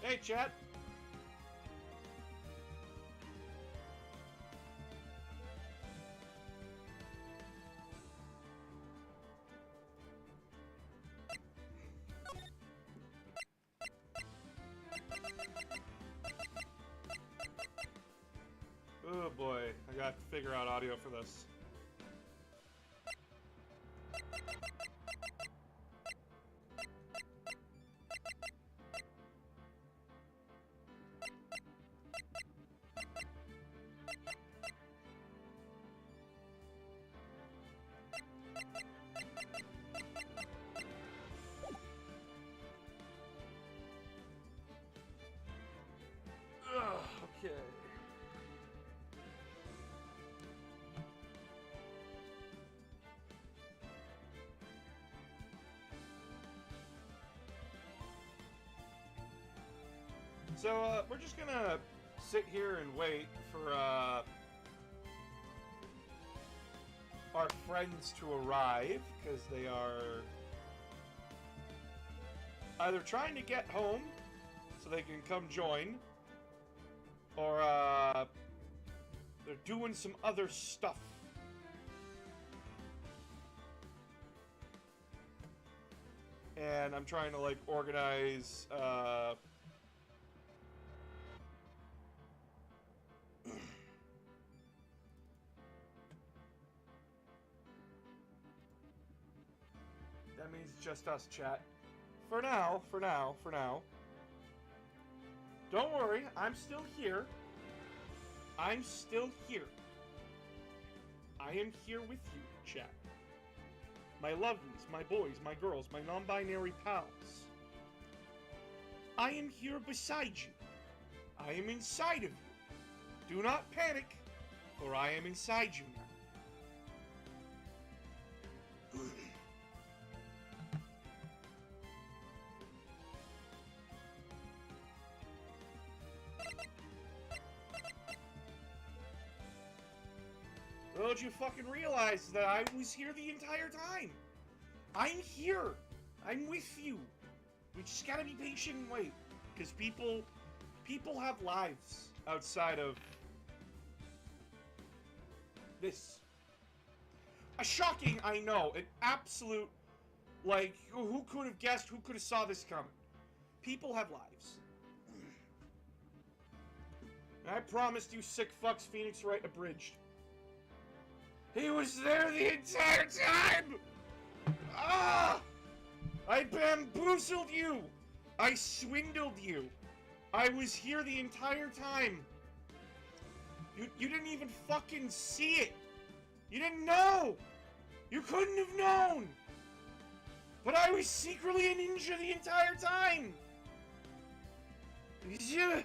Hey, chat. Oh boy, I got to figure out audio for this. Ugh, okay. So, we're just gonna sit here and wait for, our friends to arrive, because they are either trying to get home so they can come join, or, they're doing some other stuff. And I'm trying to, like, organize, that means just us, chat. For now. Don't worry, I'm still here. I'm still here. I am here with you, chat. My lovelies, my boys, my girls, my non-binary pals. I am here beside you. I am inside of you. Do not panic, for I am inside you now. Don't you fucking realize that I was here the entire time? I'm here. I'm with you. We just gotta be patient and wait. Because people have lives outside of this. A shocking, I know, an absolute, like, who could have guessed, who could have saw this coming? People have lives. And I promised you sick fucks Phoenix Wright abridged. He was there the entire time! Ah! I bamboozled you! I swindled you! I was here the entire time! You didn't even fucking see it! You didn't know! You couldn't have known! But I was secretly a ninja the entire time! Yeah.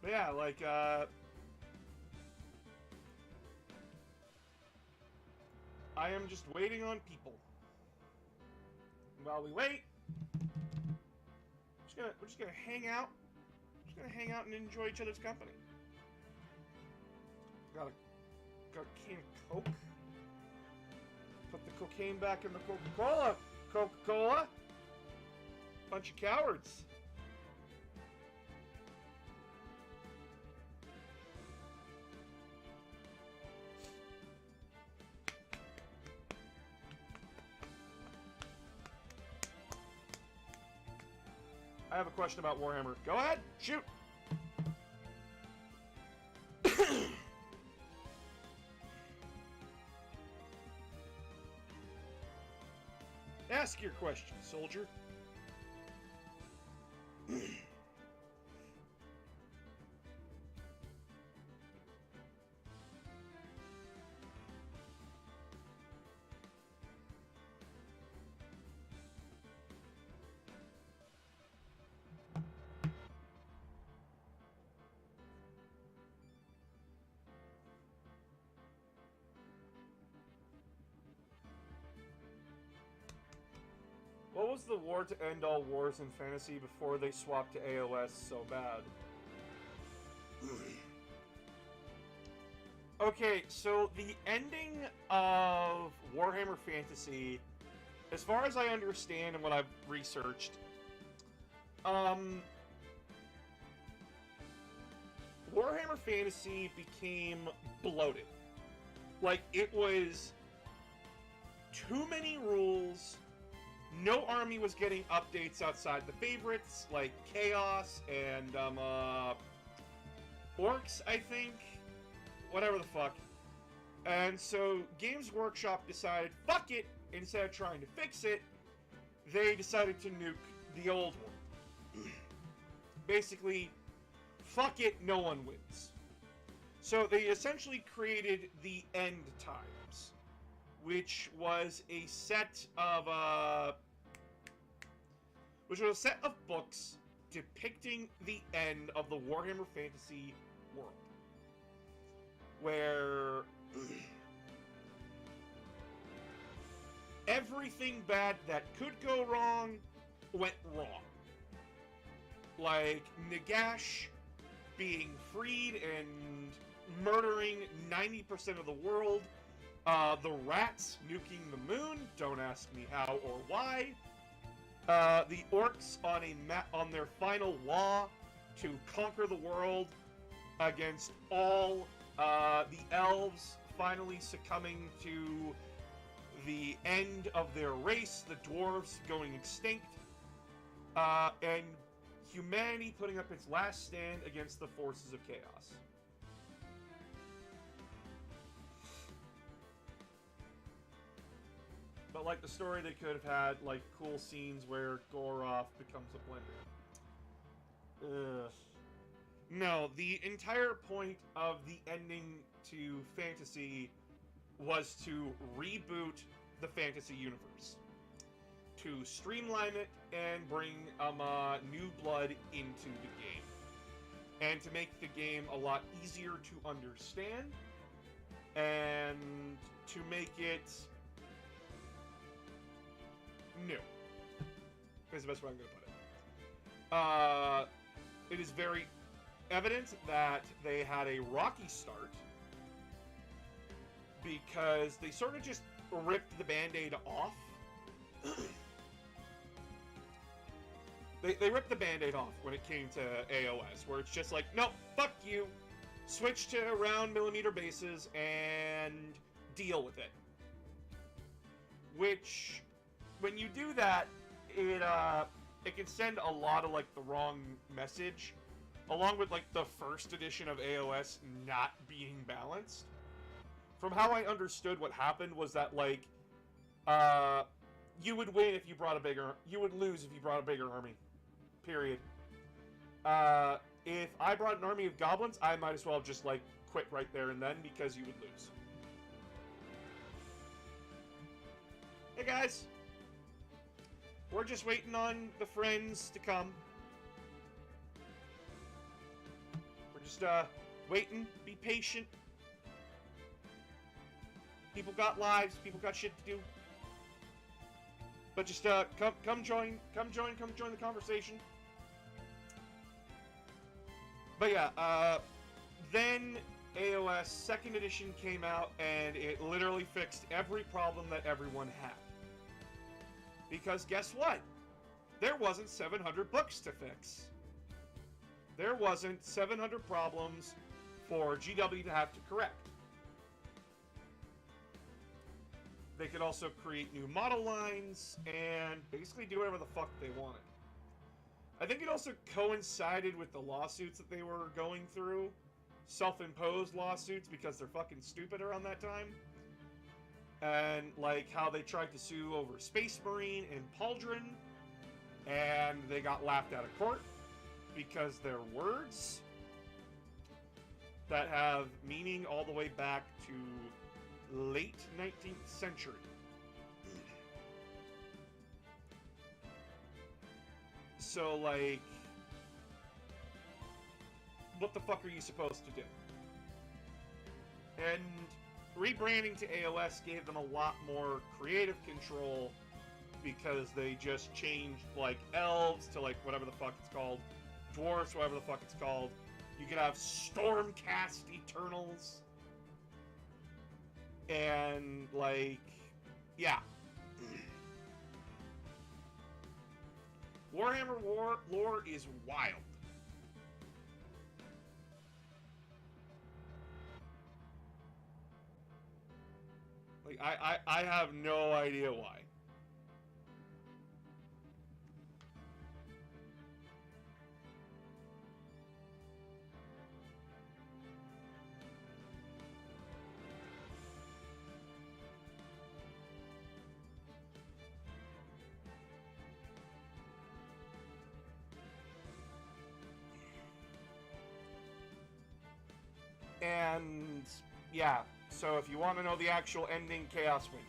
But yeah, like, I am just waiting on people. While we wait, we're just gonna hang out. Just gonna hang out and enjoy each other's company. Got a can of Coke. Put the cocaine back in the Coca-Cola. Coca-Cola. Bunch of cowards. I have a question about Warhammer. Go ahead, shoot. Ask your question, soldier. was the war to end all wars in fantasy before they swapped to AOS so bad? Okay, so the ending of Warhammer Fantasy, as far as I understand and what I've researched, Warhammer Fantasy became bloated. Like, it was too many rules. No army was getting updates outside the favorites, like Chaos and, Orcs, I think. Whatever the fuck. And so, Games Workshop decided, fuck it, instead of trying to fix it, they decided to nuke the old one. Basically, fuck it, no one wins. So they essentially created the End Times, which was a set of books depicting the end of the Warhammer Fantasy world, where everything bad that could go wrong went wrong. Like Nagash being freed and murdering 90% of the world, the rats nuking the moon, don't ask me how or why, the orcs on their final law to conquer the world against all the elves finally succumbing to the end of their race, the dwarves going extinct, and humanity putting up its last stand against the forces of chaos. But like the story, they could have had like cool scenes where Goroth becomes a blender. Ugh. No, the entire point of the ending to fantasy was to reboot the fantasy universe, to streamline it and bring new blood into the game, and to make the game a lot easier to understand, and to make it new. Is the best way I'm going to put it. It is very evident that they had a rocky start because they sort of just ripped the Band-Aid off. They ripped the Band-Aid off when it came to AOS, where it's just like, no, fuck you, switch to round millimeter bases and deal with it. Which, when you do that, it can send a lot of like the wrong message, along with like the first edition of AOS not being balanced. From how I understood, what happened was that like, you would win if you brought a bigger, you would lose if you brought a bigger army. Period. If I brought an army of goblins, I might as well have just like quit right there and then, because you would lose. Hey guys, we're just waiting on the friends to come. We're just waiting. Be patient. People got lives. People got shit to do. But just come join the conversation. But yeah, then AOS 2nd edition came out, and it literally fixed every problem that everyone had. Because guess what? There wasn't 700 books to fix. There wasn't 700 problems for GW to have to correct. They could also create new model lines and basically do whatever the fuck they wanted. I think it also coincided with the lawsuits that they were going through. Self-imposed lawsuits, because they're fucking stupid around that time. And like how they tried to sue over Space Marine and Pauldron, and they got laughed out of court because they're words that have meaning all the way back to late 19th century. So, like, what the fuck are you supposed to do? And rebranding to AOS gave them a lot more creative control because they just changed, like, elves to, like, whatever the fuck it's called. Dwarves, whatever the fuck it's called. You could have Stormcast Eternals. And, like, yeah. Warhammer lore is wild. Like, I have no idea why. And yeah, so if you want to know the actual ending, Chaos wins.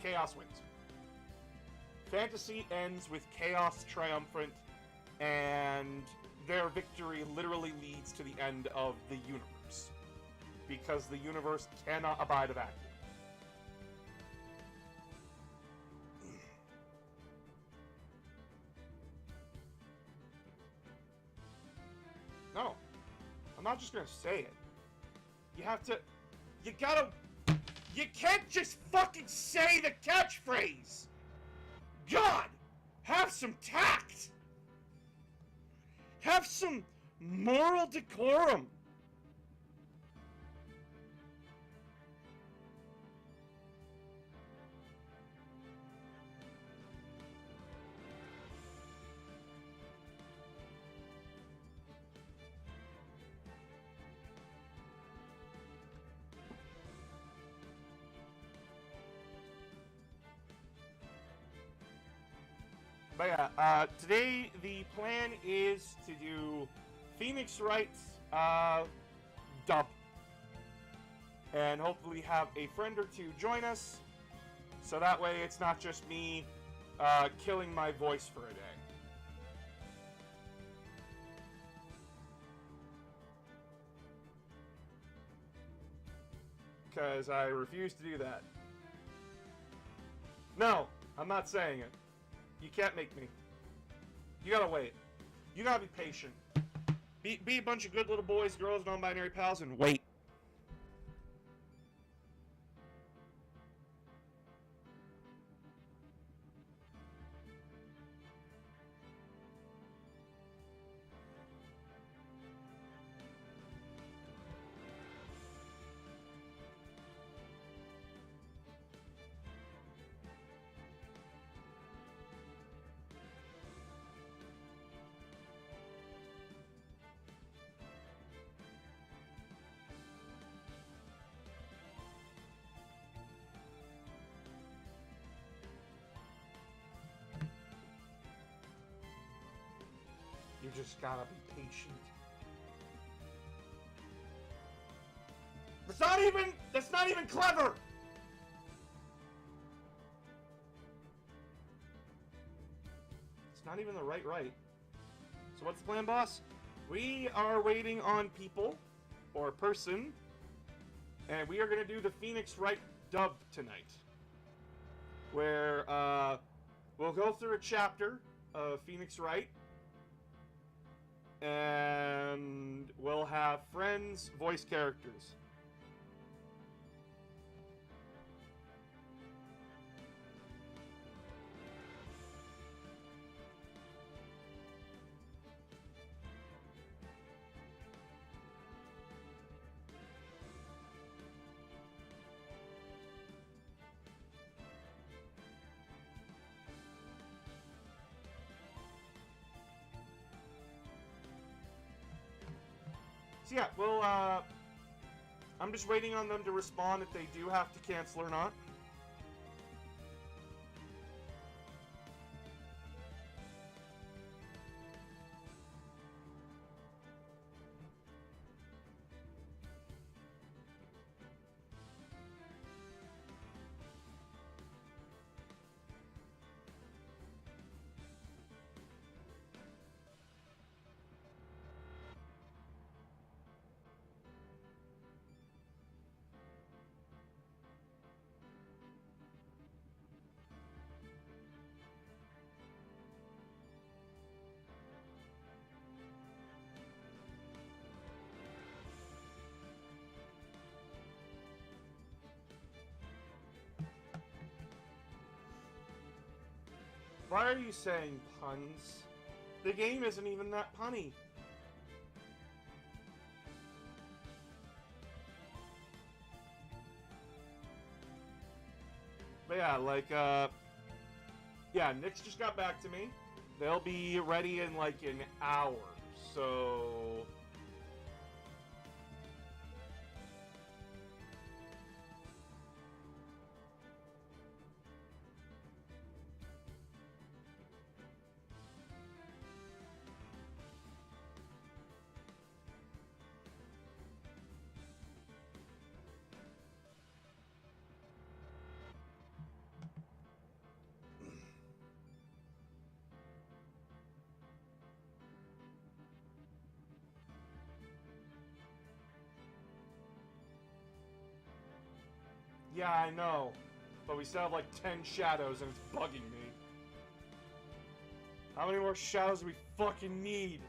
Chaos wins. Fantasy ends with Chaos triumphant, and their victory literally leads to the end of the universe. Because the universe cannot abide a vacuum. No. I'm not just gonna say it. You have to... You gotta... You can't just fucking say the catchphrase! God! Have some tact! Have some moral decorum! But yeah, today the plan is to do Phoenix Wright's dub. And hopefully have a friend or two join us. So that way it's not just me killing my voice for a day. Because I refuse to do that. No, I'm not saying it. You can't make me. You gotta wait. You gotta be patient. Be a bunch of good little boys, girls, non-binary pals, and wait. You just gotta be patient. That's not even clever! It's not even the right. So what's the plan, boss? We are waiting on people, or person, and we are gonna do the Phoenix Wright dub tonight. Where, we'll go through a chapter of Phoenix Wright, and we'll have friends voice characters. So yeah, well, I'm just waiting on them to respond if they do have to cancel or not. Why are you saying puns? The game isn't even that punny. But yeah, like, yeah, Nick's just got back to me. They'll be ready in like an hour, so... Yeah, I know. But we still have like 10 shadows and it's bugging me. How many more shadows do we fucking need?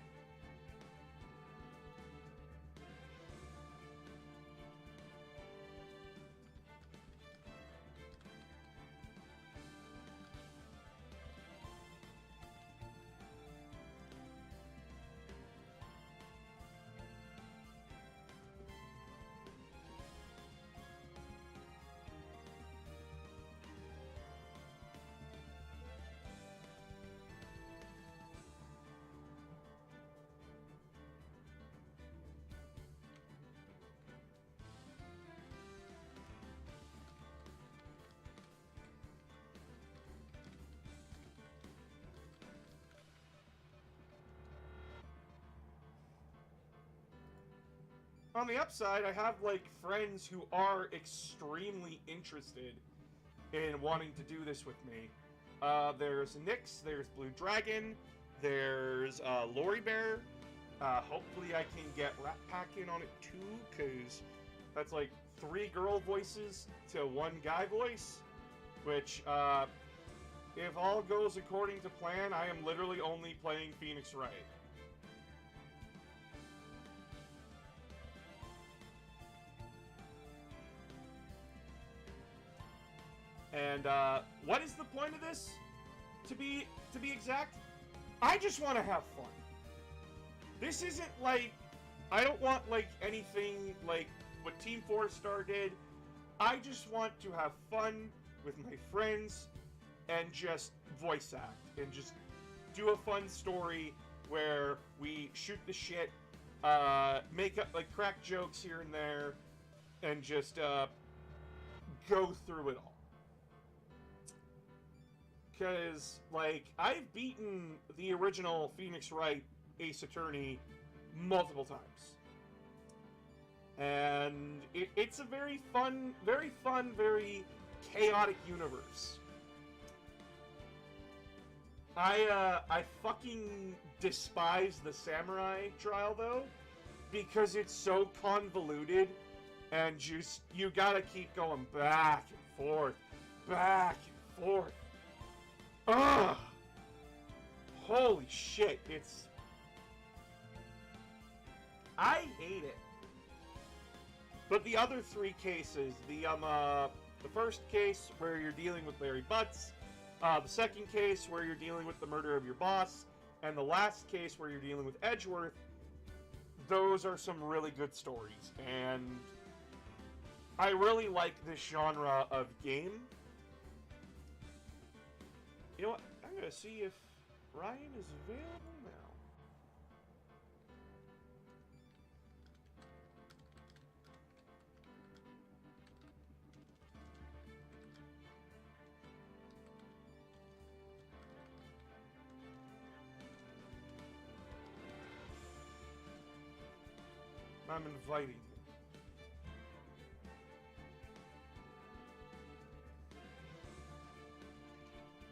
On the upside, I have like friends who are extremely interested in wanting to do this with me. There's Nyx, there's Blue Dragon, there's Lori Bear. Hopefully I can get Rat Pack in on it too, because that's like 3 girl voices to 1 guy voice. Which, if all goes according to plan, I am literally only playing Phoenix Wright. And what is the point of this? To be exact, I just want to have fun. This isn't like, I don't want like anything like what Team 4 Star did. I just want to have fun with my friends and just voice act and just do a fun story where we shoot the shit, make up like crack jokes here and there, and just go through it all. Because, like, I've beaten the original Phoenix Wright Ace Attorney multiple times. And it's a very fun, very chaotic universe. I fucking despise the samurai trial, though, because it's so convoluted, and just, you gotta keep going back and forth, back and forth. Ugh! Holy shit, it's... I hate it. But the other 3 cases, the first case where you're dealing with Larry Butts, the second case where you're dealing with the murder of your boss, and the last case where you're dealing with Edgeworth, those are some really good stories, and I really like this genre of game. You know what? I'm gonna see if Ryan is available now. I'm inviting him.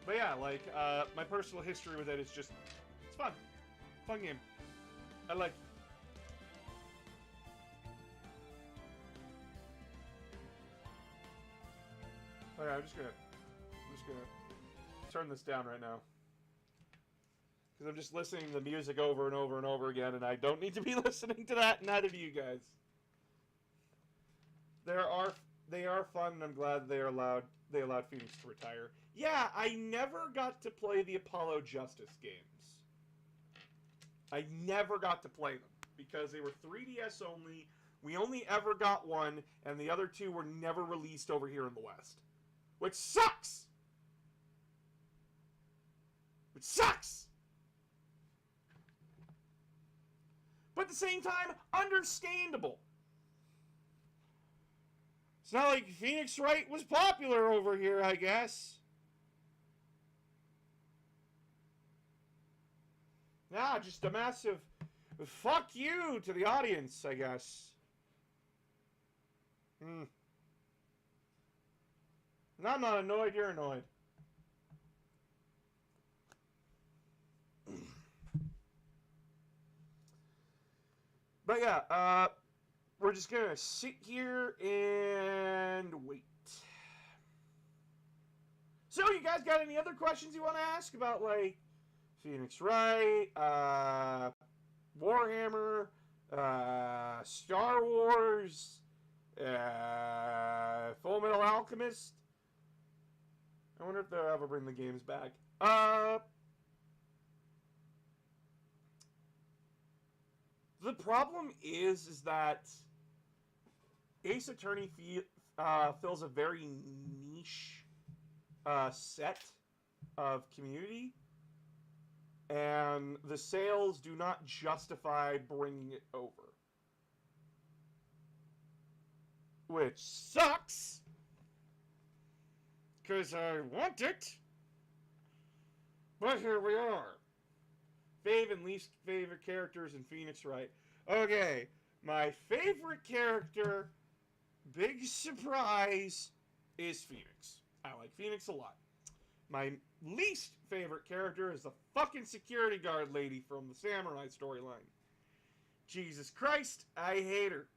But yeah, like, my personal history with it is just, it's fun. Fun game. I like it. Okay, I'm just gonna turn this down right now. Because I'm just listening to the music over and over and over again, and I don't need to be listening to that, neither do you guys. There are They are fun, and I'm glad they allowed Phoenix to retire. Yeah, I never got to play the Apollo Justice games. I never got to play them because they were 3DS only. We only ever got one, and the other two were never released over here in the West. Which sucks! Which sucks! But at the same time, understandable. It's not like Phoenix Wright was popular over here, I guess. Nah, just a massive fuck you to the audience, I guess. No, I'm not annoyed, you're annoyed. But yeah, we're just gonna sit here and wait. So, you guys got any other questions you want to ask about, like, Phoenix Wright, Warhammer, Star Wars, Full Metal Alchemist? I wonder if they'll ever bring the games back. The problem is that Ace Attorney fills a very niche set of community, and the sales do not justify bringing it over. Which sucks, because I want it, but here we are. Fave and least favorite characters in Phoenix Wright. Okay, my favorite character, big surprise, is Phoenix. I like Phoenix a lot. My least favorite character is the fucking security guard lady from the Samurai storyline. Jesus Christ, I hate her.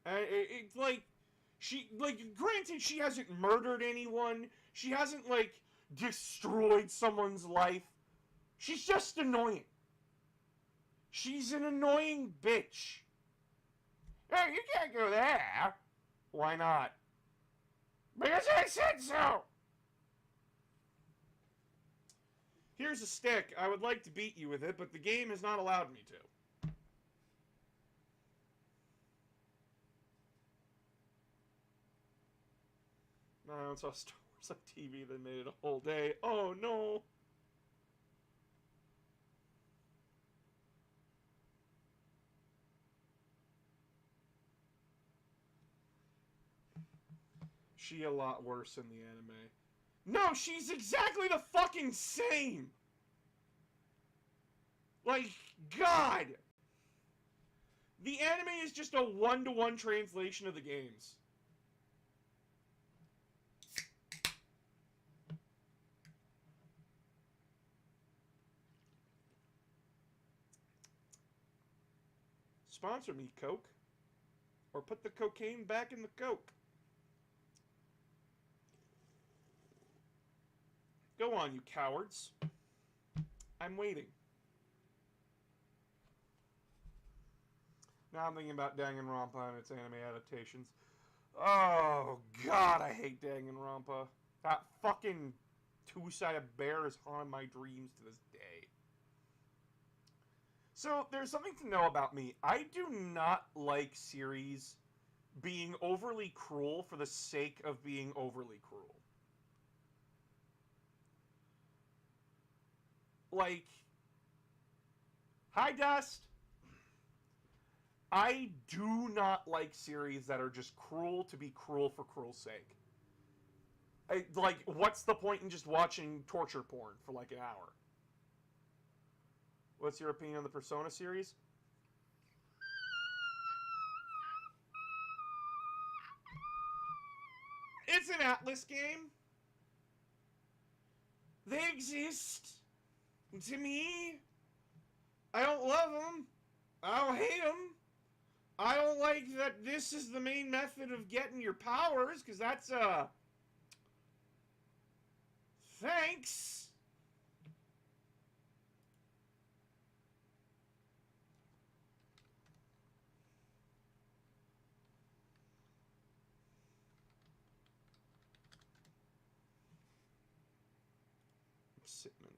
It's like, granted, she hasn't murdered anyone. She hasn't, like, destroyed someone's life. She's just annoying. She's an annoying bitch. Hey, you can't go there. Why not? Because I said so! Here's a stick. I would like to beat you with it, but the game has not allowed me to. No, I saw Star Wars on TV that made it a whole day. Oh no! She a lot worse in the anime. No, she's exactly the fucking same! Like, God! The anime is just a one-to-one translation of the games. Sponsor me, Coke. Or put the cocaine back in the Coke. Go on, you cowards. I'm waiting. Now I'm thinking about Danganronpa and its anime adaptations. Oh, God, I hate Danganronpa. That fucking two-sided bear is haunting my dreams to this day. So, there's something to know about me. I do not like series being overly cruel for the sake of being overly cruel. Like, hi, Dust. I do not like series that are just cruel to be cruel for cruel's sake. Like, what's the point in just watching torture porn for like an hour? What's your opinion on the Persona series? It's an Atlas game. They exist. To me, I don't love them. I don't hate them. I don't like that this is the main method of getting your powers, because that's, thanks. Sitman.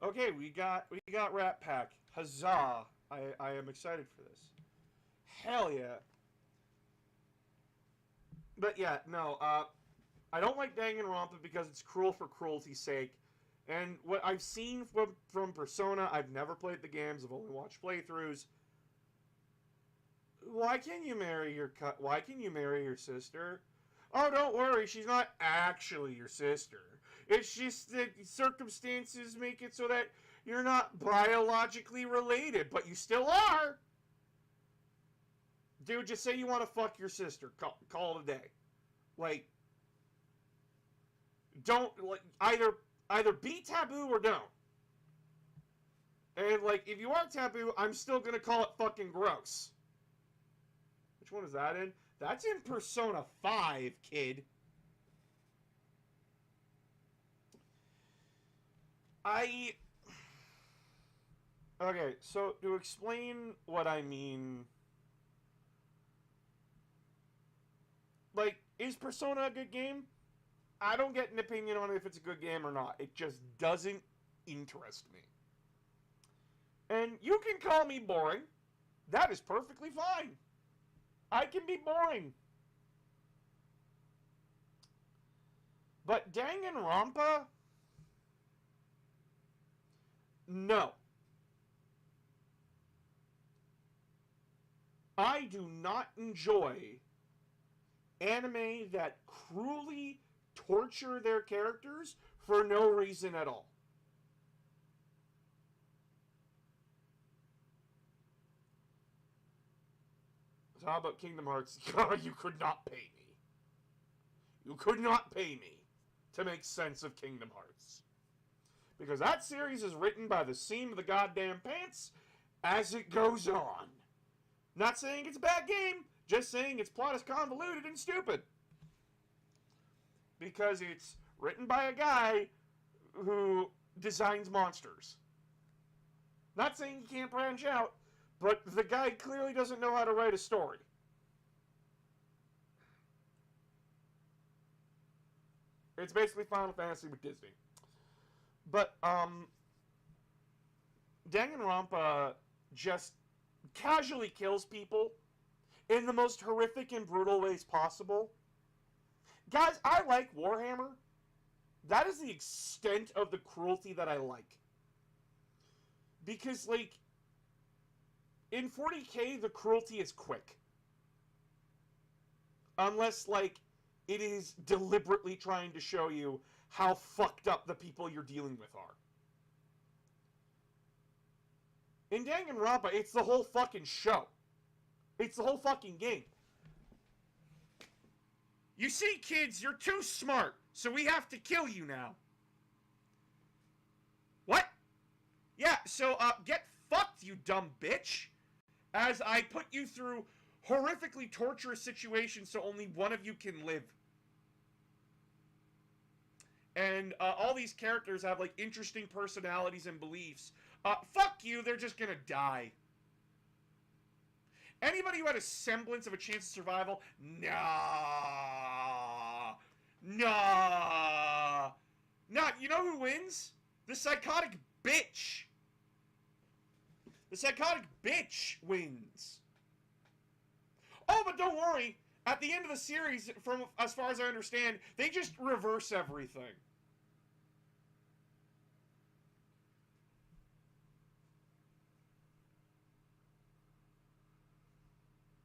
Okay, we got Rat Pack. Huzzah! I am excited for this. Hell yeah. But yeah, no, I don't like Danganronpa because it's cruel for cruelty's sake. And what I've seen from Persona, I've never played the games, I've only watched playthroughs. Why can you marry your sister? Oh, don't worry, she's not actually your sister. It's just that circumstances make it so that you're not biologically related, but you still are. Dude, just say you want to fuck your sister. Call it a day. Like, don't, like, either be taboo or don't. And, like, if you are taboo, I'm still gonna call it fucking gross. Which one is that in? That's in Persona 5, kid. Okay, so to explain what I mean... Like, is Persona a good game? I don't get an opinion on if it's a good game or not. It just doesn't interest me. And you can call me boring. That is perfectly fine. I can be boring. But Danganronpa? No. I do not enjoy anime that cruelly torture their characters for no reason at all. So how about Kingdom Hearts? You could not pay me. You could not pay me to make sense of Kingdom Hearts. Because that series is written by the seam of the goddamn pants as it goes on. Not saying it's a bad game, just saying its plot is convoluted and stupid. Because it's written by a guy who designs monsters. Not saying he can't branch out, but the guy clearly doesn't know how to write a story. It's basically Final Fantasy with Disney. But, Danganronpa just casually kills people in the most horrific and brutal ways possible. Guys, I like Warhammer. That is the extent of the cruelty that I like. Because, like, in 40K, the cruelty is quick. Unless, like, it is deliberately trying to show you how fucked up the people you're dealing with are. In Danganronpa, it's the whole fucking show. It's the whole fucking game. You see, kids, you're too smart, so we have to kill you now. What? Yeah, so, get fucked, you dumb bitch. As I put you through horrifically torturous situations so only one of you can live. And, all these characters have, like, interesting personalities and beliefs. Fuck you, they're just gonna die. Anybody who had a semblance of a chance of survival? Nah. Nah. Nah, you know who wins? The psychotic bitch. The psychotic bitch wins. Oh, but don't worry. At the end of the series, from as far as I understand, they just reverse everything.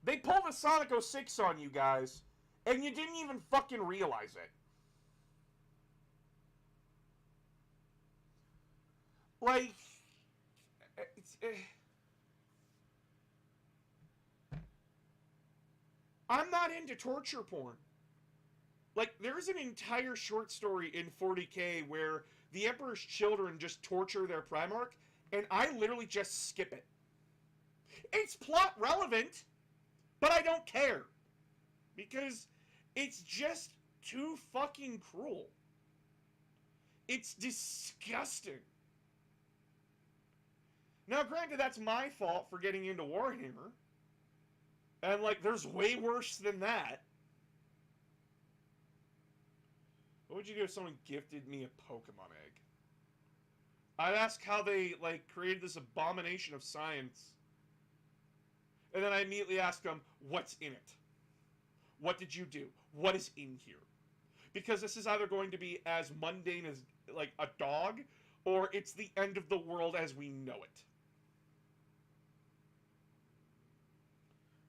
They pulled a Sonic 06 on you guys, and you didn't even fucking realize it. Like, I'm not into torture porn. Like, there's an entire short story in 40K where the Emperor's children just torture their Primarch, and I literally just skip it. It's plot relevant, but I don't care. Because it's just too fucking cruel. It's disgusting. Now, granted, that's my fault for getting into Warhammer. And, like, there's way worse than that. What would you do if someone gifted me a Pokemon egg? I'd ask how they, like, created this abomination of science. And then I immediately ask them, what's in it? What did you do? What is in here? Because this is either going to be as mundane as, like, a dog, or it's the end of the world as we know it.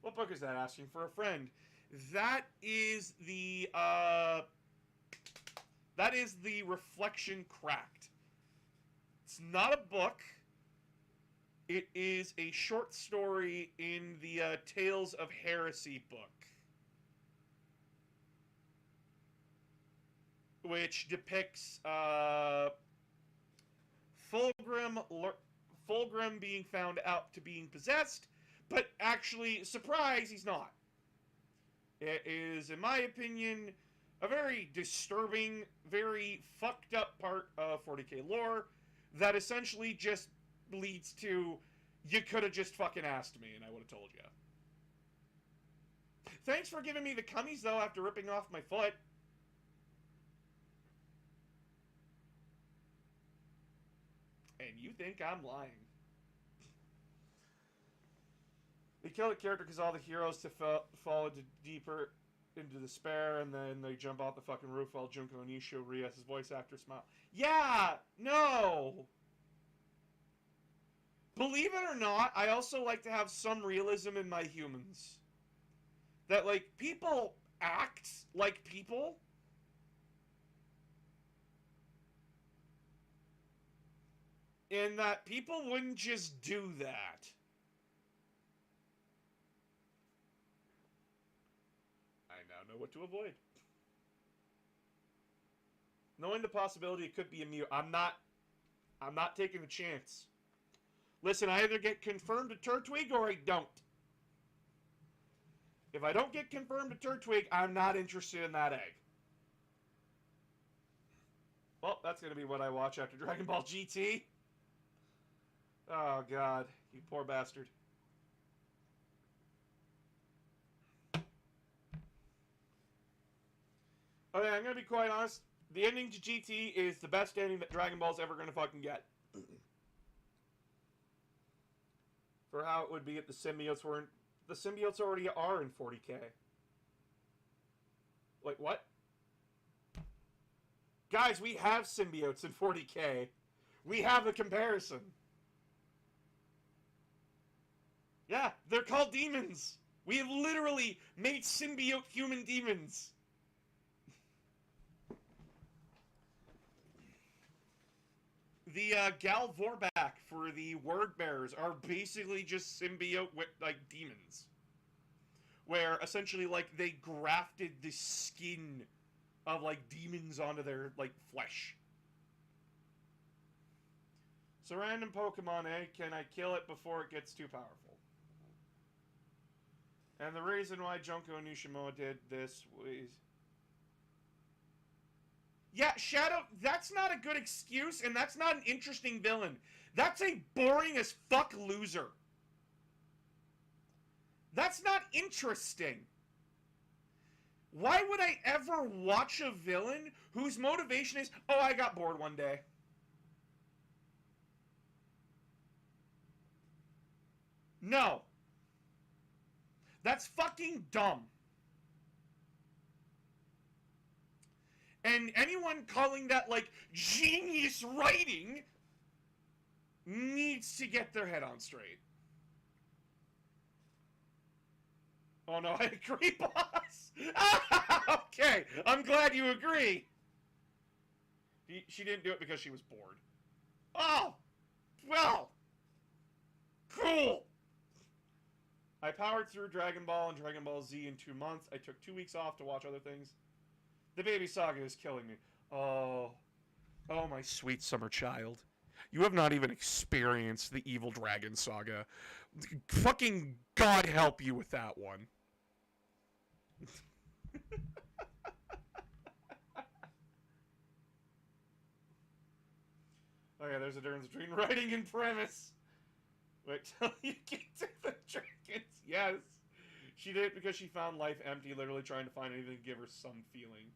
What book is that? Asking for a Friend. That is the Reflection Cracked. It's not a book. It is a short story in the Tales of Heresy book, which depicts Fulgrim being found out to being possessed, but actually, surprise, he's not. It is, in my opinion, a very disturbing, very fucked up part of 40k lore that essentially just leads to, you could have just fucking asked me and I would have told you. Thanks for giving me the cummies, though, after ripping off my foot. And you think I'm lying. They kill the character because all the heroes fall into deeper into despair, and then they jump off the fucking roof while Junko Onisho, Rias' voice actor, smile. Yeah! No! Believe it or not, I also like to have some realism in my humans. That, like, people act like people. And that people wouldn't just do that. I now know what to avoid. Knowing the possibility it could be a mute, I'm not taking the chance. Listen, I either get confirmed to Turtwig or I don't. If I don't get confirmed to Turtwig, I'm not interested in that egg. Well, that's going to be what I watch after Dragon Ball GT. Oh, God. You poor bastard. Okay, I'm going to be quite honest. The ending to GT is the best ending that Dragon Ball's ever going to fucking get. For how it would be if the symbiotes weren't... The symbiotes already are in 40k. Wait, what? Guys, we have symbiotes in 40k. We have a comparison. Yeah, they're called demons. We have literally made symbiote human demons. The Gal Vorback for the Word Bearers are basically just symbiote, like, demons. Where, essentially, like, they grafted the skin of, like, demons onto their, like, flesh. So, random Pokemon, eh? Can I kill it before it gets too powerful? And the reason why Junko Onishimo did this was... Yeah, Shadow, that's not a good excuse, and that's not an interesting villain. That's a boring as fuck loser. That's not interesting. Why would I ever watch a villain whose motivation is, oh, I got bored one day? No. That's fucking dumb. And anyone calling that, like, genius writing needs to get their head on straight. Oh no, I agree, boss! Okay, I'm glad you agree. She didn't do it because she was bored. Oh! Well! Cool! I powered through Dragon Ball and Dragon Ball Z in 2 months. I took 2 weeks off to watch other things. The baby saga is killing me. Oh. Oh, my sweet summer child. You have not even experienced the Evil Dragon saga. Fucking God help you with that one. Okay, there's a difference between writing and premise. Wait till you get to the dragons. Yes. She did it because she found life empty, literally trying to find anything to give her some feeling.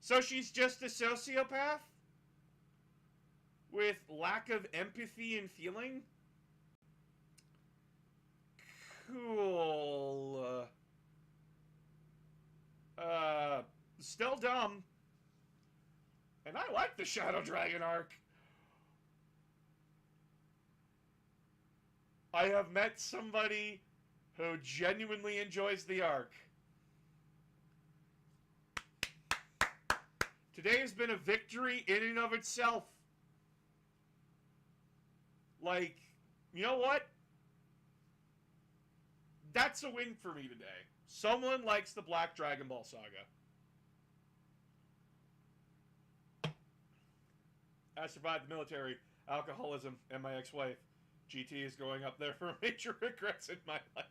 So she's just a sociopath? with lack of empathy and feeling? Cool. Still dumb. And I like the Shadow Dragon arc. I have met somebody who genuinely enjoys the arc. Today has been a victory in and of itself. Like, you know what? That's a win for me today. Someone likes the Black Dragon Ball Saga. I survived the military, alcoholism, and my ex-wife. GT is going up there for major regrets in my life.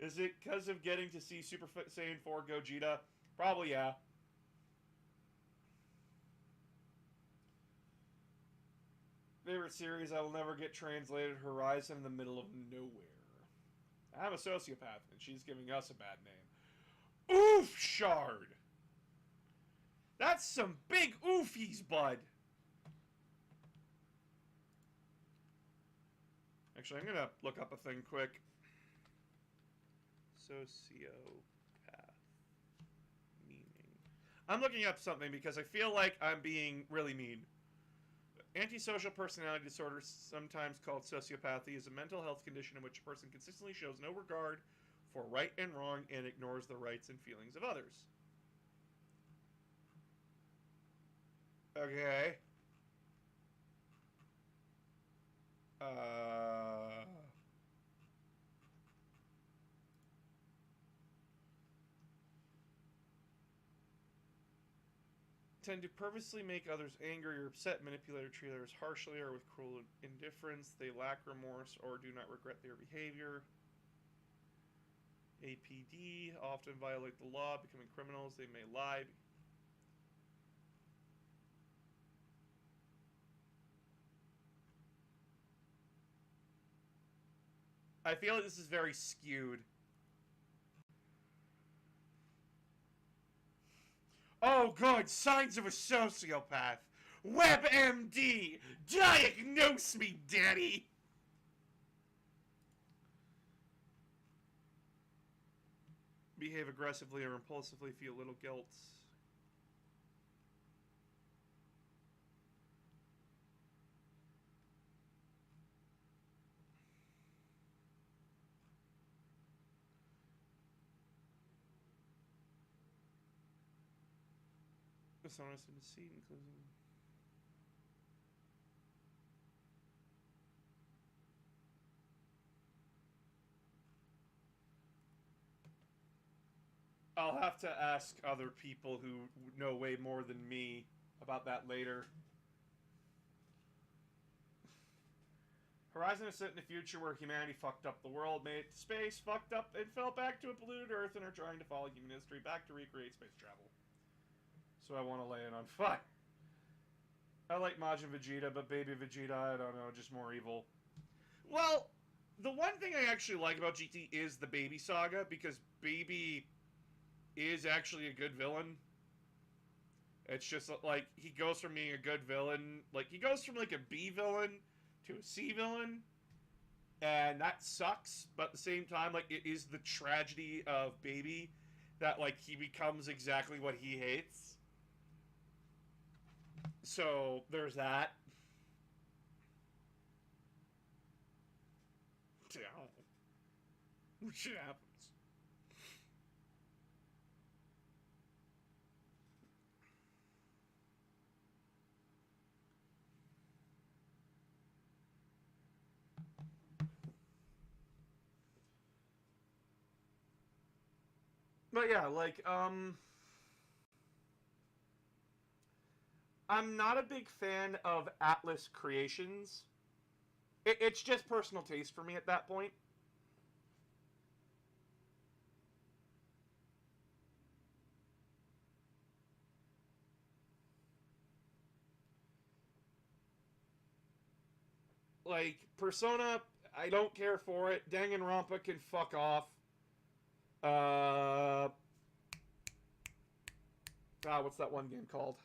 Is it because of getting to see Super Saiyan 4 Gogeta? Probably, yeah. Favorite series I will never get translated, Horizon in the Middle of Nowhere. I'm a sociopath, and she's giving us a bad name. Oof, Shard! That's some big oofies, bud! Actually, I'm gonna look up a thing quick. Sociopath meaning. I'm looking up something because I feel like I'm being really mean. Antisocial personality disorder, sometimes called sociopathy, is a mental health condition in which a person consistently shows no regard for right and wrong and ignores the rights and feelings of others. Okay. Tend to purposely make others angry or upset, manipulate or treat others harshly or with cruel indifference. They lack remorse or do not regret their behavior. APD, often violate the law, becoming criminals. They may lie. I feel like this is very skewed. Oh, good. Signs of a sociopath. WebMD. Diagnose me, daddy. Behave aggressively or impulsively. Feel little guilt. Dishonest and deceit, including... I'll have to ask other people who know way more than me about that later. Horizon is set in a future where humanity fucked up the world, made it to space, fucked up, and fell back to a polluted Earth and are trying to follow human history back to recreate space travel. So I want to lay it on fire. I like Majin Vegeta, but Baby Vegeta, I don't know, just more evil. Well, the one thing I actually like about GT is the Baby Saga, because Baby is actually a good villain. It's just like he goes from being a good villain, like he goes from like a B villain to a C villain, and that sucks. But at the same time, like it is the tragedy of Baby that like he becomes exactly what he hates. So there's that. Shit happens. But yeah, like, I'm not a big fan of Atlas Creations. It's just personal taste for me at that point. Like, Persona, I don't care for it. Danganronpa can fuck off. What's that one game called?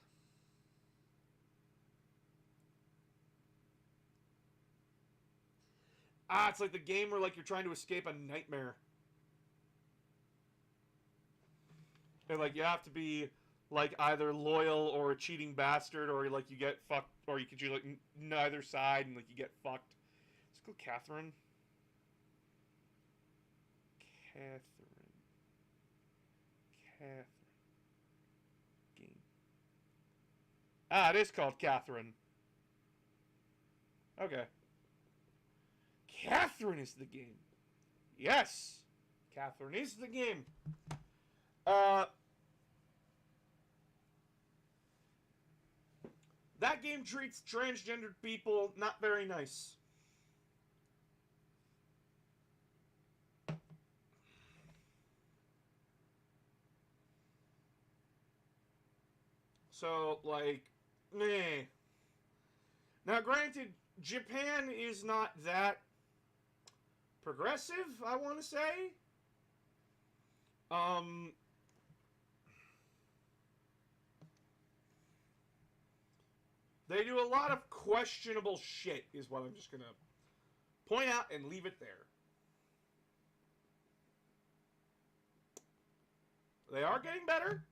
Ah, it's like the game where like you're trying to escape a nightmare. And like you have to be like either loyal or a cheating bastard, or like you get fucked, or you can choose like neither side and like you get fucked. Let's go Catherine. Catherine. Game. Ah, it is called Catherine. Okay. Catherine is the game. Yes. Catherine is the game. That game treats transgendered people not very nice. So, like, meh. Now, granted, Japan is not that progressive, I want to say. They do a lot of questionable shit, is what I'm just gonna point out and leave it there. They are getting better.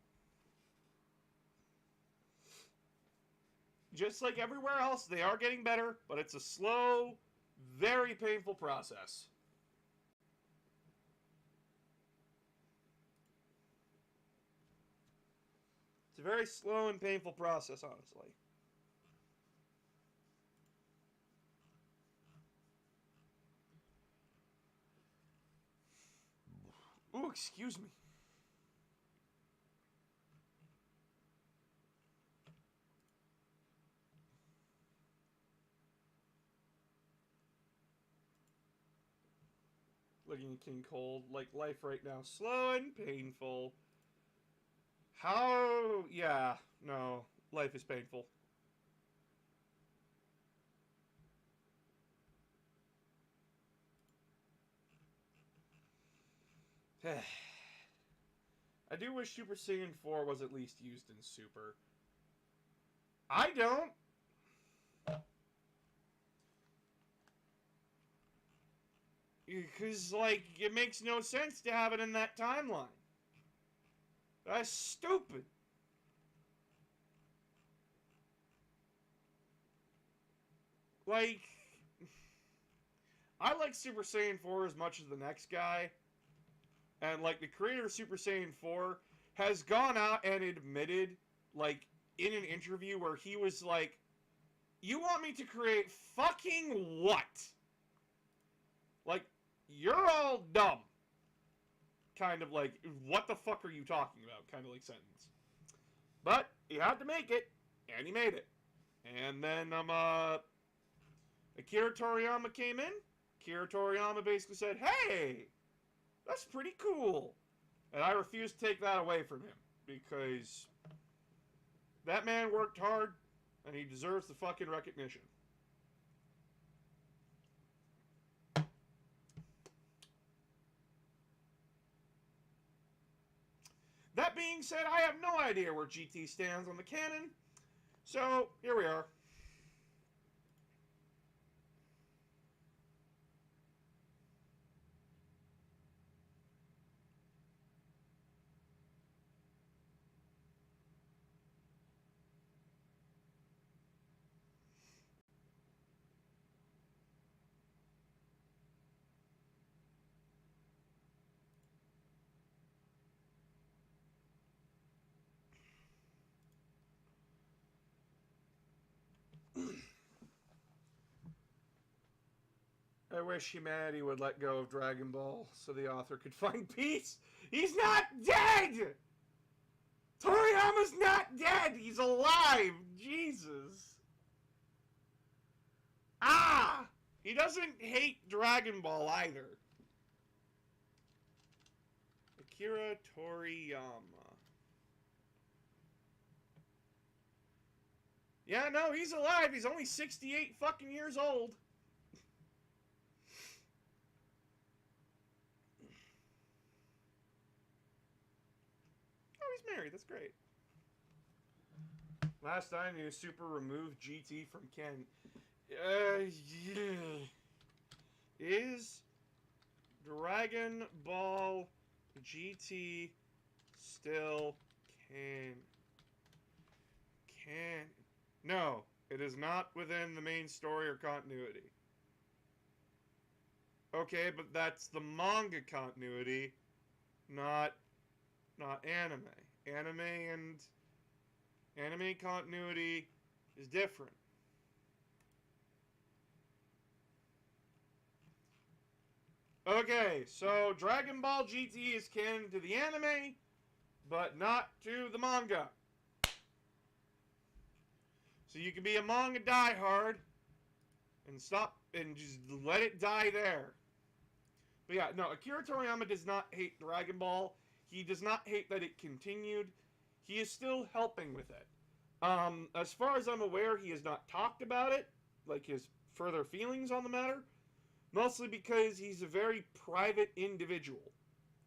Just like everywhere else, they are getting better, but it's a slow, very painful process. It's a very slow and painful process, honestly. Ooh, excuse me. Looking at King Cold, like life right now, slow and painful. How? Yeah, no, life is painful. I do wish Super Saiyan 4 was at least used in Super. I don't. Because, like, it makes no sense to have it in that timeline. That's stupid. Like, I like Super Saiyan 4 as much as the next guy. And, like, the creator of Super Saiyan 4 has gone out and admitted, like, in an interview where he was like, you want me to create fucking what? Like, you're all dumb. Kind of like, what the fuck are you talking about? Kind of like sentence. But he had to make it, and he made it. And then Akira Toriyama came in. Akira Toriyama basically said, "Hey, that's pretty cool," and I refuse to take that away from him because that man worked hard, and he deserves the fucking recognition. That being said, I have no idea where GT stands on the canon, so here we are. I wish humanity would let go of Dragon Ball so the author could find peace. He's not dead! Toriyama's not dead! He's alive! Jesus. Ah! He doesn't hate Dragon Ball either. Akira Toriyama. Yeah, no, he's alive. He's only 68 fucking years old. Oh, he's married. That's great. Last I knew, Super removed GT from Ken. Yeah. Is Dragon Ball GT still canon? No, it is not within the main story or continuity. Okay, but that's the manga continuity, not anime. Anime continuity is different. Okay, so Dragon Ball GT is canon to the anime, but not to the manga. So you can be a manga diehard and stop and just let it die there. But yeah, no, Akira Toriyama does not hate Dragon Ball. He does not hate that it continued. He is still helping with it. As far as I'm aware, he has not talked about it, like his further feelings on the matter. Mostly because he's a very private individual.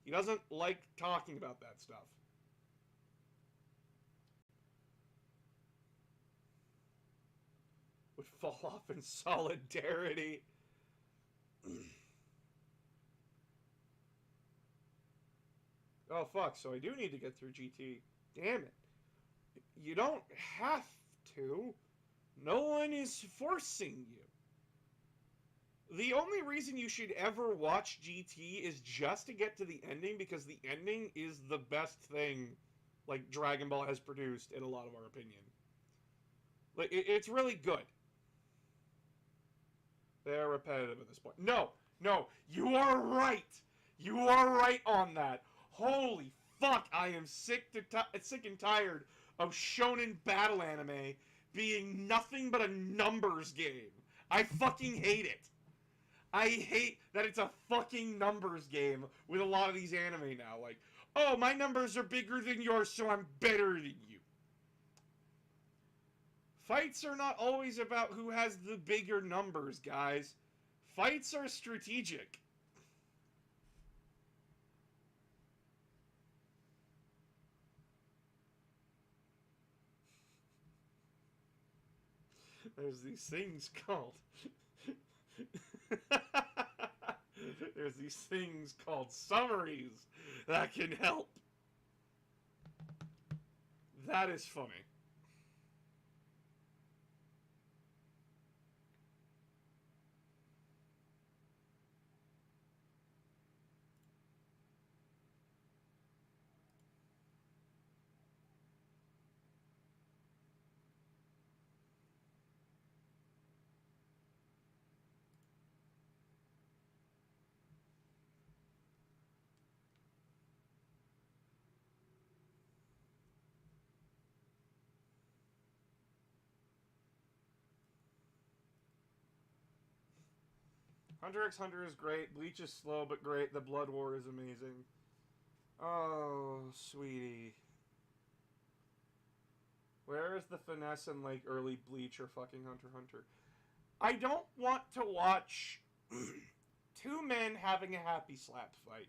He doesn't like talking about that stuff. Would fall off in solidarity. Oh fuck, so I do need to get through GT. Damn it. You don't have to. No one is forcing you. The only reason you should ever watch GT is just to get to the ending, because the ending is the best thing, like, Dragon Ball has produced, in a lot of our opinion. Like, it's really good. They're repetitive at this point. No, you are right. You are right on that. Holy fuck, I am sick and tired of shonen battle anime being nothing but a numbers game. I fucking hate it. I hate that it's a fucking numbers game with a lot of these anime now. Like, oh, my numbers are bigger than yours, so I'm better than you. Fights are not always about who has the bigger numbers, guys. Fights are strategic. There's these things called... There's these things called summaries that can help. That is funny. Hunter x Hunter is great. Bleach is slow but great. The Blood War is amazing. Oh, sweetie. Where is the finesse in, like, early Bleach or fucking Hunter x Hunter? I don't want to watch two men having a happy slap fight.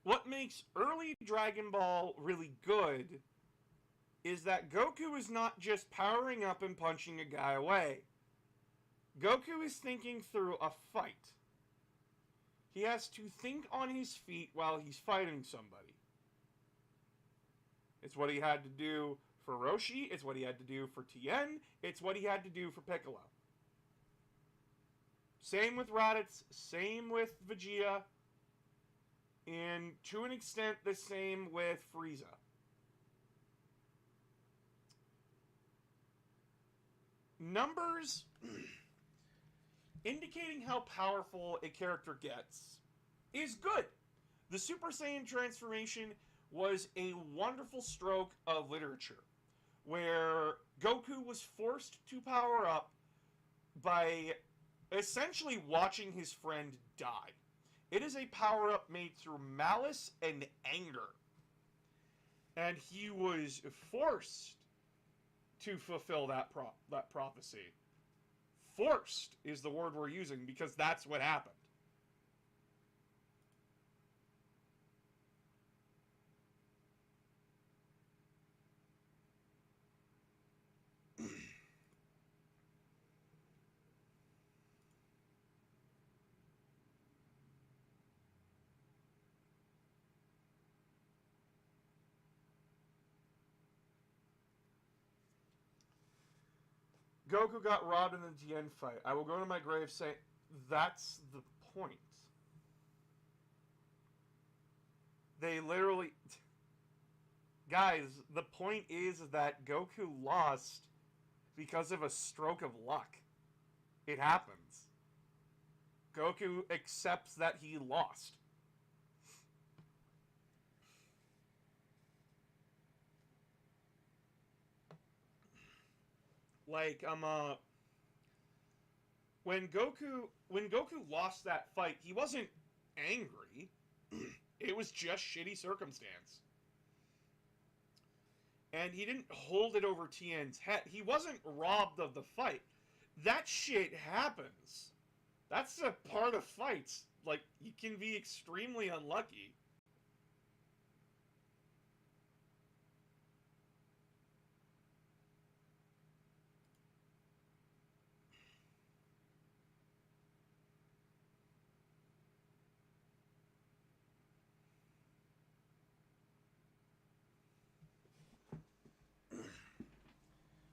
What makes early Dragon Ball really good is that Goku is not just powering up and punching a guy away. Goku is thinking through a fight. He has to think on his feet while he's fighting somebody. It's what he had to do for Roshi, it's what he had to do for Tien, it's what he had to do for Piccolo. Same with Raditz, same with Vegeta, and to an extent the same with Frieza. Numbers indicating how powerful a character gets is good. The Super Saiyan transformation was a wonderful stroke of literature, where Goku was forced to power up by essentially watching his friend die. It is a power-up made through malice and anger. And he was forced to fulfill that prophecy. Forced is the word we're using, because that's what happened. Goku got robbed in the Tien fight. I will go to my grave saying, that's the point. They literally... Guys, the point is that Goku lost because of a stroke of luck. It happens. Goku accepts that he lost. Like, when Goku lost that fight, he wasn't angry. It was just shitty circumstance. And he didn't hold it over Tien's head. He wasn't robbed of the fight. That shit happens. That's a part of fights. Like, you can be extremely unlucky.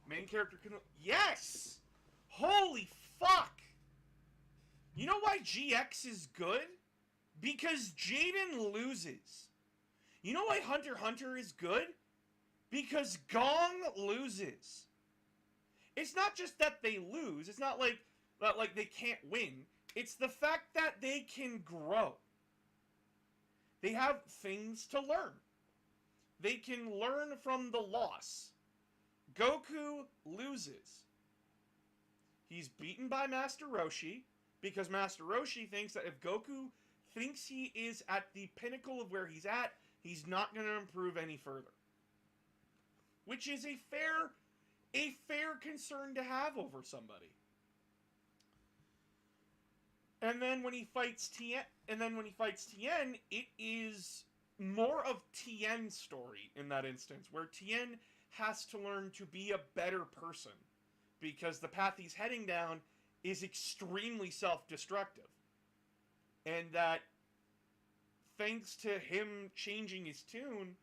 Main character can... Yes! Holy fuck! You know why GX is good? Because Jaden loses. You know why Hunter x Hunter is good? Because Gong loses. It's not just that they lose. It's not like they can't win. It's the fact that they can grow. They have things to learn. They can learn from the loss. Goku loses. He's beaten by Master Roshi because Master Roshi thinks that if Goku thinks he is at the pinnacle of where he's at, he's not going to improve any further. Which is a fair concern to have over somebody. And then when he fights Tien, it is more of Tien's story in that instance, where Tien has to learn to be a better person because the path he's heading down is extremely self-destructive. And that thanks to him changing his tune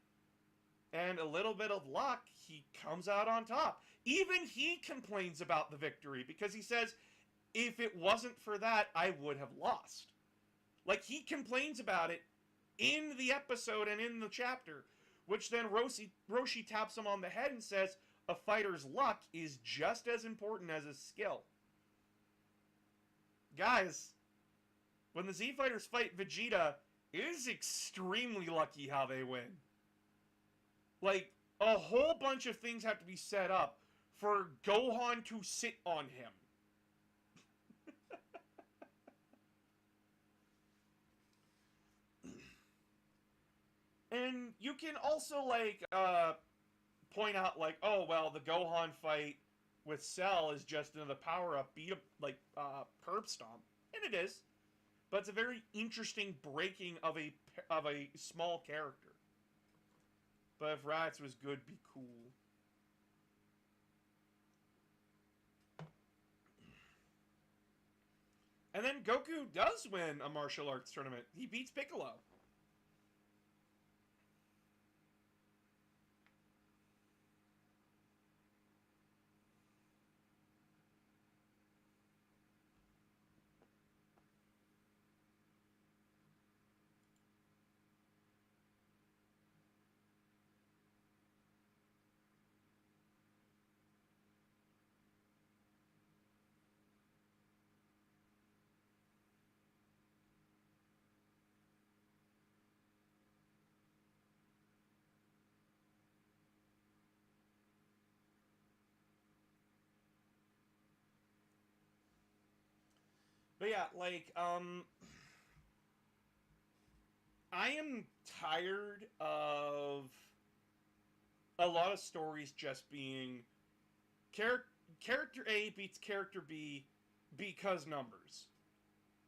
and a little bit of luck, he comes out on top. Even he complains about the victory because he says, if it wasn't for that, I would have lost. Like, he complains about it in the episode and in the chapter, which then Roshi taps him on the head and says, a fighter's luck is just as important as his skill. Guys, when the Z Fighters fight Vegeta, it is extremely lucky how they win. Like, a whole bunch of things have to be set up for Gohan to sit on him. And you can also, like, point out, like, oh, well, the Gohan fight with Cell is just another power-up, curb stomp. And it is. But it's a very interesting breaking of a small character. But if Raditz was good, be cool. And then Goku does win a martial arts tournament. He beats Piccolo. But yeah, like, I am tired of a lot of stories just being character A beats character B because numbers.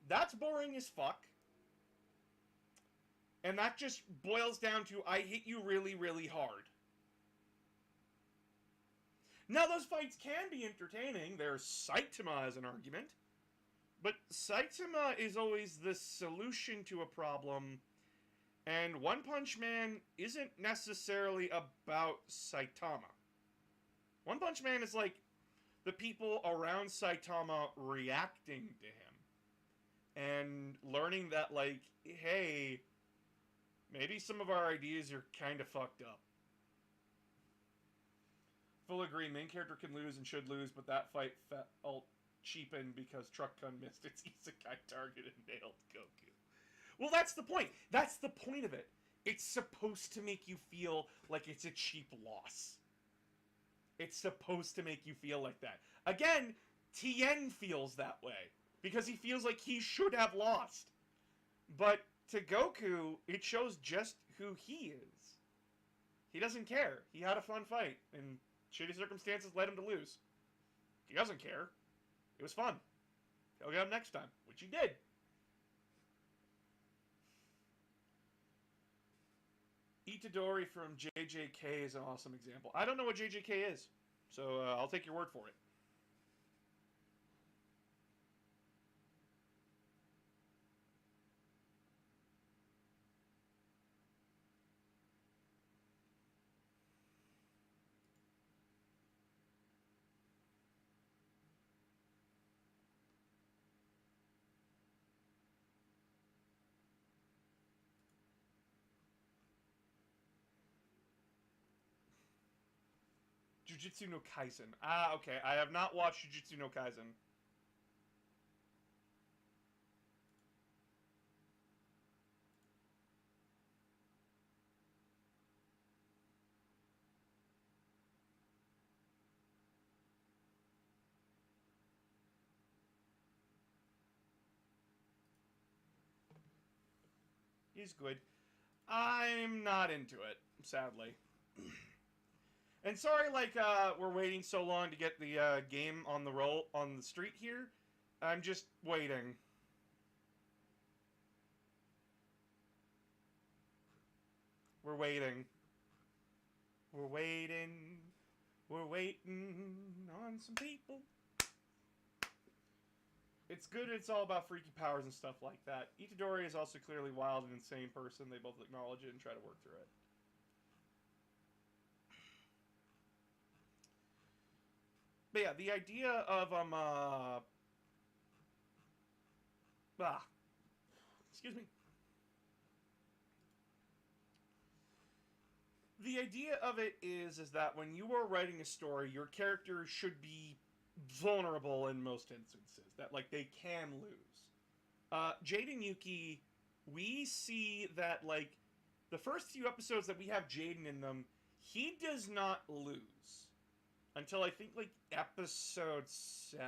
That's boring as fuck. And that just boils down to, I hit you really, really hard. Now, those fights can be entertaining. There's Saitama as an argument. But Saitama is always the solution to a problem, and One Punch Man isn't necessarily about Saitama. One Punch Man is like the people around Saitama reacting to him and learning that, like, hey, maybe some of our ideas are kind of fucked up. Full agree, main character can lose and should lose, but that fight felt cheapened because Truck-kun missed its isekai target and nailed Goku. Well, that's the point. That's the point of it. It's supposed to make you feel like it's a cheap loss. It's supposed to make you feel like that. Again, Tien feels that way because he feels like he should have lost. But to Goku, it shows just who he is. He doesn't care. He had a fun fight, and shitty circumstances led him to lose. He doesn't care. It was fun. He'll get him next time, which he did. Itadori from JJK is an awesome example. I don't know what JJK is, so I'll take your word for it. Jujutsu no Kaisen. Ah, okay. I have not watched Jujutsu no Kaisen. He's good. I'm not into it, sadly. And sorry, like, we're waiting so long to get the game on the street here. I'm just waiting. We're waiting. We're waiting. We're waiting on some people. It's good. It's all about freaky powers and stuff like that. Itadori is also clearly a wild and insane person. They both acknowledge it and try to work through it. But yeah, the idea of excuse me. The idea of it is that when you are writing a story, your character should be vulnerable in most instances. That, like, they can lose. Jade and Yuki, we see that, like, the first few episodes that we have Jaden in them, he does not lose. Until I think, like, episode 7.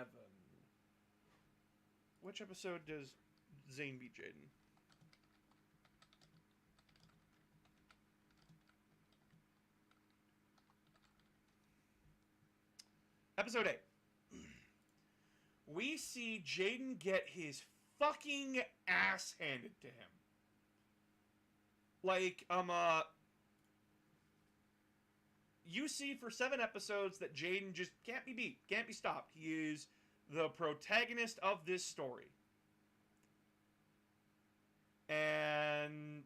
Which episode does Zane beat Jaden? Episode 8. We see Jaden get his fucking ass handed to him. Like, you see for 7 episodes that Jaden just can't be beat, can't be stopped. He is the protagonist of this story. And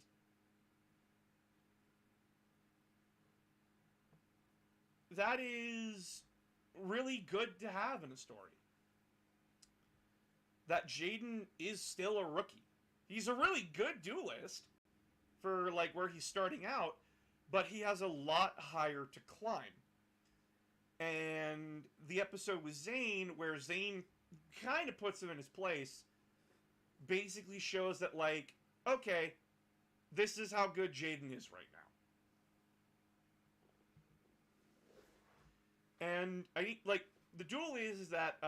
that is really good to have in a story. That Jaden is still a rookie. He's a really good duelist for, like, where he's starting out, but he has a lot higher to climb. And the episode with Zane, where Zane kind of puts him in his place, basically shows that, like, okay, this is how good Jaden is right now. And the duel is that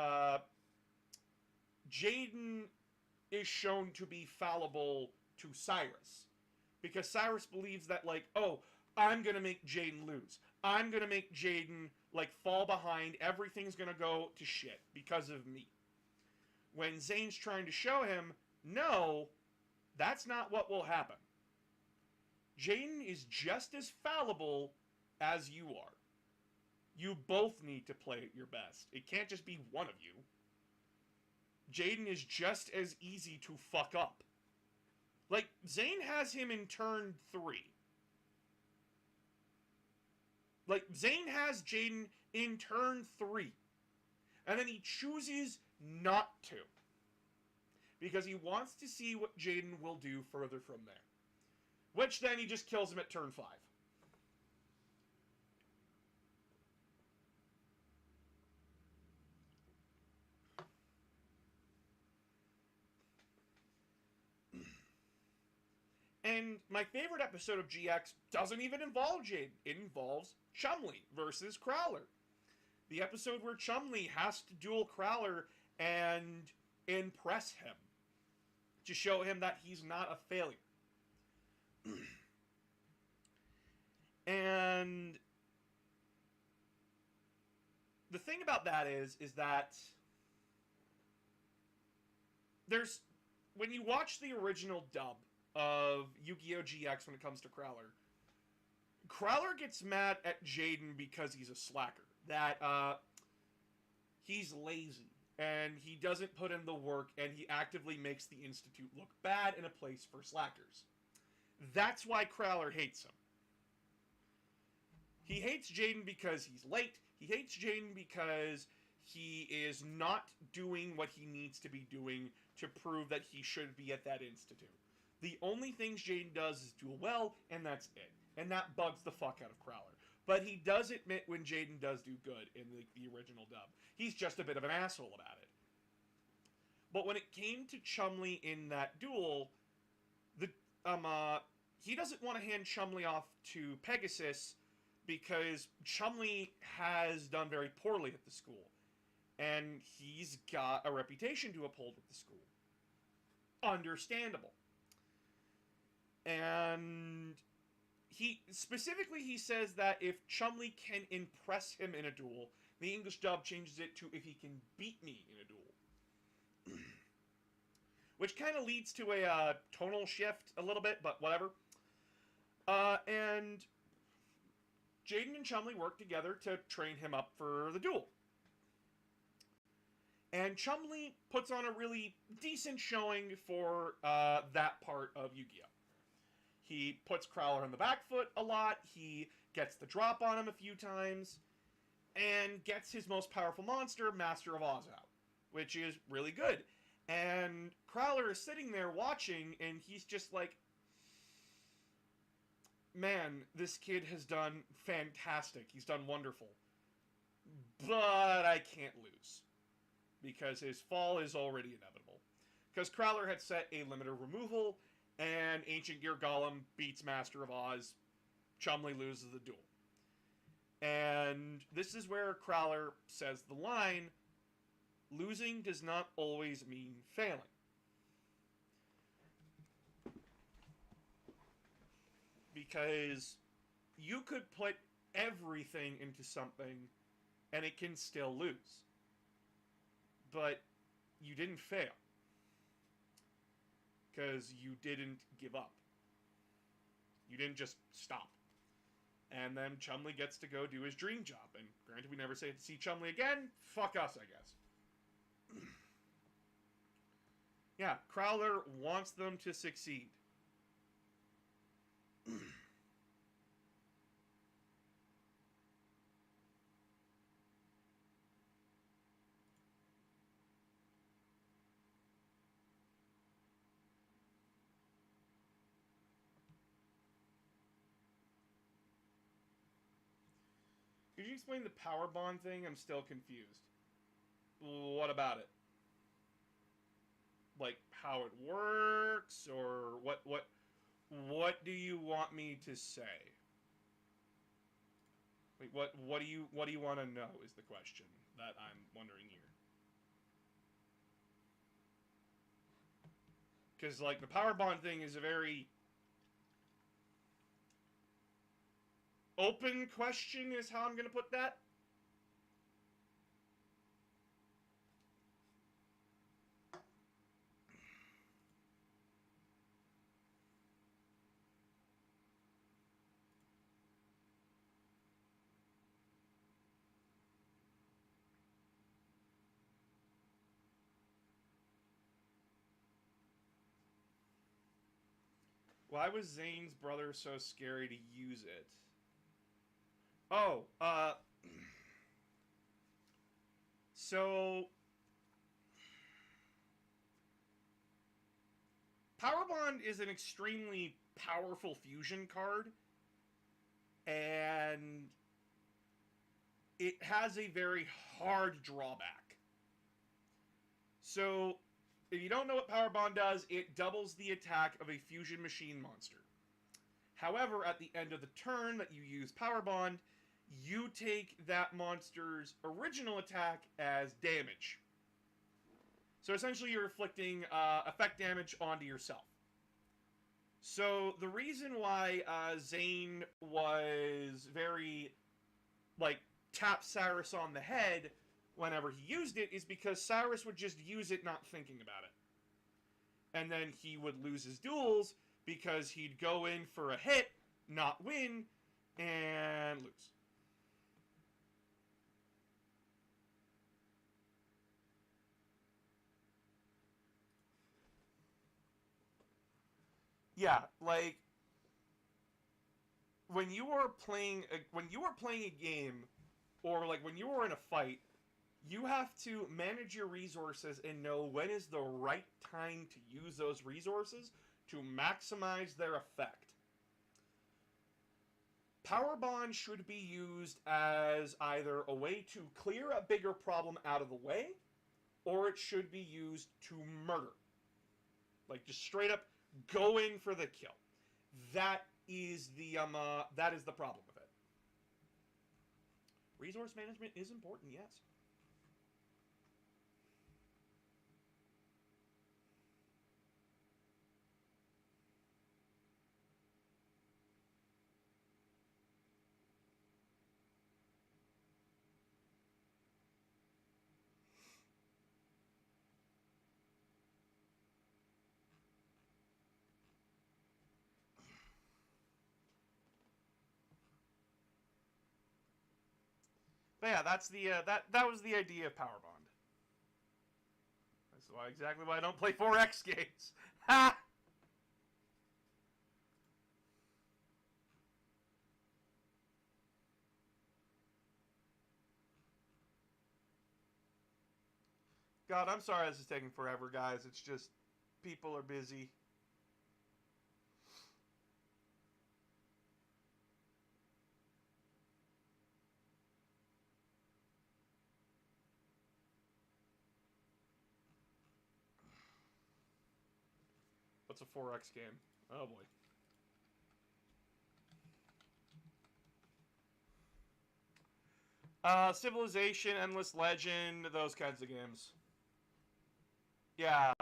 Jaden is shown to be fallible to Cyrus. Because Cyrus believes that, like, oh, I'm gonna make Jaden lose. I'm gonna make Jaden, like, fall behind. Everything's gonna go to shit because of me. When Zane's trying to show him, no, that's not what will happen. Jaden is just as fallible as you are. You both need to play at your best. It can't just be one of you. Jaden is just as easy to fuck up. Like, Zane has him in turn 3. Like, Zane has Jaden in turn 3. And then he chooses not to. Because he wants to see what Jaden will do further from there. Which then he just kills him at turn 5. And my favorite episode of GX doesn't even involve Jaden. It involves Chumley versus Crowler. The episode where Chumley has to duel Crowler and impress him. To show him that he's not a failure. And the thing about that is that there's, when you watch the original dub of Yu-Gi-Oh! GX when it comes to Crowler, Crowler gets mad at Jaden because he's a slacker. That, he's lazy, and he doesn't put in the work, and he actively makes the Institute look bad in a place for slackers. That's why Crowler hates him. He hates Jaden because he's late. He hates Jaden because he is not doing what he needs to be doing to prove that he should be at that Institute. The only things Jaden does is duel well, and that's it. And that bugs the fuck out of Crowler. But he does admit when Jaden does do good in the original dub. He's just a bit of an asshole about it. But when it came to Chumley in that duel, he doesn't want to hand Chumley off to Pegasus because Chumley has done very poorly at the school. And he's got a reputation to uphold with the school. Understandable. And he says that if Chumley can impress him in a duel, the English dub changes it to if he can beat me in a duel. Which kind of leads to a tonal shift a little bit, but whatever. And Jaden and Chumley work together to train him up for the duel. And Chumley puts on a really decent showing for that part of Yu-Gi-Oh! He puts Crowler on the back foot a lot, he gets the drop on him a few times, and gets his most powerful monster, Master of Oz, out, which is really good. And Crowler is sitting there watching, and he's just like, man, this kid has done fantastic. He's done wonderful. But I can't lose. Because his fall is already inevitable. Because Crowler had set a limiter removal, and Ancient Gear Golem beats Master of Oz. Chumley loses the duel. And this is where Crowler says the line, losing does not always mean failing. Because you could put everything into something and it can still lose. But you didn't fail. Because you didn't give up. You didn't just stop. And then Chumley gets to go do his dream job. And granted, we never say to see Chumley again. Fuck us, I guess. Yeah, Crowler wants them to succeed. Could you explain the power bond thing? I'm still confused. What about it? Like how it works, or what do you want me to say? Like what do you want to know is the question that I'm wondering here. Because like the power bond thing is a very open question is how I'm going to put that. Why was Zane's brother so scary to use it? Oh, So Power Bond is an extremely powerful fusion card, and it has a very hard drawback. So, if you don't know what Power Bond does, it doubles the attack of a fusion machine monster. However, at the end of the turn that you use Power Bond, you take that monster's original attack as damage. So essentially you're inflicting effect damage onto yourself. So the reason why Zane was very, like, tap Cyrus on the head whenever he used it is because Cyrus would just use it not thinking about it. And then he would lose his duels because he'd go in for a hit, not win, and lose. Yeah, like when you are playing a game, or like when you are in a fight, you have to manage your resources and know when is the right time to use those resources to maximize their effect. Power Bond should be used as either a way to clear a bigger problem out of the way, or it should be used to murder. Like, just straight up go in for the kill. That is the problem with it. Resource management is important, yes. But yeah, that's the that was the idea of Power Bond. That's exactly why I don't play 4X games. Ha! God, I'm sorry this is taking forever, guys. It's just people are busy. What's a 4X game? Oh boy. Civilization, Endless Legend, those kinds of games. Yeah.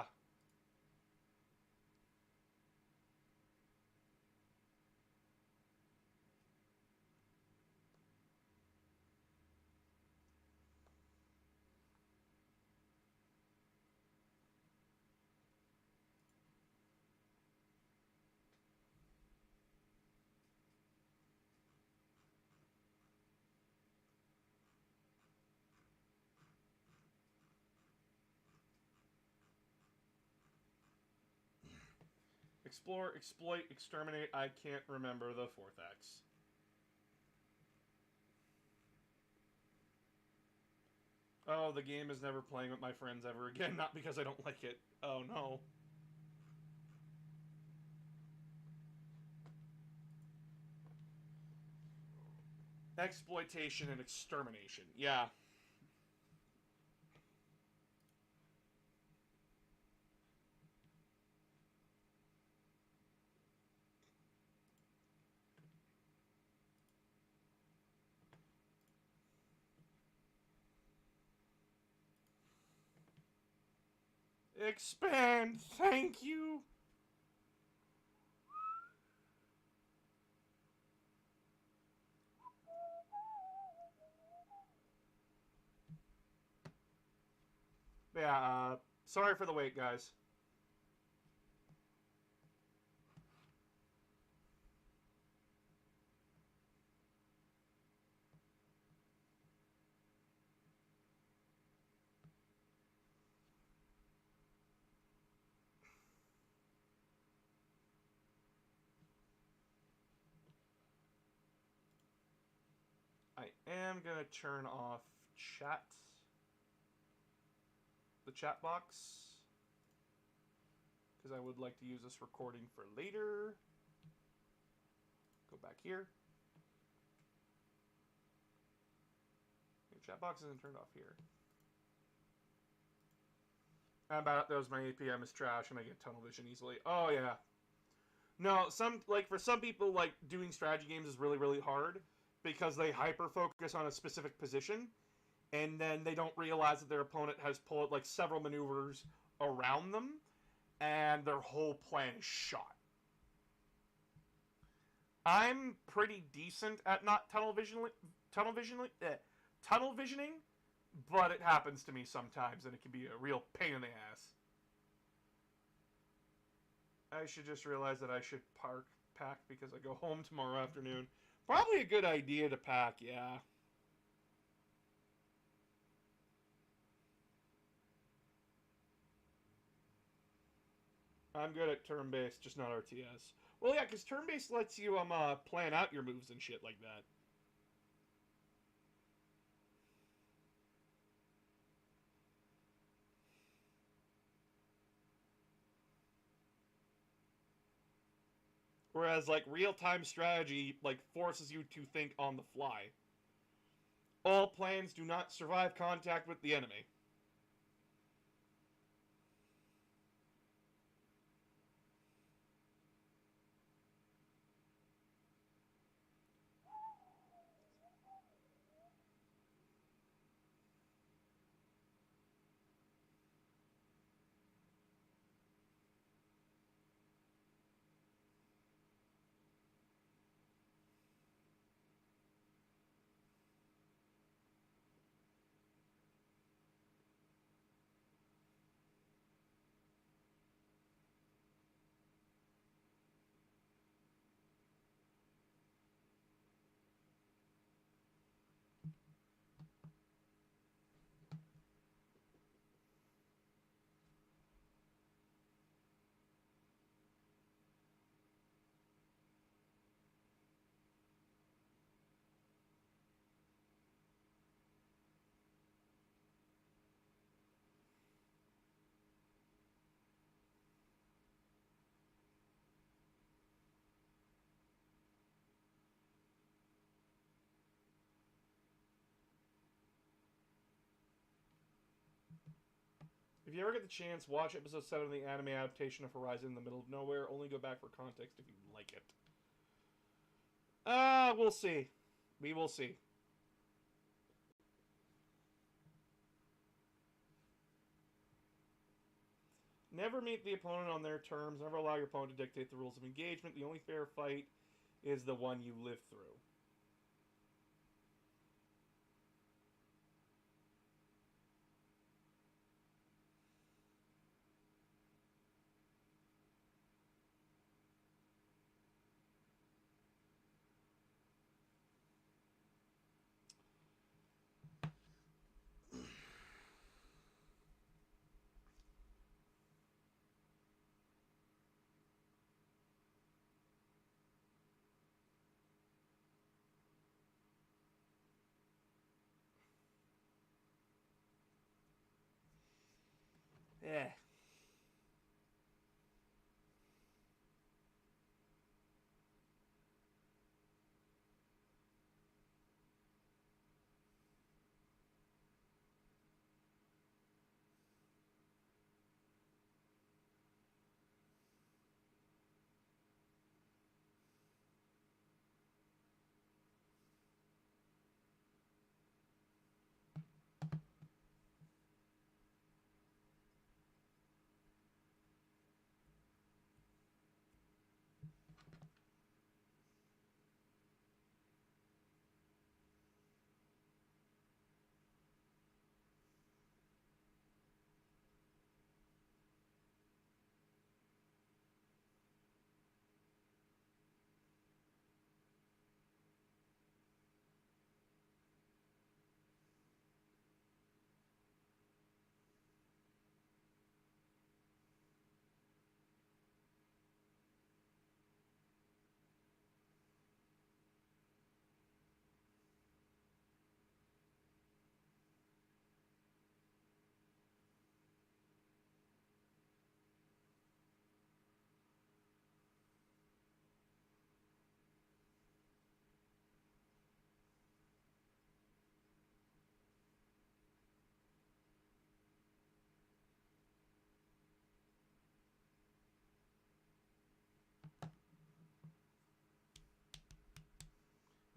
Explore, exploit, exterminate. I can't remember the fourth X. Oh, the game is never playing with my friends ever again. Not because I don't like it. Oh no. Exploitation and extermination. Yeah. Expand. Thank you. Yeah, sorry for the wait, guys. I am gonna turn off chat. the chat box, because I would like to use this recording for later. Go back here. The chat box isn't turned off here. How about those? My APM is trash and I get tunnel vision easily. Oh yeah. No, for some people, like, doing strategy games is really, really hard because they hyper focus on a specific position, and then they don't realize that their opponent has pulled like several maneuvers around them, and their whole plan is shot. I'm pretty decent at not tunnel visioning, but it happens to me sometimes, and it can be a real pain in the ass. I should just realize that I should pack because I go home tomorrow afternoon. Probably a good idea to pack, yeah. I'm good at turn-based, just not RTS. Well, yeah, because turn-based lets you plan out your moves and shit like that. Whereas, like, real-time strategy, like, forces you to think on the fly. All plans do not survive contact with the enemy. If you ever get the chance, watch episode 7 of the anime adaptation of Horizon in the Middle of Nowhere. Only go back for context if you like it. We'll see. We will see. Never meet the opponent on their terms. Never allow your opponent to dictate the rules of engagement. The only fair fight is the one you live through. Yeah.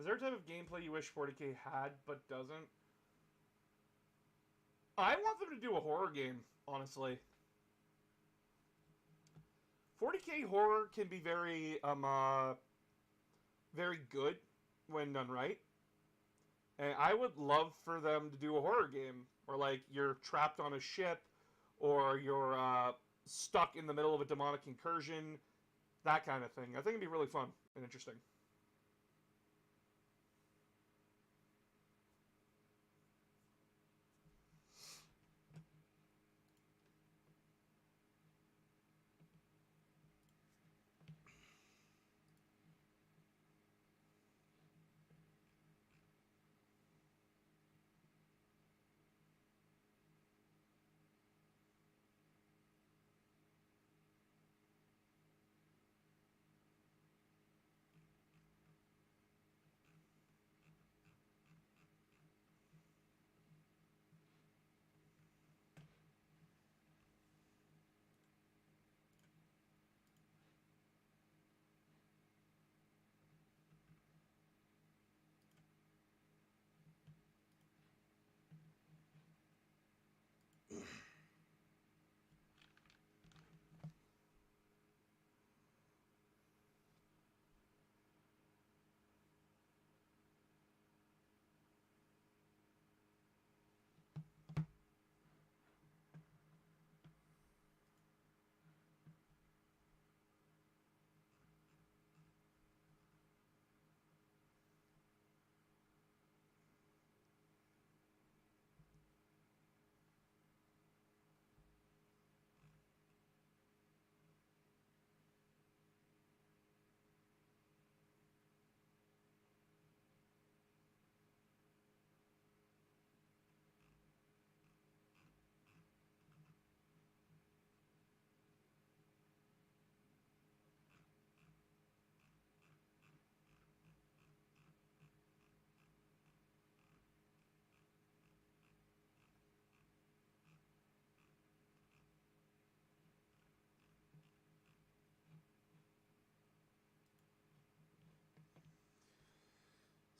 Is there a type of gameplay you wish 40K had but doesn't? I want them to do a horror game, honestly. 40K horror can be very very good when done right. And I would love for them to do a horror game where, like, you're trapped on a ship or you're stuck in the middle of a demonic incursion, that kind of thing. I think it'd be really fun and interesting.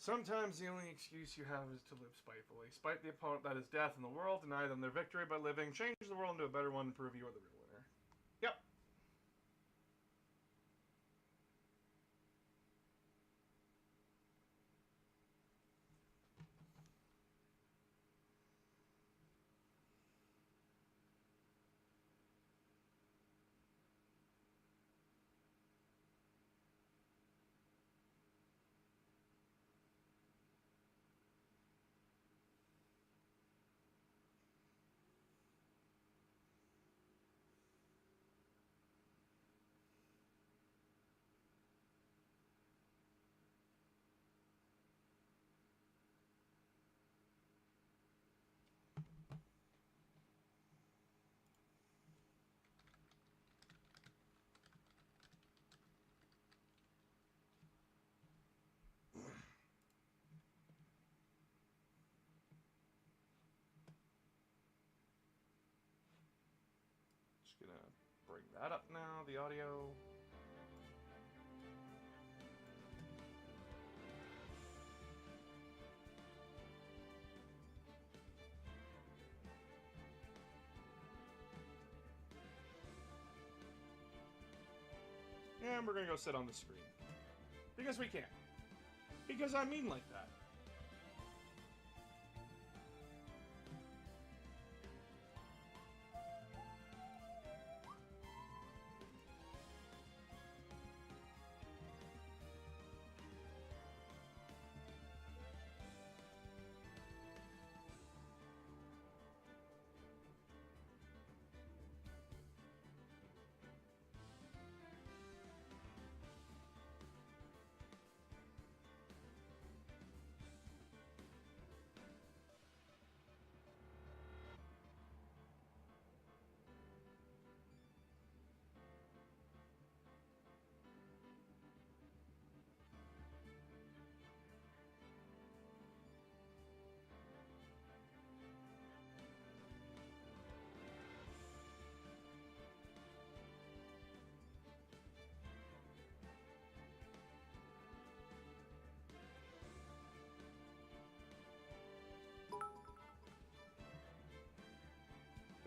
Sometimes the only excuse you have is to live spitefully. Spite the opponent that is death in the world, deny them their victory by living, change the world into a better one, and prove you are the real winner. Yep. Just gonna bring that up now, the audio. And we're gonna go sit on the screen. Because we can. Because I mean like that.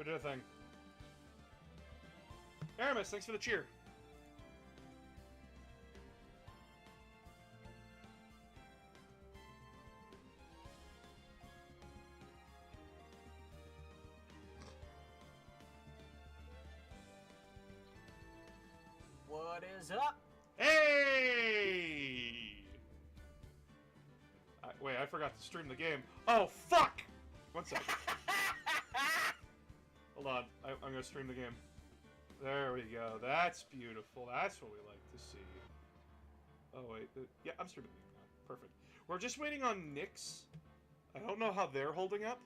Quit doing a thing. Aramis, thanks for the cheer. What is up? Hey! Wait, I forgot to stream the game. Oh, fuck! One sec. Hold on. I'm gonna stream the game. There we go. That's beautiful. That's what we like to see. Oh, wait. Yeah, I'm streaming the game now. Perfect. We're just waiting on Nyx. I don't know how they're holding up.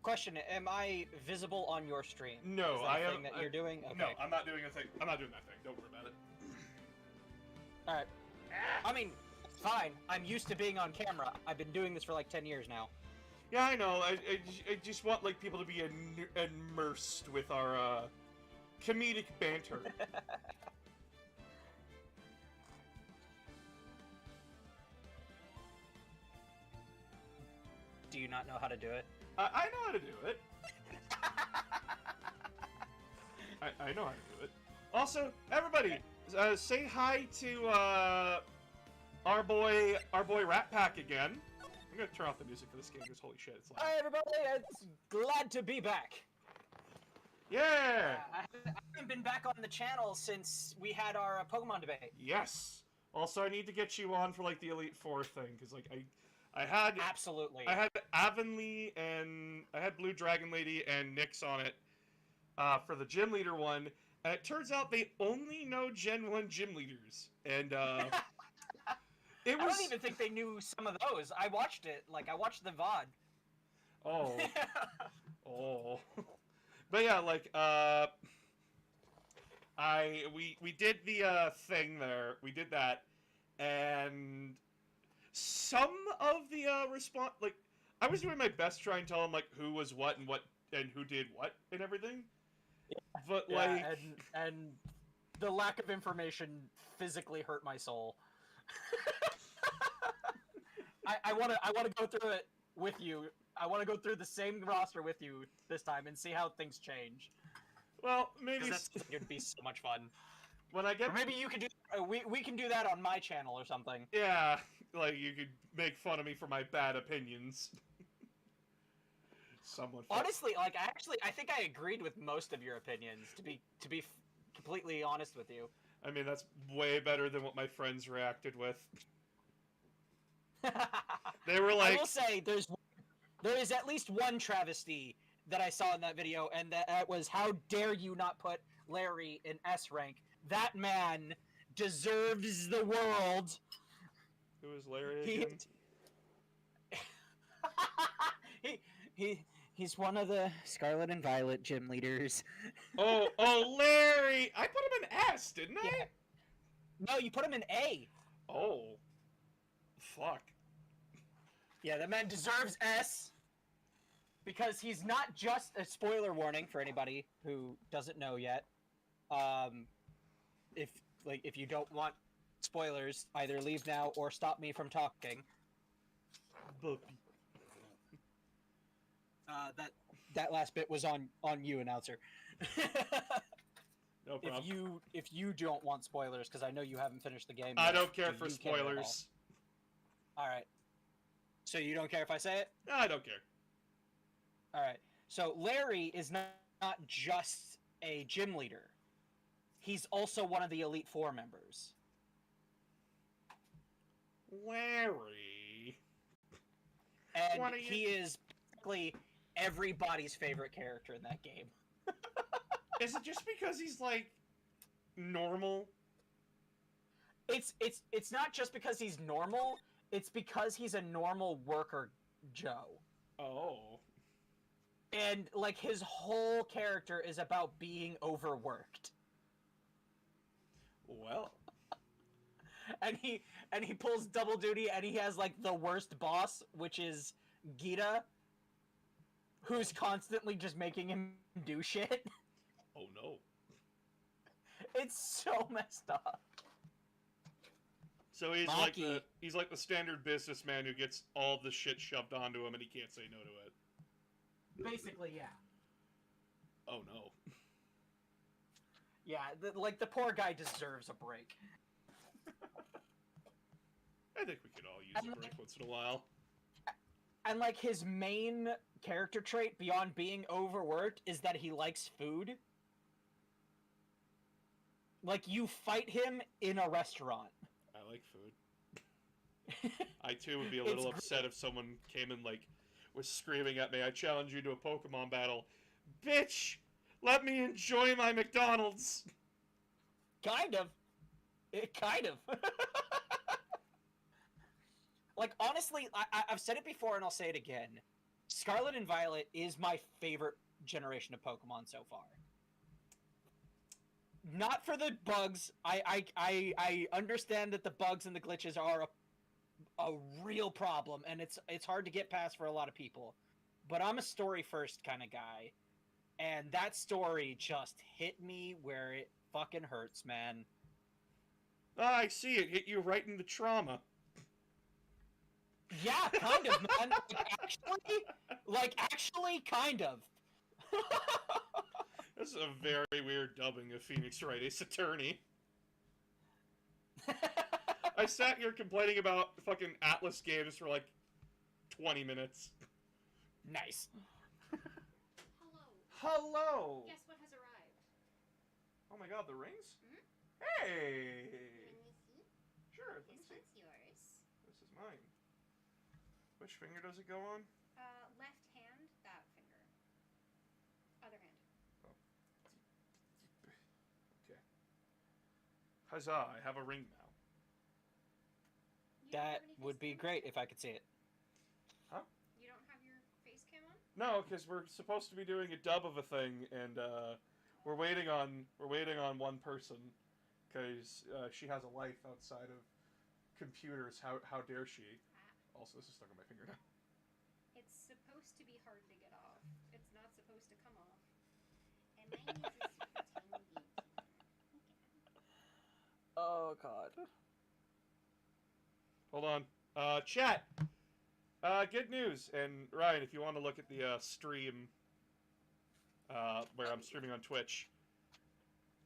Question: am I visible on your stream? No, is that I a am. thing that you're doing. Okay. No, I'm not doing a thing. I'm not doing that thing. Don't worry about it. All right. I mean, fine. I'm used to being on camera. I've been doing this for like 10 years now. Yeah, I know. I just want like people to be immersed with our comedic banter. Do you not know how to do it? I know how to do it. I know how to do it. Also, everybody, say hi to our boy Rat Pack again. I'm gonna turn off the music for this game because holy shit, it's loud. Hi everybody, it's glad to be back. Yeah. I haven't been back on the channel since we had our Pokemon debate. Yes. Also, I need to get you on for like the Elite Four thing because like I had Absolutely. I had Avonlea and I had Blue Dragon Lady and Nyx on it for the gym leader one. And it turns out they only know Gen 1 gym leaders. And it was... I don't even think they knew some of those. I watched it. Like, I watched the VOD. Oh. Oh. But yeah, like, we did the thing there. We did that. And some of the response... Like, I was doing my best to try and tell them, like, who was what and who did what and everything. But Yeah, like, and the lack of information physically hurt my soul. I want to go through it with you. I want to go through the same roster with you this time and see how things change. well, maybe Because it'd be so much fun. when I get, Or maybe you could do. We can do that on my channel or something. yeah, like you could make fun of me for my bad opinions. Someone. Honestly, like I think I agreed with most of your opinions. To be completely honest with you. I mean, that's way better than what my friends reacted with. They were I like, will say there is at least one travesty that I saw in that video, and that was how dare you not put Larry in S rank? That man deserves the world. who is Larry again? He's one of the Scarlet and Violet gym leaders. Oh, Larry! I put him in S, didn't I? Yeah. No, you put him in A. Oh, fuck. Yeah, that man deserves S. Because he's not just a spoiler warning for anybody who doesn't know yet. If you don't want spoilers, either leave now or stop me from talking. That last bit was on you, announcer. No problem. If you don't want spoilers, because I know you haven't finished the game. I yet, don't care do for you care at all? spoilers. All right. So you don't care if I say it? I don't care. All right. So Larry is not just a gym leader. He's also one of the Elite Four members. Larry. And he is basically everybody's favorite character in that game. Is it just because he's like normal? It's not just because he's normal, it's because he's a normal worker Joe. Oh. And like his whole character is about being overworked. Well. And he pulls double duty and he has like the worst boss, which is Gita, who's constantly just making him do shit. Oh no. It's so messed up. So he's Maki. like the standard businessman who gets all the shit shoved onto him and he can't say no to it. Basically, yeah. Oh no. Yeah, the poor guy deserves a break. I think we could all use a break once in a while. And like his main character trait beyond being overworked is that he likes food. Like you fight him in a restaurant. I like food. I too would be a little upset if someone came and like was screaming at me, "I challenge you to a Pokemon battle." Bitch! Let me enjoy my McDonald's! Kind of. Kind of. Like, honestly, I've said it before and I'll say it again. Scarlet and Violet is my favorite generation of Pokemon so far. Not for the bugs. I understand that the bugs and the glitches are a real problem, and it's hard to get past for a lot of people. But I'm a story first kind of guy, and that story just hit me where it fucking hurts, man. Ah, I see it. Hit you right in the trauma. Yeah, kind of, man. Actually, kind of. This is a very weird dubbing of Phoenix Wright Ace Attorney. I sat here complaining about fucking Atlas games for like 20 minutes. Nice. Hello! Guess what has arrived? Oh my god, the rings? Hmm? Hey! Can you see? Sure, let me This see. one's yours. This is mine. Which finger does it go on? Left hand, that finger. Other hand. Okay. Huzzah, I have a ring now. You don't have That any would face be cam great on? if I could see it. You don't have your face cam on? No, because we're supposed to be doing a dub of a thing, and we're waiting on one person, because she has a life outside of computers. How dare she? Also, this is stuck on my finger now. It's supposed to be hard to get off. It's not supposed to come off. And mine uses super tiny beads. Oh god. Hold on. Chat! Good news! And Ryan, if you want to look at the stream, where I'm streaming on Twitch.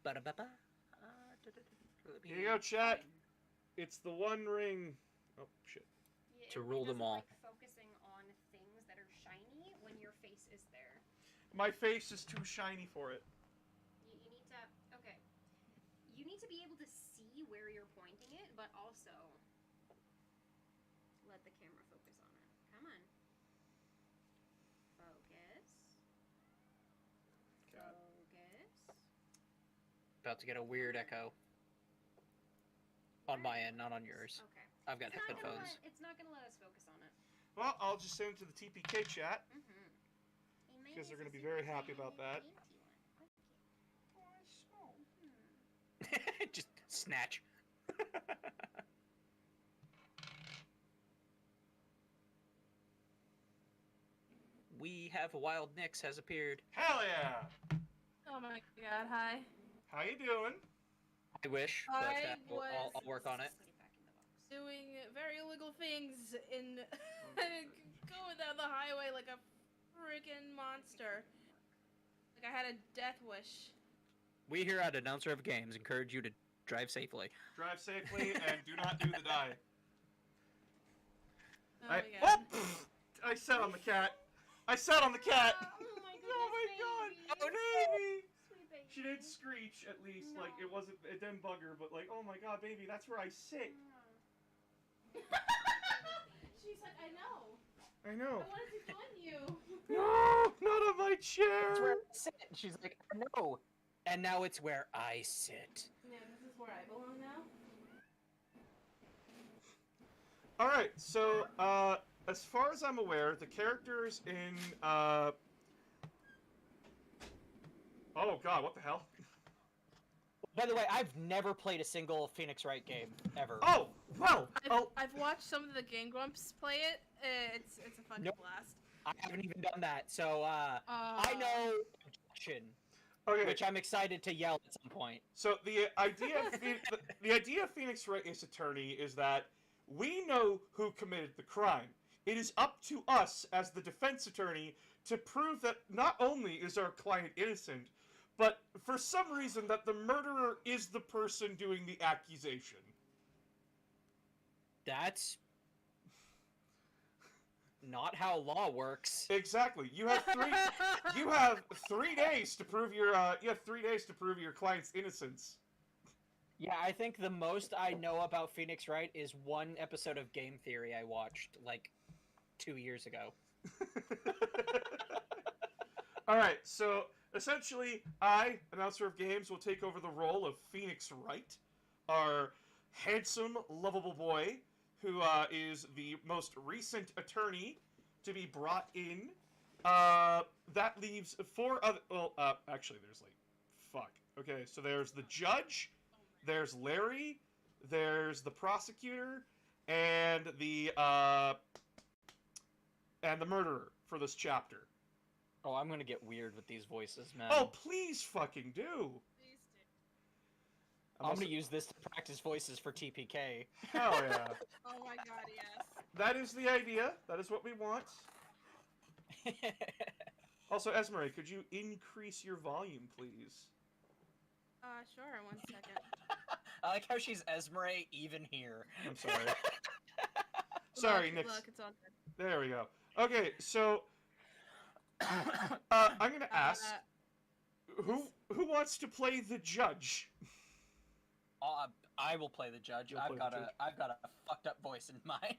Ba-da-ba-ba. Here you go, chat! It's the One Ring. Oh, shit. Yeah, To it rule them doesn't all. like focusing on things that are shiny when your face is there. My face is too shiny for it. You need to... Okay. You need to be able to see where you're pointing it, but also... let the camera focus on it. Come on. Focus. God. Focus. About to get a weird echo. On my end, not on yours. Okay. I've got It's not gonna headphones. it's not gonna let us focus on it. Well, I'll just send it to the TPK chat. Mm-hmm. Because they're gonna be very happy about that. Just snatch. We have a Wild Nyx has appeared. Hell yeah! Oh my god, hi. How you doing? I wish, but I I'll work on it. Doing very illegal things in going down the highway like a freaking monster. Like I had a death wish. We here at Announcer of Games encourage you to drive safely. Drive safely and do not do the die. Oh my god. I sat on the cat. I sat on the cat. Oh my goodness, Oh my god! baby. Oh baby! Sweet baby. She did screech at least. No. Like it wasn't. It didn't bug her, but like, oh my god, baby, that's where I sit. She's like, I know. I know. I wanted to join you. No, not on my It's where chair. I sit. She's like, no. And now it's where I sit. Yeah, this is where I belong now. All right, so as far as I'm aware, the characters in oh god, what the hell? By the way, I've never played a single Phoenix Wright game ever. Oh well. I've watched some of the Game Grumps play it. It's a fucking Nope. blast. I haven't even done that, so I know objection, Okay. which I'm excited to yell at some point. So the idea of the idea of Phoenix Wright Ace Attorney is that we know who committed the crime. it is up to us as the defense attorney to prove that not only is our client innocent, but for some reason that the murderer is the person doing the accusation. That's not how law works. Exactly. You have 3 days to prove your client's innocence. Yeah, I think the most I know about Phoenix Wright is one episode of Game Theory I watched like 2 years ago. All right, so essentially, I, announcer of games, will take over the role of Phoenix Wright, our handsome, lovable boy, who is the most recent attorney to be brought in. That leaves 4 other. Well, actually, there's like, fuck. Okay, so there's the judge, there's Larry, there's the prosecutor, and the murderer for this chapter. Oh, I'm gonna get weird with these voices, man. Oh, please fucking do. Please do. I'm gonna use this to practice voices for TPK. Hell yeah. Oh my god, yes. That is the idea. That is what we want. Also, Esmeralda, could you increase your volume, please? Sure, 1 second. I like how she's Esmeralda even here. I'm sorry. Sorry, Nick. Look, it's all good. There we go. Okay, so I'm gonna ask who wants to play the judge? I will play the judge. You'll play the judge. I've got a fucked up voice in mind.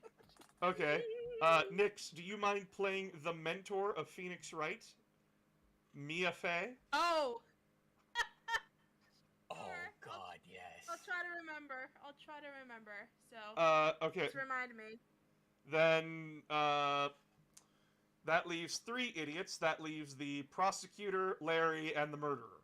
Okay. Nix, do you mind playing the mentor of Phoenix Wright? Mia Fey? Oh! Oh god, yes. I'll try to remember. So, Okay. just remind me. Then, that leaves 3 idiots. That leaves the prosecutor, Larry, and the murderer.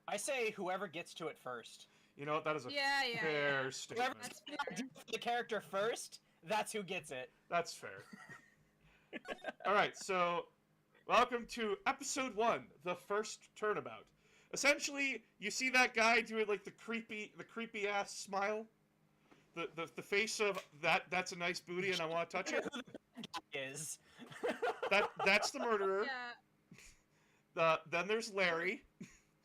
I say whoever gets to it first. You know what? That is a Yeah. fair statement. Whoever That's fair. the character first, that's who gets it. That's fair. Alright, so, welcome to episode 1, the first turnabout. Essentially, you see that guy doing, like, the creepy-ass smile? The face of, that's a nice booty and I want to touch it? Is. That's the murderer. Yeah. Then there's Larry,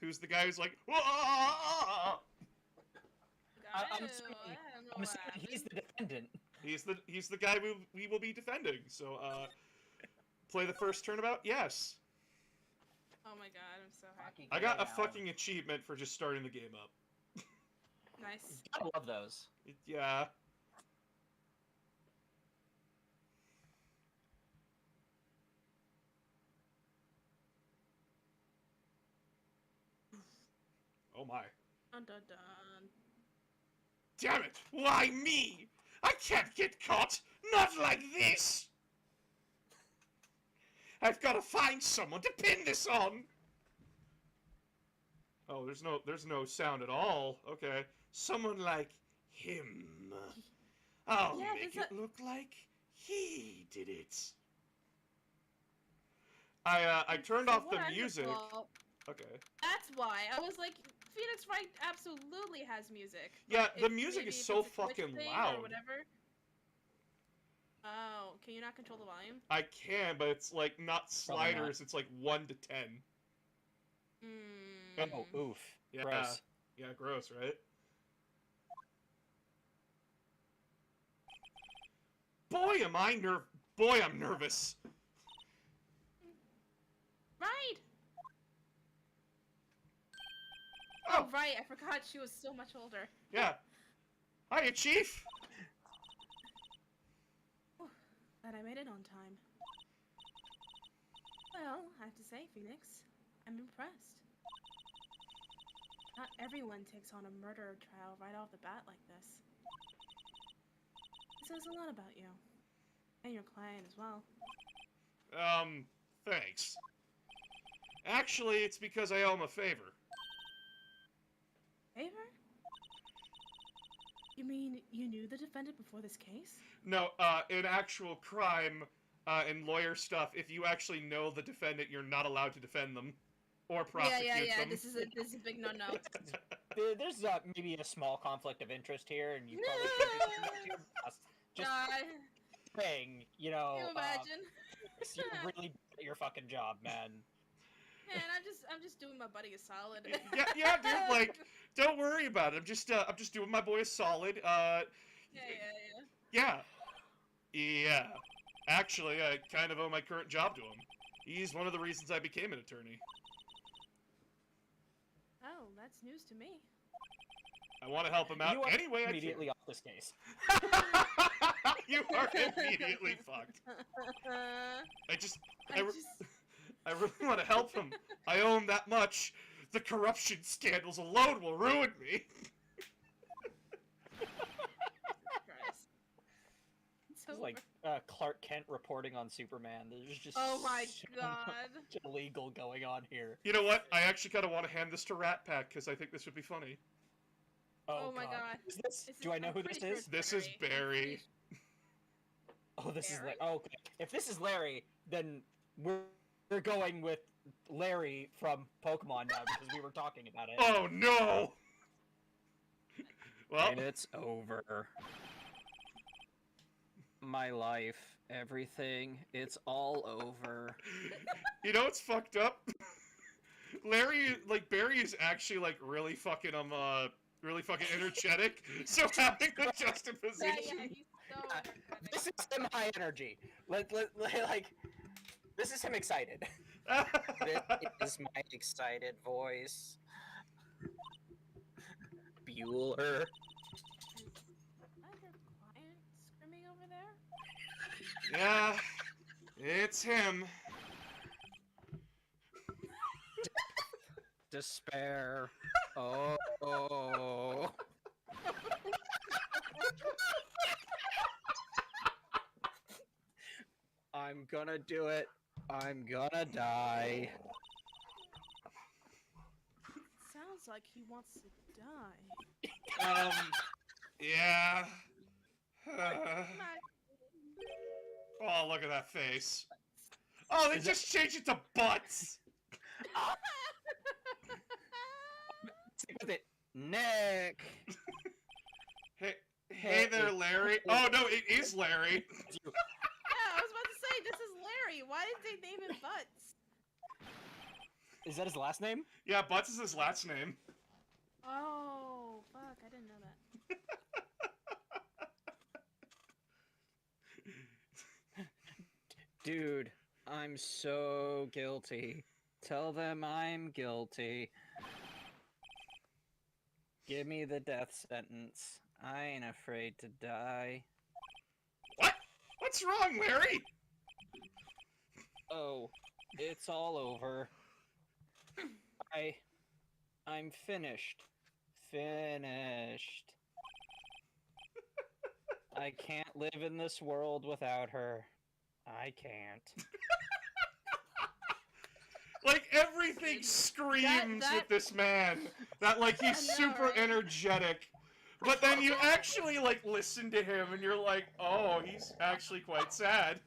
who's the guy who's like, "Whoa!" I'm I don't assuming- know I'm what assuming he's happened. the defendant. He's the guy we will be defending. So, play the first turnabout? Yes. Oh my god, I'm so happy. I got a Yeah. fucking achievement for just starting the game up. Nice. I love those. Yeah. Oh my. Dun dun dun. Damn it! Why me? I can't get caught! Not like this! I've got to find someone to pin this on! Oh, there's no sound at all. Okay. Someone like him. I'll Yeah, make there's it look like he did it. I turned off the music. Wonderful. Okay. That's why. I was like, Phoenix Wright absolutely has music. Yeah, But the if- music maybe is if so it's a glitch fucking thing loud. Or whatever. Oh, can you not control the volume? I can, but it's like not Probably not. sliders, it's like 1 to 10. Hmm. Oh, oof. Yeah. Gross. Yeah, gross, right? Boy, I'm nervous. Right. Oh, Oh, right. I forgot she was so much older. yeah. Hiya, Chief. Glad I made it on time. Well, I have to say, Phoenix, I'm impressed. Not everyone takes on a murder trial right off the bat like this. It says a lot about you. And your client as well. Thanks. Actually, it's because I owe him a favor. Favor? You mean you knew the defendant before this case? No, in actual crime, and lawyer stuff, if you actually know the defendant, you're not allowed to defend them. Or prosecute them. This is a big no-no. there's maybe a small conflict of interest here, and you probably should do something to your boss. Just God, saying, you can know, you imagine? you're really good at your fucking job, man. Man, I'm just doing my buddy a solid. Yeah, dude. Like, don't worry about it. I'm just doing my boy a solid. Yeah. Yeah. Actually, I kind of owe my current job to him. He's one of the reasons I became an attorney. Oh, that's news to me. I want to help him out You are any way I can. immediately off this case. You are immediately fucked. I really want to help him. I owe him that much. The corruption scandals alone will ruin me. Christ. It's like Clark Kent reporting on Superman. There's just Oh my so god. much illegal going on here. You know what? I actually kind of want to hand this to Rat Pack because I think this would be funny. Oh my god. Is this? This Do I know I'm who pretty this sure is? it's This is Barry. Oh, this is Larry? Larry. Oh, okay. If this is Larry, then we're going with Larry from Pokemon now because we were talking about it. Oh no! Well, And it's over. My life, everything, it's all over. you know what's fucked up? Barry is actually like really fucking energetic. So having the Yeah, juxtaposition. he's so energetic. This is him high energy. This is him excited. This is my excited voice. Bueller. I heard client screaming over there. Yeah, it's him. Despair. Oh. I'm gonna do it. I'm gonna die. Sounds like he wants to die. Yeah. My- Oh, look at that face. Oh, they just changed it to butts. Stick with it. Nick. Hey there, Larry. Oh no, it is Larry. Yeah, I was about to say, this is Larry. Why did they name him Butts? Is that his last name? Yeah, Butts is his last name. Oh, fuck, I didn't know that. Dude, I'm so guilty. Tell them I'm guilty. Give me the death sentence. I ain't afraid to die. What? What's wrong, Larry? Oh, it's all over. I'm finished. Finished. I can't live in this world without her. I can't. Like, everything screams that- with this man. That, like, he's I know, super right? energetic. But then you actually, like, listen to him and you're like, oh, he's actually quite sad.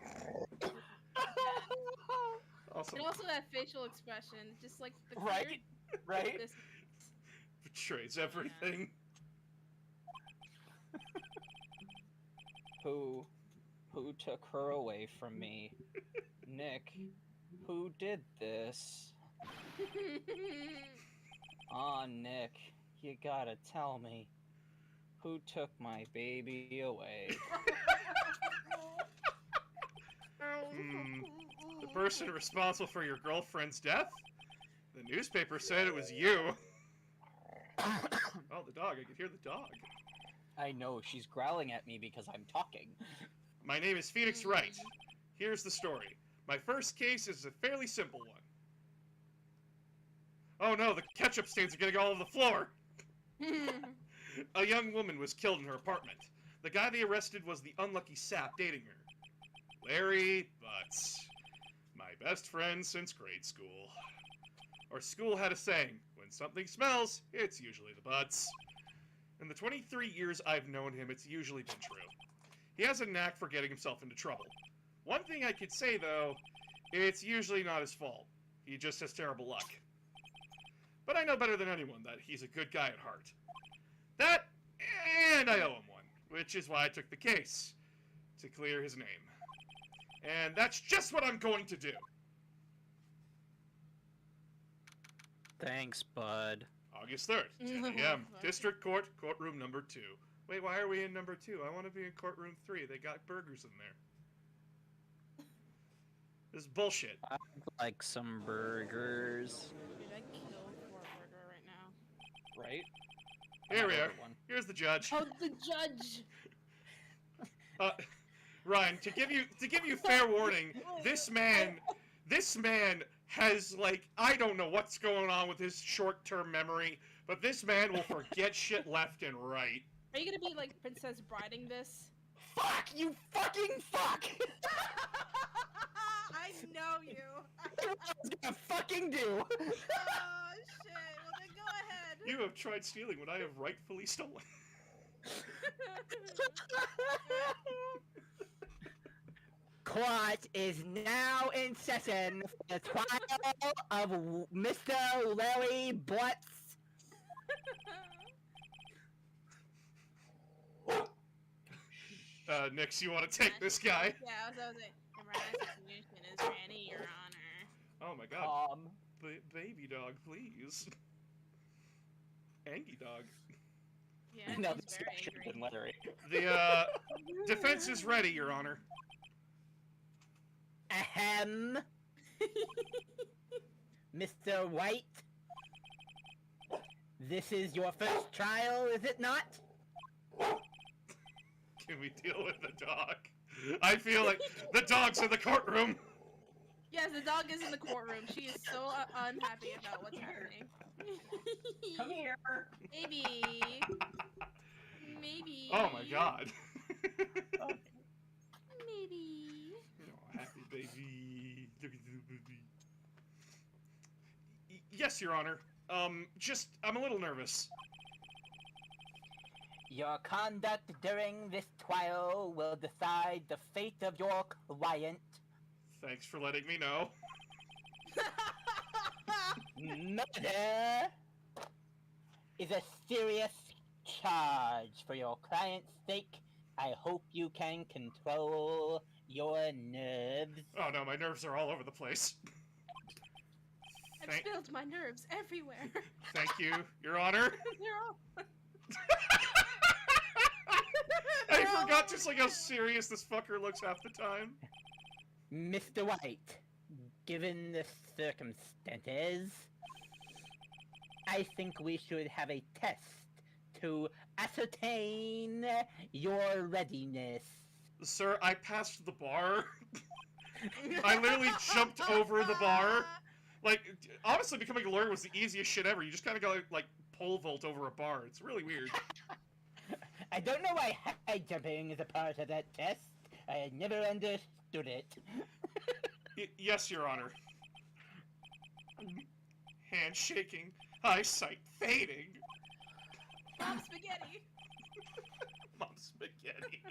Awesome. And also that facial expression, just like the Right? clear Right? This, Betrays everything. Who took her away from me? Nick, who did this? Aw, Nick, you gotta tell me. Who took my baby away? The person responsible for your girlfriend's death? The newspaper said it was you. Oh, the dog. I could hear the dog. I know, she's growling at me because I'm talking. My name is Phoenix Wright. Here's the story. My first case is a fairly simple one. Oh no, the ketchup stains are getting all over the floor! A young woman was killed in her apartment. The guy they arrested was the unlucky sap dating her. Larry Butts. My best friend since grade school. Our school had a saying, when something smells, it's usually the butts. In the 23 years I've known him, it's usually been true. He has a knack for getting himself into trouble. One thing I could say, though, it's usually not his fault. He just has terrible luck. but I know better than anyone that he's a good guy at heart. That, and I owe him one, which is why I took the case, to clear his name. And that's just what I'm going to do. Thanks, bud. August 3rd, 10 a.m., District Court, courtroom number 2. Wait, why are we in number 2? I want to be in courtroom 3. They got burgers in there. This is bullshit. I'd like some burgers. Dude, I'd kill for a burger right now. Right? Here we I'll are. order one. Here's the judge. Oh, the judge! Ryan, to give you fair warning, this man has, like, I don't know what's going on with his short-term memory, but this man will forget shit left and right. Are you gonna be like Princess Briding this? Fuck you, fucking fuck! I know you. That's what I was gonna fucking do. Oh shit! Well then go ahead. You have tried stealing what I have rightfully stolen. Court is now in session for the trial of Mr. Larry Butts. Nix, you want to take this guy? Yeah, I was like, execution is ready, Your Honor. Oh my god. Baby dog, please. Angie dog. Yeah, No, he's this very guy should have angry. been Larry. The, defense is ready, Your Honor. Ahem. Mr. White. This is your first trial, is it not? Can we deal with the dog? I feel like the dog's in the courtroom. Yes, the dog is in the courtroom. She is so unhappy about what's happening. Come here. Maybe. Maybe. Oh my god. Maybe. Oh, happy baby. Look at the baby. Yes, Your Honor. I'm a little nervous. Your conduct during this trial will decide the fate of your client. Thanks for letting me know. Murder is a serious charge. For your client's sake, I hope you can control your nerves. Oh no, my nerves are all over the place. I've Thank, spilled my nerves everywhere. thank you, Your Honor. They're all. I forgot just like how serious this fucker looks half the time. Mr. White, given the circumstances, I think we should have a test to ascertain your readiness. Sir, I passed the bar. I literally jumped over the bar. Like, honestly, becoming a lawyer was the easiest shit ever. You just kind of go, like, pole vault over a bar. It's really weird. I don't know why high jumping is a part of that test. I never understood it. Yes, Your Honor. Hand shaking, eyesight fading. Mom spaghetti. Mom spaghetti.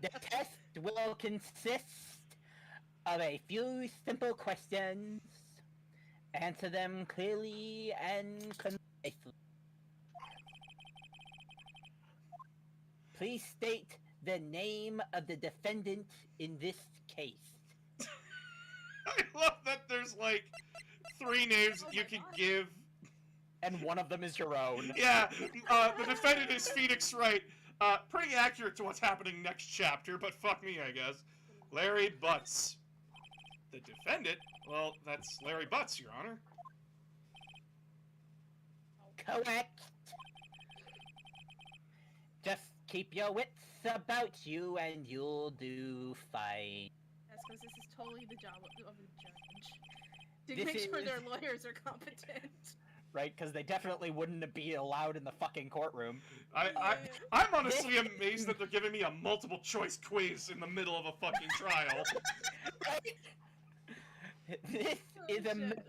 The test will consist of a few simple questions. Answer them clearly and concisely. Please state the name of the defendant in this case. I love that there's, like, 3 names that you can give. And one of them is your own. Yeah, the defendant is Phoenix Wright. Pretty accurate to what's happening next chapter, but fuck me, I guess. Larry Butts. The defendant? Well, that's Larry Butts, Your Honor. Correct. Just keep your wits about you and you'll do fine. That's because this is totally the job of a judge. To This make sure is- their lawyers are competent. Right? Because they definitely wouldn't be allowed in the fucking courtroom. I'm honestly amazed that they're giving me a multiple choice quiz in the middle of a fucking trial. This Oh, is a shit. murder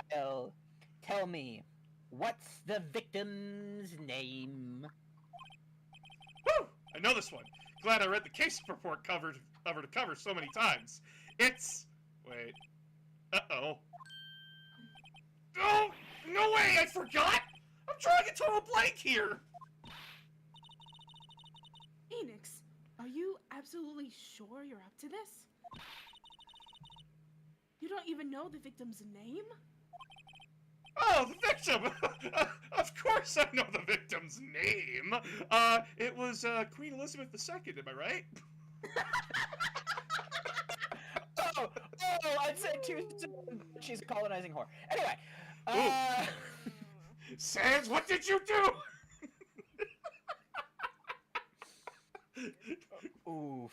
trial. Tell me, what's the victim's name? Woo! I know this one. Glad I read the case report cover to cover so many times. It's... Wait. Uh-oh. Oh! No way, I forgot! I'm drawing a total blank here! Phoenix, are you absolutely sure you're up to this? You don't even know the victim's name? Oh, the victim! Of course I know the victim's name! It was, Queen Elizabeth II, am I right? Oh, I'd say too soon. She's a colonizing whore. Anyway, Sans, what did you do? oof.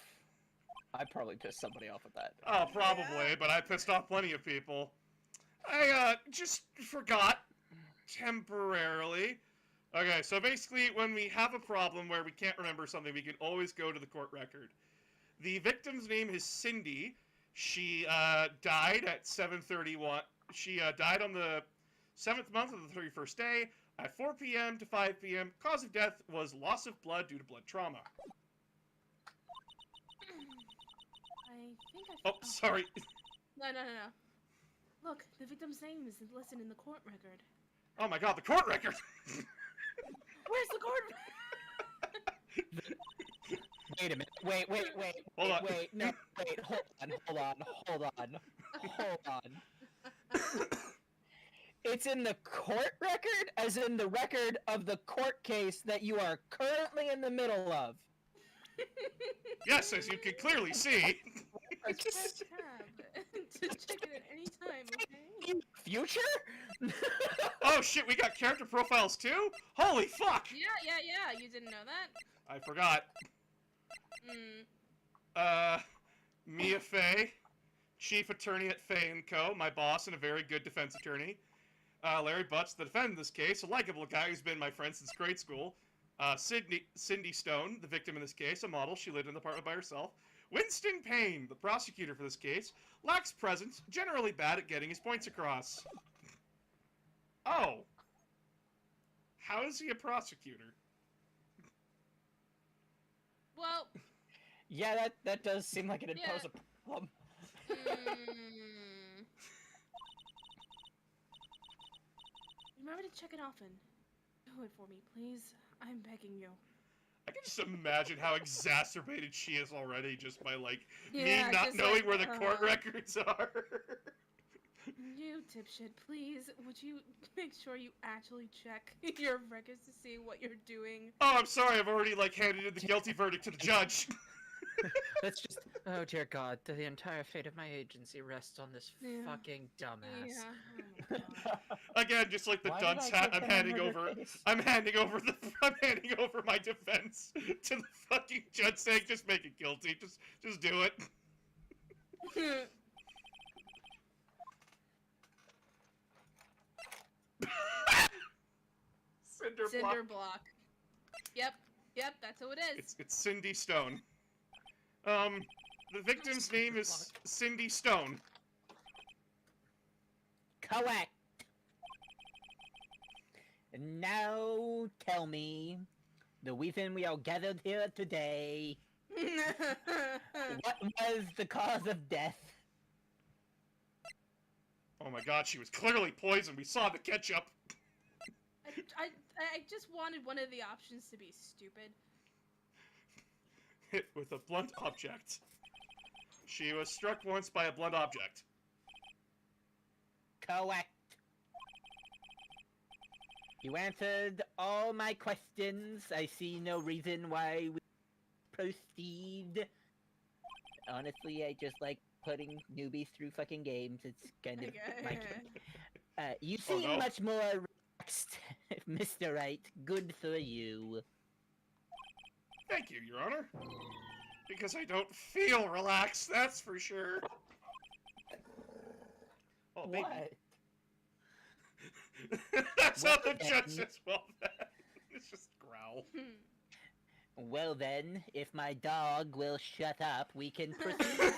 I probably pissed somebody off with that. Oh, probably, but I pissed off plenty of people. I, just forgot. Temporarily. Okay, so basically, when we have a problem where we can't remember something, we can always go to the court record. The victim's name is Cindy. She, died at 7:31. She, died on the 7th month of the 31st day at 4 p.m. to 5 p.m. Cause of death was loss of blood due to blood trauma. I think I... Oh, sorry. No. Look, the victim's name is listed in the court record. Oh my god, the court record! Where's the court Wait a minute. Wait. Hold on. Wait. No. Wait. Hold on. It's in the court record, as in the record of the court case that you are currently in the middle of. Yes, as you can clearly see. Press tab to check it at any time, okay? Future? Oh shit, we got character profiles too? Holy fuck! Yeah, you didn't know that? I forgot. Mia Fey, chief attorney at Fey & Co., my boss and a very good defense attorney. Larry Butts, the defendant in this case, a likable guy who's been my friend since grade school. Cindy Stone, the victim in this case, a model, she lived in the apartment by herself. Winston Payne, the prosecutor for this case, lacks presence, generally bad at getting his points across. Oh. How is he a prosecutor? Well... Yeah, that does seem like it'd pose a problem. Remember to check it often. Do it for me, please. I'm begging you. I can just imagine how exacerbated she is already just by, like, me Yeah, not just knowing like, where the court records are. You dipshit, please, would you make sure you actually check your records to see what you're doing? Oh, I'm sorry, I've already, like, handed in the guilty verdict to the judge. Let's just. Oh dear God, the entire fate of my agency rests on this Yeah. fucking dumbass. Yeah. Oh my God. Again, just like the Why dunce did I hat, click I'm on handing murder over case? I'm handing over my defense to the fucking judge saying, just make it guilty, just do it. Cinder block. Yep, that's who it is. It's Cindy Stone. The victim's name is Cindy Stone. Correct. Now tell me, the reason we are gathered here today, what was the cause of death? Oh my god, she was clearly poisoned. We saw the ketchup. I just wanted one of the options to be stupid. Hit with a blunt object. She was struck once by a blunt object. Correct. You answered all my questions. I see no reason why we proceed. Honestly, I just like putting newbies through fucking games. It's kind of my... you seem no. much more relaxed, Mr. Wright. Good for you. Thank you, Your Honor. Because I don't feel relaxed, that's for sure. Oh, baby. What? That's how the Well, judge then. says, well, then. It's just growl. Well then, if my dog will shut up, we can proceed.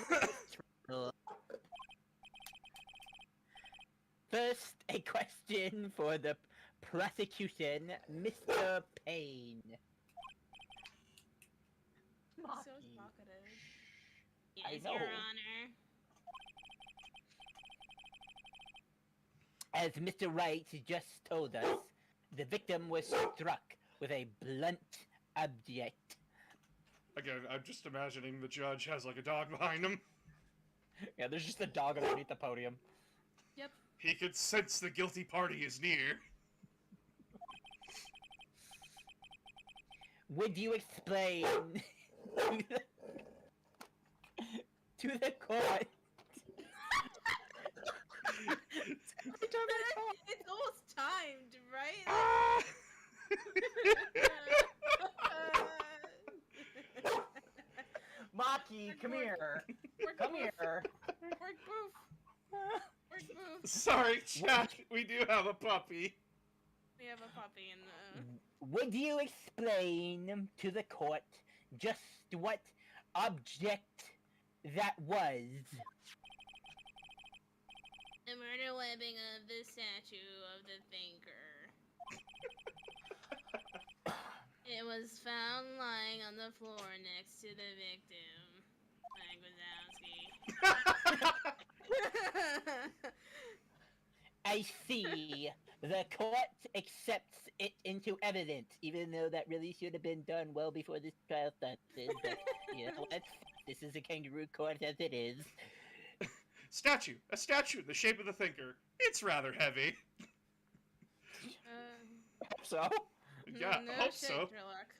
First, a question for the prosecution, Mr. Payne. So Maki. talkative. I Yes, know. Your Honor. As Mr. Wright just told us, the victim was struck with a blunt object. Again, I'm just imagining the judge has like a dog behind him. Yeah, there's just a dog underneath the podium. Yep. He could sense the guilty party is near. Would you explain to the court? It's almost timed, right? Ah! Maki, come here. Come here. Work boof. Work boof. Sorry, chat. We do have a puppy. We have a puppy and Would you explain to the court just what object that was? the murder webbing of the statue of the thinker. It was found lying on the floor next to the victim, Mike Wazowski. I see. The court accepts it into evidence, even though that really should have been done well before this trial started. But, you know what? This is a kangaroo court as it is. Statue. A statue in the shape of the thinker. It's rather heavy. Hope so. Yeah, no I hope shit, so. Drillock.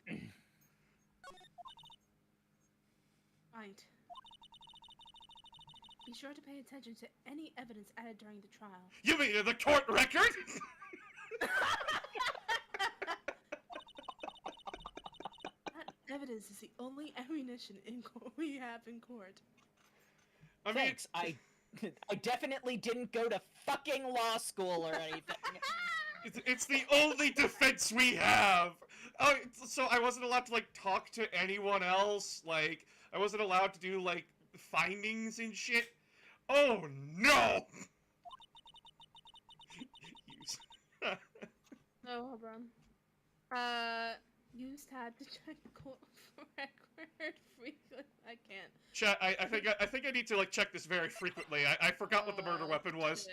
Right. Be sure to pay attention to any evidence added during the trial. You mean the court record? That evidence is the only ammunition we have in court. I mean, Thanks. I definitely didn't go to fucking law school or anything. it's the only defense we have. Oh, so I wasn't allowed to like talk to anyone else. Like I wasn't allowed to do like findings and shit. Oh no! Oh, hold on. Use tab to check court record frequent. I can't. Chat, I think I need to like check this very frequently. I forgot what the murder weapon was.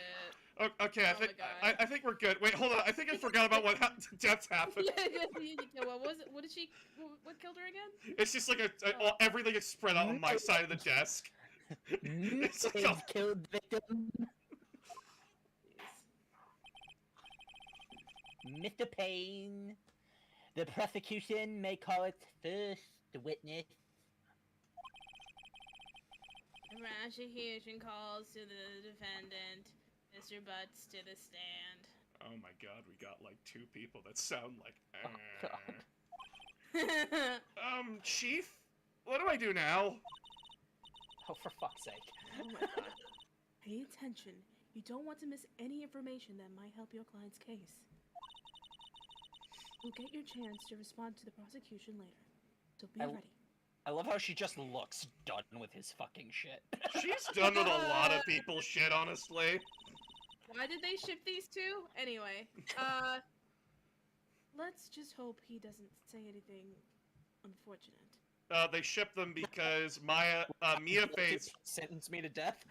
Shit. Okay, Oh my God. I think we're good. Wait, hold on. I think I forgot about what deaths happened. Yeah, what was it? What did she? What killed her again? It's just like everything is spread out on my side of the desk. It's like Is killed victim. Mr. Payne, the prosecution may call its first witness. The prosecution calls to the defendant, Mr. Butts, to the stand. Oh my god, we got like two people that sound like. Oh, God. Chief, what do I do now? Oh, for fuck's sake. Oh my God. Pay attention. You don't want to miss any information that might help your client's case. You'll get your chance to respond to the prosecution later. So be ready. I love how she just looks done with his fucking shit. She's done with a lot of people's shit, honestly. Why did they ship these two? Anyway, let's just hope he doesn't say anything unfortunate. They shipped them because Mia Fey's. Sentence me to death.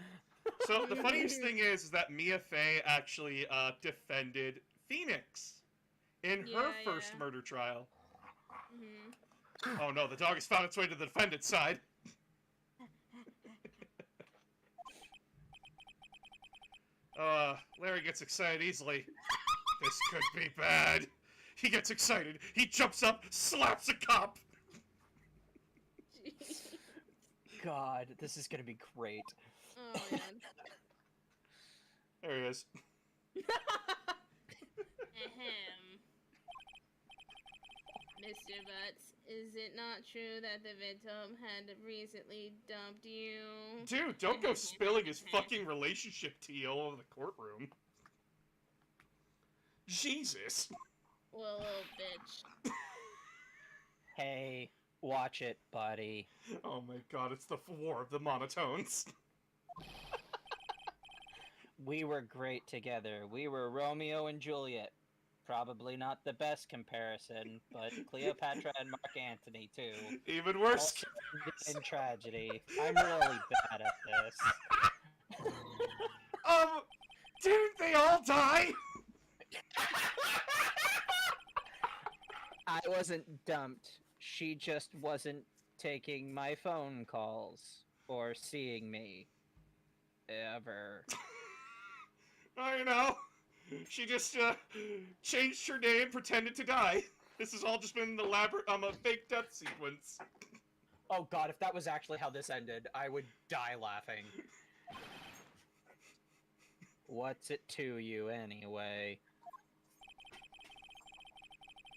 So the funniest thing is that Mia Fey actually defended Phoenix in her first yeah. murder trial. Mm-hmm. Oh no, the dog has found its way to the defendant's side. Larry gets excited easily. This could be bad. He gets excited. He jumps up, slaps a cop. God, this is gonna be great. Oh man. There he is. Ahem. Mr. Butts, is it not true that the victim had recently dumped you? Dude, don't go spilling his fucking relationship tea all over the courtroom. Jesus. Well, little bitch. Hey, watch it, buddy. Oh my god, it's the war of the monotones. We were great together. We were Romeo and Juliet. Probably not the best comparison, but Cleopatra and Mark Antony too. Even worse. In tragedy. I'm really bad at this. Dude, they all die? I wasn't dumped. She just wasn't taking my phone calls or seeing me. Ever. Oh, you know, she just changed her name, pretended to die. This has all just been an elaborate, a fake death sequence. Oh god, if that was actually how this ended, I would die laughing. What's it to you, anyway?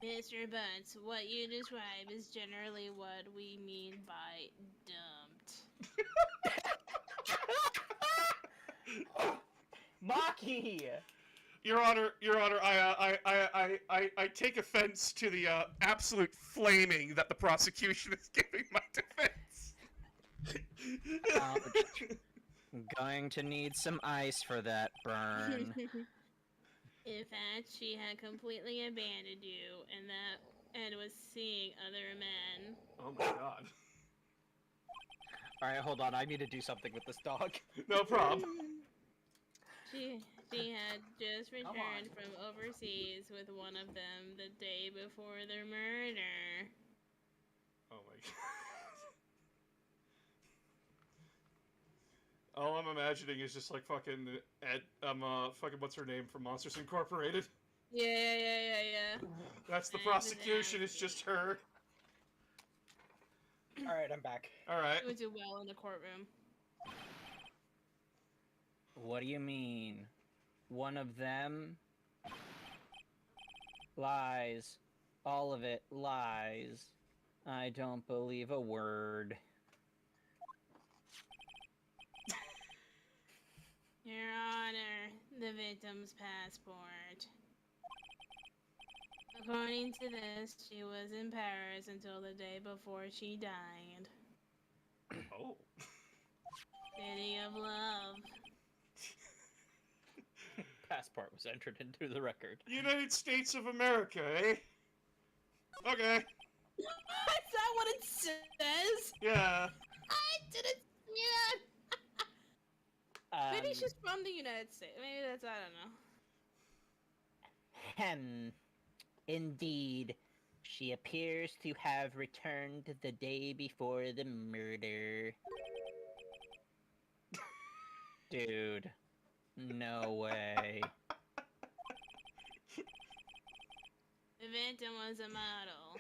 Mr. Butts, what you describe is generally what we mean by dumped. Maki! Your Honor, I take offense to the absolute flaming that the prosecution is giving my defense. Ouch. I'm going to need some ice for that burn. In fact, she had completely abandoned you and was seeing other men. Oh my god. Alright, hold on, I need to do something with this dog. No problem. She had just Come on. returned from overseas with one of them the day before their murder. Oh my god. All I'm imagining is just like fucking Ed, fucking what's her name from Monsters Incorporated? Yeah. That's the prosecution, it's just her. Alright, I'm back. Alright. It would do well in the courtroom. What do you mean? One of them? Lies. All of it lies. I don't believe a word. Your Honor, the victim's passport. According to this, she was in Paris until the day before she died. Oh. City of Love. Passport was entered into the record. United States of America, eh? Okay. Is that what it says? Yeah. I didn't see that! Maybe she's from the United States. Maybe that's, I don't know. Indeed, she appears to have returned the day before the murder. Dude, no way. The victim was a model,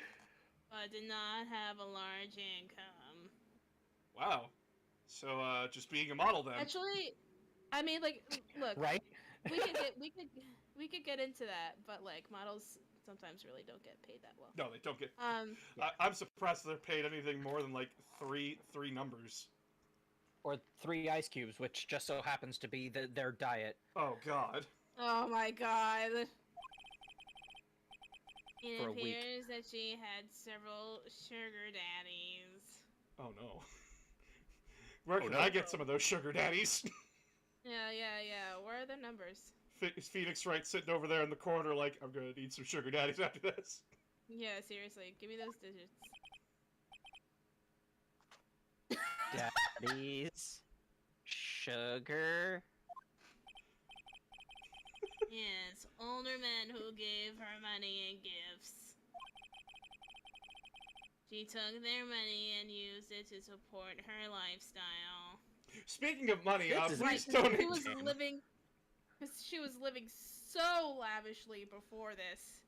but did not have a large income. Wow. So, just being a model then. Actually, I mean, like, look, Right? we could get into that, but like, models sometimes really don't get paid that well. No, they don't get. Yeah. I'm surprised they're paid anything more than like three numbers. Or 3 ice cubes, which just so happens to be their diet. Oh god. Oh my god. It For a week. appears that she had several sugar daddies. Oh no. Where can no. I get some of those sugar daddies? Yeah. Where are the numbers? Phoenix Wright sitting over there in the corner like, I'm gonna need some sugar daddies after this. Yeah, seriously, give me those digits. Daddies. Sugar. Yes, older men who gave her money and gifts. She took their money and used it to support her lifestyle. Speaking of money, This is please She donate. was living, she was living so lavishly before this.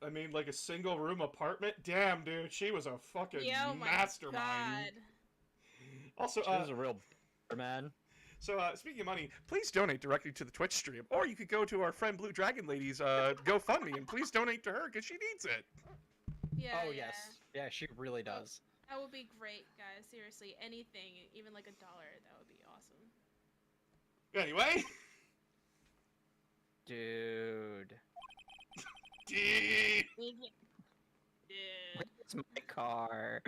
I mean, like a single room apartment? Damn, dude, she was a fucking Yeah, oh my mastermind. god. Also, She was a real man. so, speaking of money, please donate directly to the Twitch stream. Or you could go to our friend Blue Dragon Lady's GoFundMe and please donate to her because she needs it. Yeah. Oh, yes. Yeah, she really does. That would be great, guys. Seriously, anything, even like $1, that would be awesome. Anyway. Dude. D. Dude. It's my car.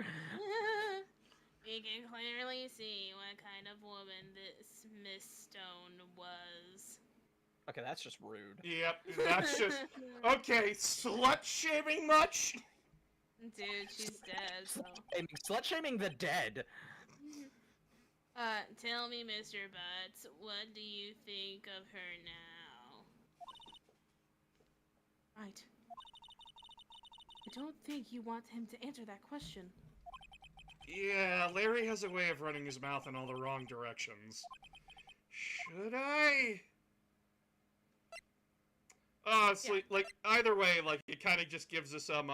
We can clearly see what kind of woman this Miss Stone was. Okay, that's just rude. Yep, that's just... Okay, slut-shaming much? Dude, she's dead, so... Slut-shaming the dead. Tell me, Mr. Butts, what do you think of her now? Right. I don't think you want him to answer that question. Yeah, Larry has a way of running his mouth in all the wrong directions. Should I? Honestly, like, either way, like, it kind of just gives us some,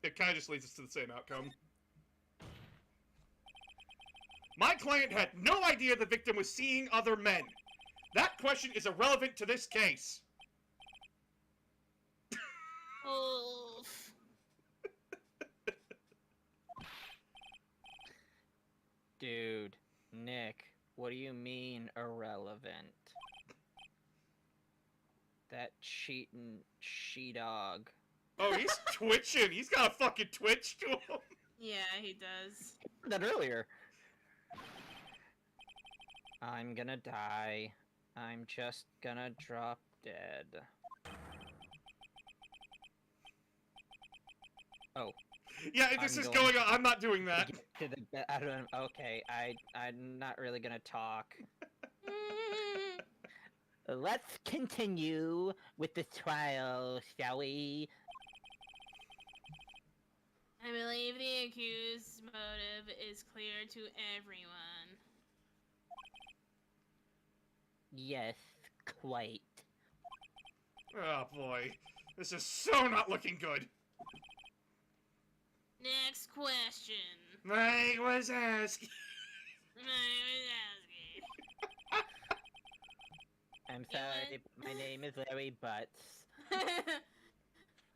it kind of just leads us to the same outcome. My client had no idea the victim was seeing other men. That question is irrelevant to this case. Oof. Dude, Nick, what do you mean irrelevant? That cheating she-dog. Oh, he's twitching. He's got a fucking twitch to him. Yeah, he does. That earlier. I'm gonna die. I'm just gonna drop dead. Oh. Yeah, this I'm is going going on. I'm not doing that. To the I don't. Okay, I'm not really gonna talk. Let's continue with the trial, shall we? I believe the accused's motive is clear to everyone. Yes, quite. Oh boy, this is so not looking good. Next question. I was asking. I'm sorry, but my name is Larry Butts.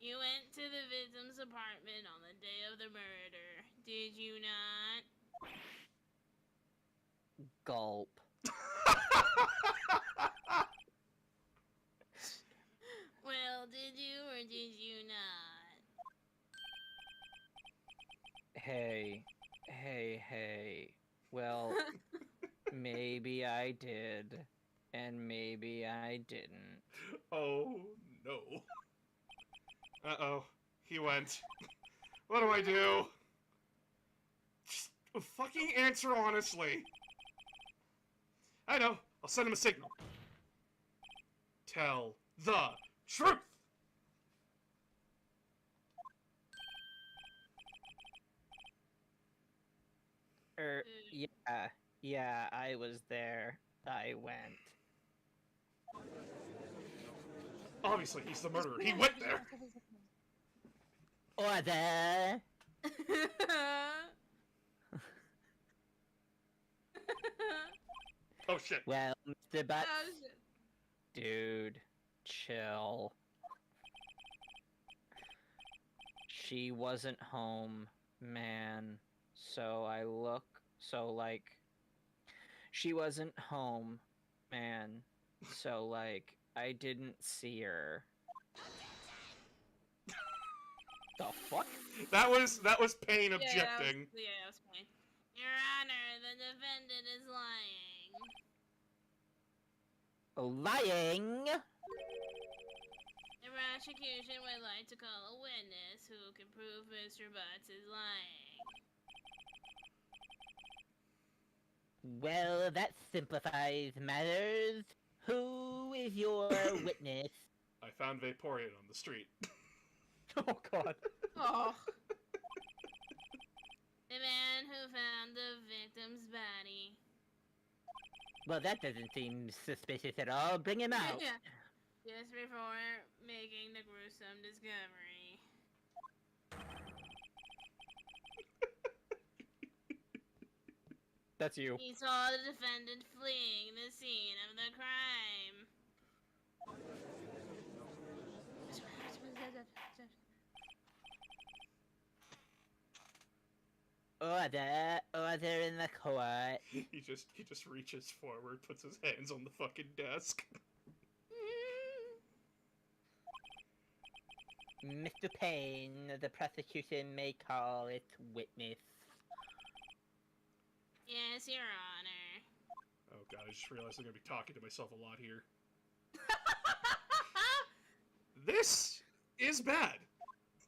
You went to the victim's apartment on the day of the murder, did you not? Gulp. Well, did you or did you not? Hey. Well, maybe I did, and maybe I didn't. Oh no. Uh-oh. He went. What do I do? Just fucking answer honestly. I know. I'll send him a signal. Tell the truth! Yeah, I was there. I went. Obviously, he's the murderer. He went there! Order! Oh shit. Well, Mr. Butts, Oh, shit. dude, chill. She wasn't home, man. She wasn't home, man. So, like, I didn't see her. The fuck? That was Payne Yeah, objecting. that was fine. Your Honor, the defendant is lying. Lying? The prosecution would like to call a witness who can prove Mr. Butts is lying. Well, that simplifies matters. Who is your witness? I found Vaporeon on the street. Oh god. Oh. The man who found the victim's body. Well, that doesn't seem suspicious at all. Bring him out. Just before making the gruesome discovery. That's you. He saw the defendant fleeing the scene of the crime. Order in the court. He just reaches forward, puts his hands on the fucking desk. Mr. Payne, the prosecution may call its witness. Yes, Your Honor. Oh god, I just realized I'm gonna be talking to myself a lot here. This is bad.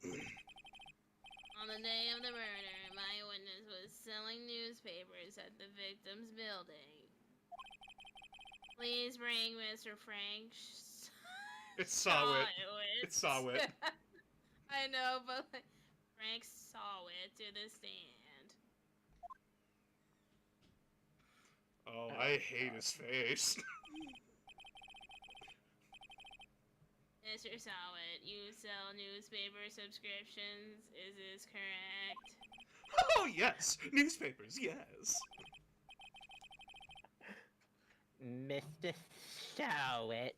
On the day of the murder, my witness was selling newspapers at the victim's building. Please bring Mr. Frank It's Sawit. It's Sawit. I know, but like, Frank Sawit to the stand. Oh, I hate his face. Mr. Sawit, you sell newspaper subscriptions, is this correct? Oh, yes. Newspapers, yes. Mr. Showit,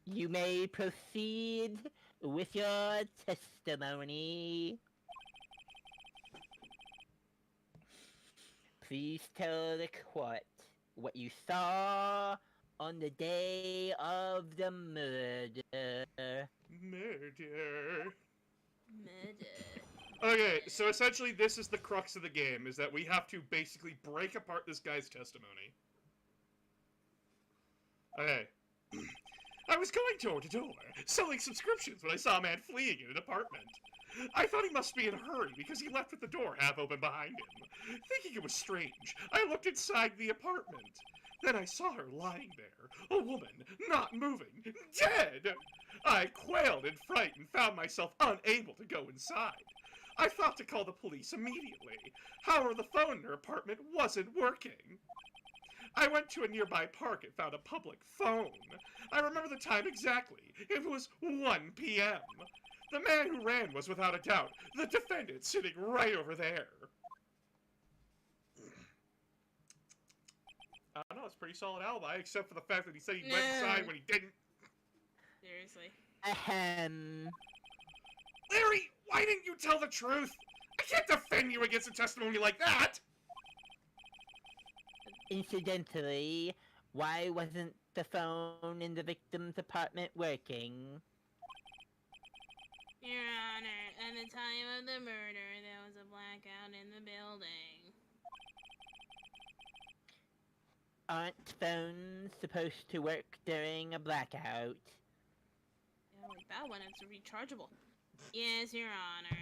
you may proceed with your testimony. Please tell the court what you saw on the day of the murder. Murder. Murder. Okay, so essentially this is the crux of the game, is that we have to basically break apart this guy's testimony. Okay. I was going door to door, selling subscriptions when I saw a man fleeing in an apartment. I thought he must be in a hurry because he left with the door half open behind him. Thinking it was strange, I looked inside the apartment. Then I saw her lying there, a woman, not moving, dead! I quailed in fright and found myself unable to go inside. I thought to call the police immediately. However, the phone in her apartment wasn't working. I went to a nearby park and found a public phone. I remember the time exactly. It was 1 p.m. The man who ran was, without a doubt, the defendant sitting right over there. I don't know, it's a pretty solid alibi, except for the fact that he said he went inside when he didn't. Seriously. Ahem. Larry, why didn't you tell the truth? I can't defend you against a testimony like that! Incidentally, why wasn't the phone in the victim's apartment working? Your Honor, at the time of the murder, there was a blackout in the building. Aren't phones supposed to work during a blackout? Yeah, like that one, it's rechargeable. Yes, Your Honor.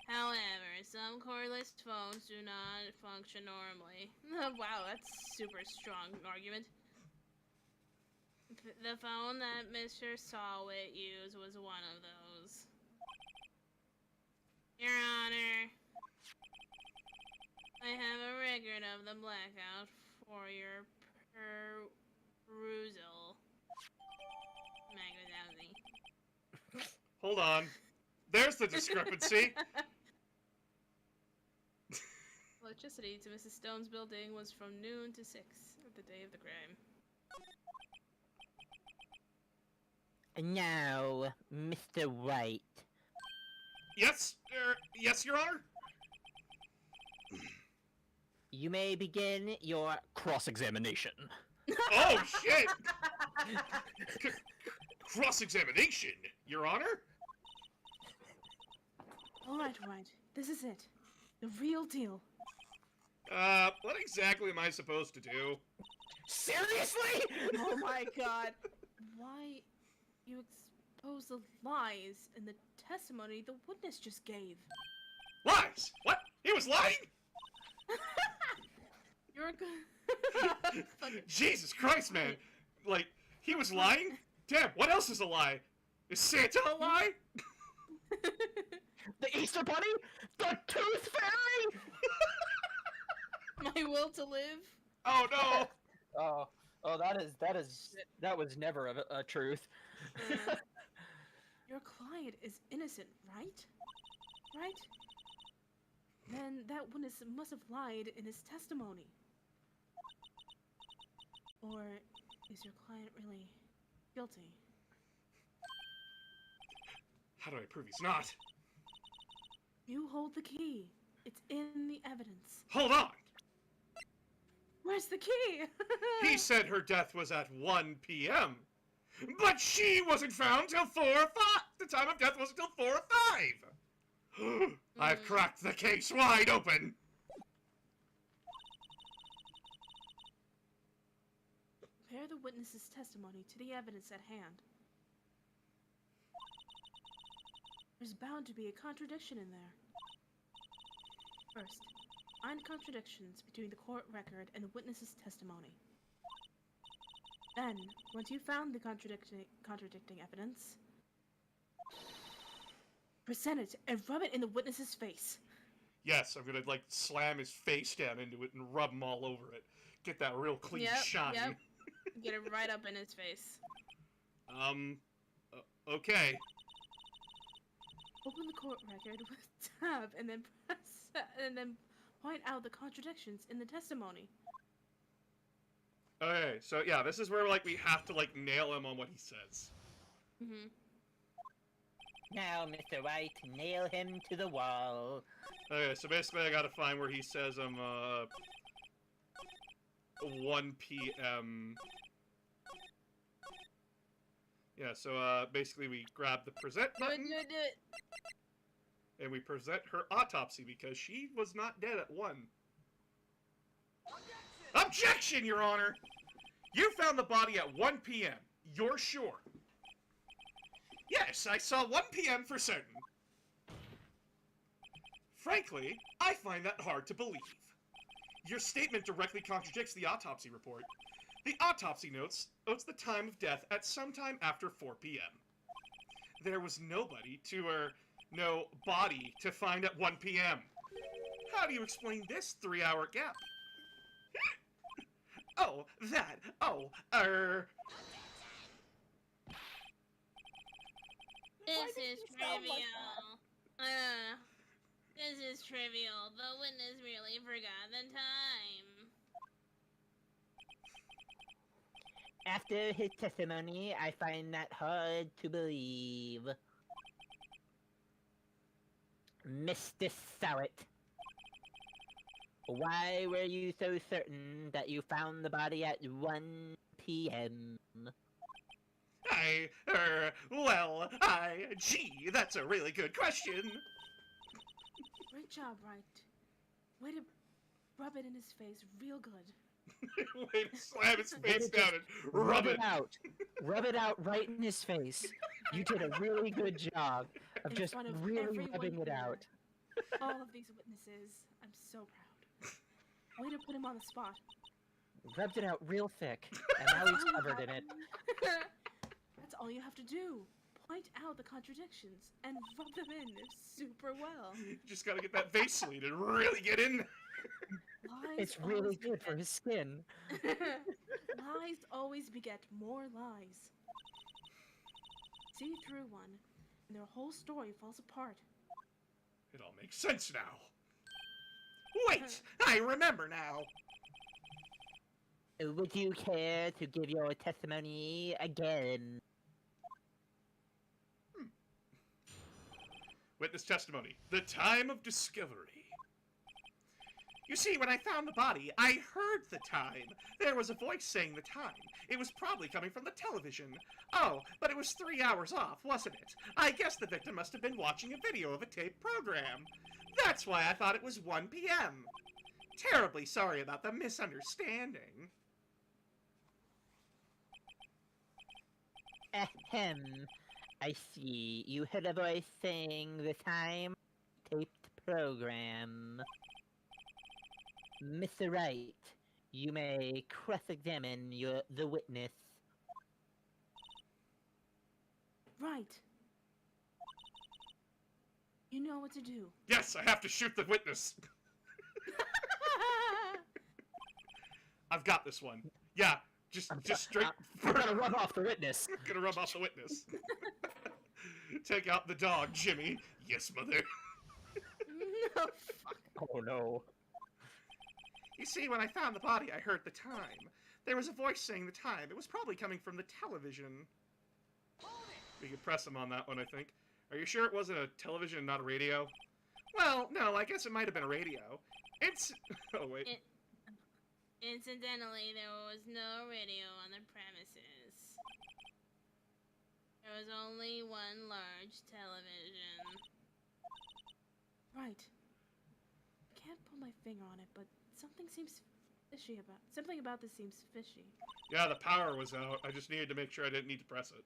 However, some cordless phones do not function normally. Wow, that's super strong argument. The phone that Mr. Sawit used was one of those. Your Honor, I have a record of the blackout for your perusal. Magazine. Hold on. There's the discrepancy. Electricity to Mrs. Stone's building was from noon to 6 of the day of the crime. Now, Mr. White. Yes, yes, Your Honor? You may begin your Cross-examination. Oh, shit! Cross-examination, Your Honor? Alright, this is it. The real deal. What exactly am I supposed to do? Seriously? Oh my god. Why you expose the lies in the testimony the witness just gave? Lies! What? He was lying? You're good. Jesus Christ, man! Like, he was lying? Damn, what else is a lie? Is Santa a lie? The Easter Bunny? The Tooth Fairy? My will to live? Oh no! That was never a truth. Your client is innocent, right? Right? Then that witness must have lied in his testimony. Or is your client really guilty? How do I prove he's not? You hold the key. It's in the evidence. Hold on! Where's the key? He said her death was at 1 p.m. But she wasn't found till 4 or 5! The time of death wasn't till 4 or 5! I've cracked the case wide open! Compare the witness's testimony to the evidence at hand. There's bound to be a contradiction in there. First, find contradictions between the court record and the witness's testimony. Then, once you found the contradicting evidence, present it and rub it in the witness's face. Yes, I'm gonna like slam his face down into it and rub him all over it. Get that real clean shine. Yep. Get it right up in his face. Okay. Open the court record with tab and then point out the contradictions in the testimony. Okay, so yeah, this is where like we have to like nail him on what he says. Mm-hmm. Now, Mr. White, nail him to the wall. Okay, so basically I gotta find where he says 1 p.m. Yeah, so basically we grab the present button Do it. and we present her autopsy because she was not dead at 1. Objection, Your Honor! You found the body at 1 p.m. You're sure? Yes, I saw 1 p.m. for certain. Frankly, I find that hard to believe. Your statement directly contradicts the autopsy report. The autopsy notes the time of death at sometime after 4 p.m. There was nobody no body to find at 1 p.m. How do you explain this 3-hour gap? This is trivial. This is trivial. The witness really forgot the time. After his testimony, I find that hard to believe. Mr. Sowett, why were you so certain that you found the body at 1 p.m.? Gee, that's a really good question. Great job, Wright. Way to rub it in his face real good. Way to slam his face down and rub it out. Rub it out right in his face. You did a really good job of In just front of really everyone rubbing it here. out. All of these witnesses. I'm so proud. Way to put him on the spot. Rubbed it out real thick, and now he's covered in it. That's all you have to do. Point out the contradictions and rub them in super well. Just gotta get that Vaseline and really get in. Lies It's really always good for his skin. Lies always beget more lies. See through one, and their whole story falls apart. It all makes sense now. Wait, I remember now. Would you care to give your testimony again? Witness testimony. The time of discovery. You see, when I found the body, I heard the time. There was a voice saying the time. It was probably coming from the television. Oh, but it was 3 hours off, wasn't it? I guess the victim must have been watching a video of a taped program. That's why I thought it was 1 p.m. Terribly sorry about the misunderstanding. Ahem. I see. You heard a voice saying the time taped program. Mr. Wright, you may cross-examine the witness. Right. You know what to do. Yes, I have to shoot the witness. I've got this one. Yeah, just straight. I'm gonna rub off the witness. Gonna rub off the witness. Take out the dog, Jimmy. Yes, mother. No, fuck. Oh no. You see, when I found the body, I heard the time. There was a voice saying the time. It was probably coming from the television. We could press him on that one, I think. Are you sure it wasn't a television and not a radio? Well, no, I guess it might have been a radio. It's... Oh, wait. Incidentally, there was no radio on the premises. There was only one large television. Right. I can't put my finger on it, but something seems fishy about... Something about this seems fishy. Yeah, the power was out. I just needed to make sure I didn't need to press it.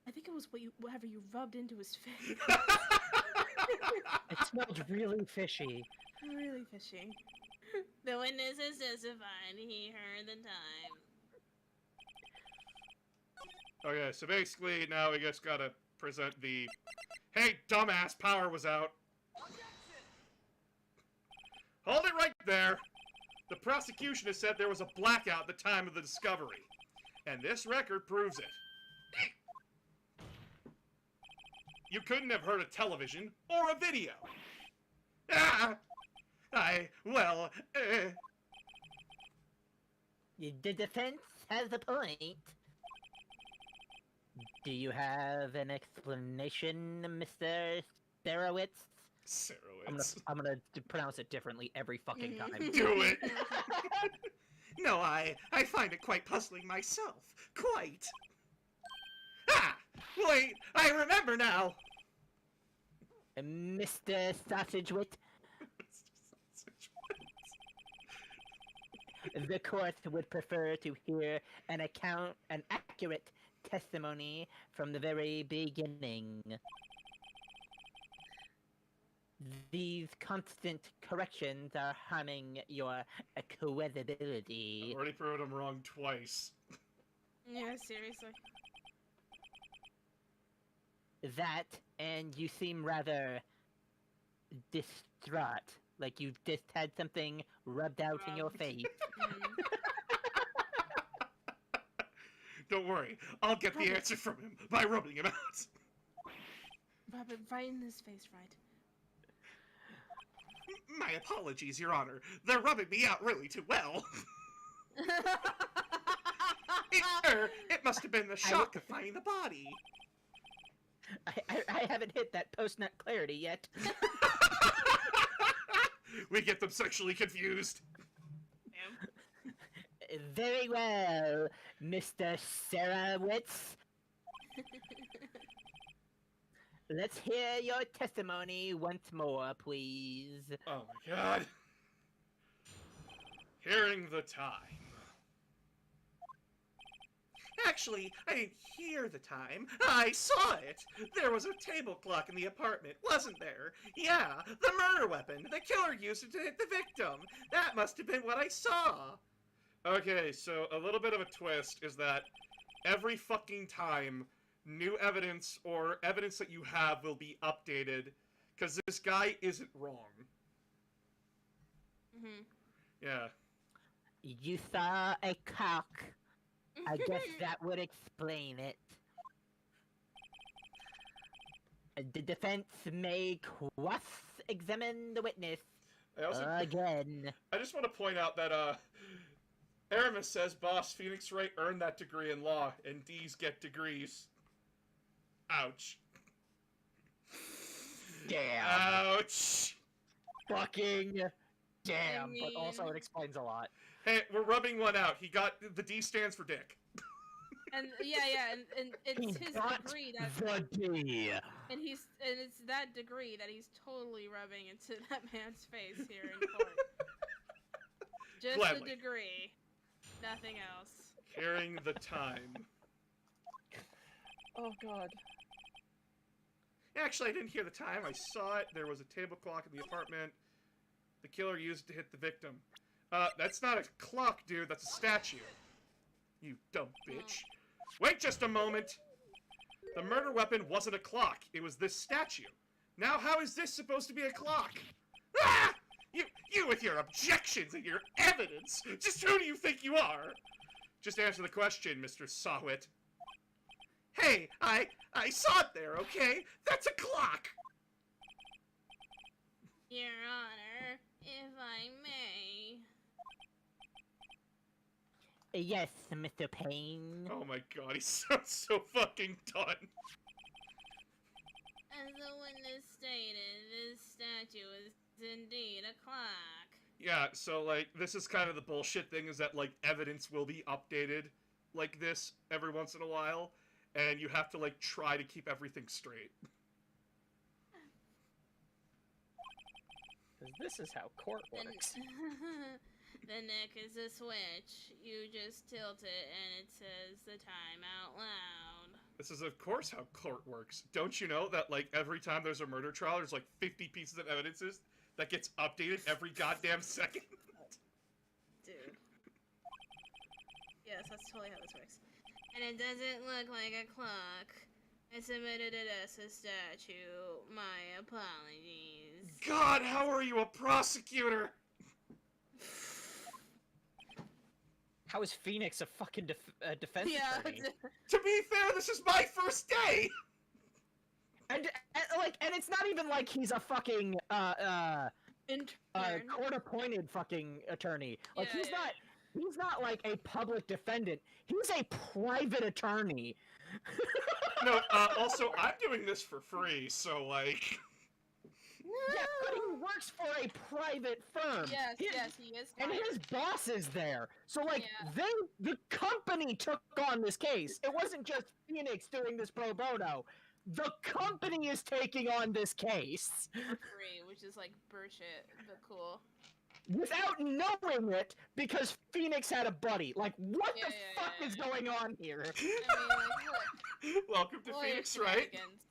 I think it was whatever you rubbed into his face. It smelled really fishy. Really fishy. The witness has testified he heard the time. Okay, so basically now we just gotta present the, hey, dumbass, power was out. Hold it right there. The prosecution has said there was a blackout at the time of the discovery, and this record proves it. You couldn't have heard a television or a video. Ah! Well, The defense has a point. Do you have an explanation, Mr. Sarowitz? Sarowitz. I'm gonna pronounce it differently every fucking time. Do it! No, I find it quite puzzling myself. Quite. Ah! Wait, I remember now! Mr. Sausagewit, the court would prefer to hear an accurate testimony from the very beginning. These constant corrections are harming your credibility. I've already proved him wrong twice. Yeah, seriously. That, and you seem rather distraught, like you just had something rubbed out in your face. Mm. Don't worry, I'll get the answer from him by rubbing him out. Rub it right in his face, right? My apologies, Your Honor. They're rubbing me out really too well. It must have been the shock of finding the body. I haven't hit that post-nut clarity yet. We get them sexually confused. Very well, Mr. Sarowitz. Let's hear your testimony once more, please. Oh my god. Hearing the time. Actually, I didn't hear the time. I saw it. There was a table clock in the apartment, wasn't there? Yeah, the murder weapon. The killer used it to hit the victim. That must have been what I saw. Okay, so a little bit of a twist is that every fucking time new evidence or evidence that you have will be updated because this guy isn't wrong. Mm-hmm. Yeah. You saw a cock. I guess that would explain it. The defense may cross-examine the witness I also again. I just want to point out that Aramis says Boss Phoenix Wright earned that degree in law, and D's get degrees. Ouch. Damn. Ouch. Fucking damn. I But also mean- it explains a lot. Hey, we're rubbing one out. He got the D stands for dick. And and it's his Got degree that, the D. and it's that degree that he's totally rubbing into that man's face here in court. Just Gladly. the degree, nothing else. Hearing the time. Oh god. Actually, I didn't hear the time. I saw it. There was a table clock in the apartment. The killer used it to hit the victim. That's not a clock, dude. That's a statue. You dumb bitch. Wait just a moment. The murder weapon wasn't a clock. It was this statue. Now how is this supposed to be a clock? Ah! You with your objections and your evidence. Just who do you think you are? Just answer the question, Mr. Sawit. Hey, I saw it there, okay? That's a clock! Your Honor, if I may. Yes, Mr. Payne. Oh my god, he sounds so fucking done. As the witness stated, this statue is indeed a clock. Yeah, so, like, this is kind of the bullshit thing, is that, like, evidence will be updated like this every once in a while, and you have to, like, try to keep everything straight. Because this is how court works. The neck is a switch. You just tilt it and it says the time out loud. This is, of course, how court works. Don't you know that, like, every time there's a murder trial, there's, like, 50 pieces of evidences that gets updated every goddamn second? Dude. Yes, that's totally how this works. And it doesn't look like a clock. I submitted it as a statue. My apologies. God, how are you a prosecutor? How is Phoenix a fucking defense Yeah. attorney? To be fair, this is my first day! And it's not even like he's a fucking Intern. court-appointed fucking attorney. Like Yeah, he's not like a public defendant. He's a private attorney. No, also, I'm doing this for free, so, like... Yeah, but he works for a private firm. Yes, His- yes, he is. And hired. his boss is there. So like Yeah. the company took on this case. It wasn't just Phoenix doing this pro bono. The company is taking on this case for free, which is like bullshit, but cool. without knowing it because Phoenix had a buddy. Like what Yeah, the yeah, fuck yeah, is yeah. going on here? I mean, like, look, Welcome to lawyer Phoenix, right? shenanigans.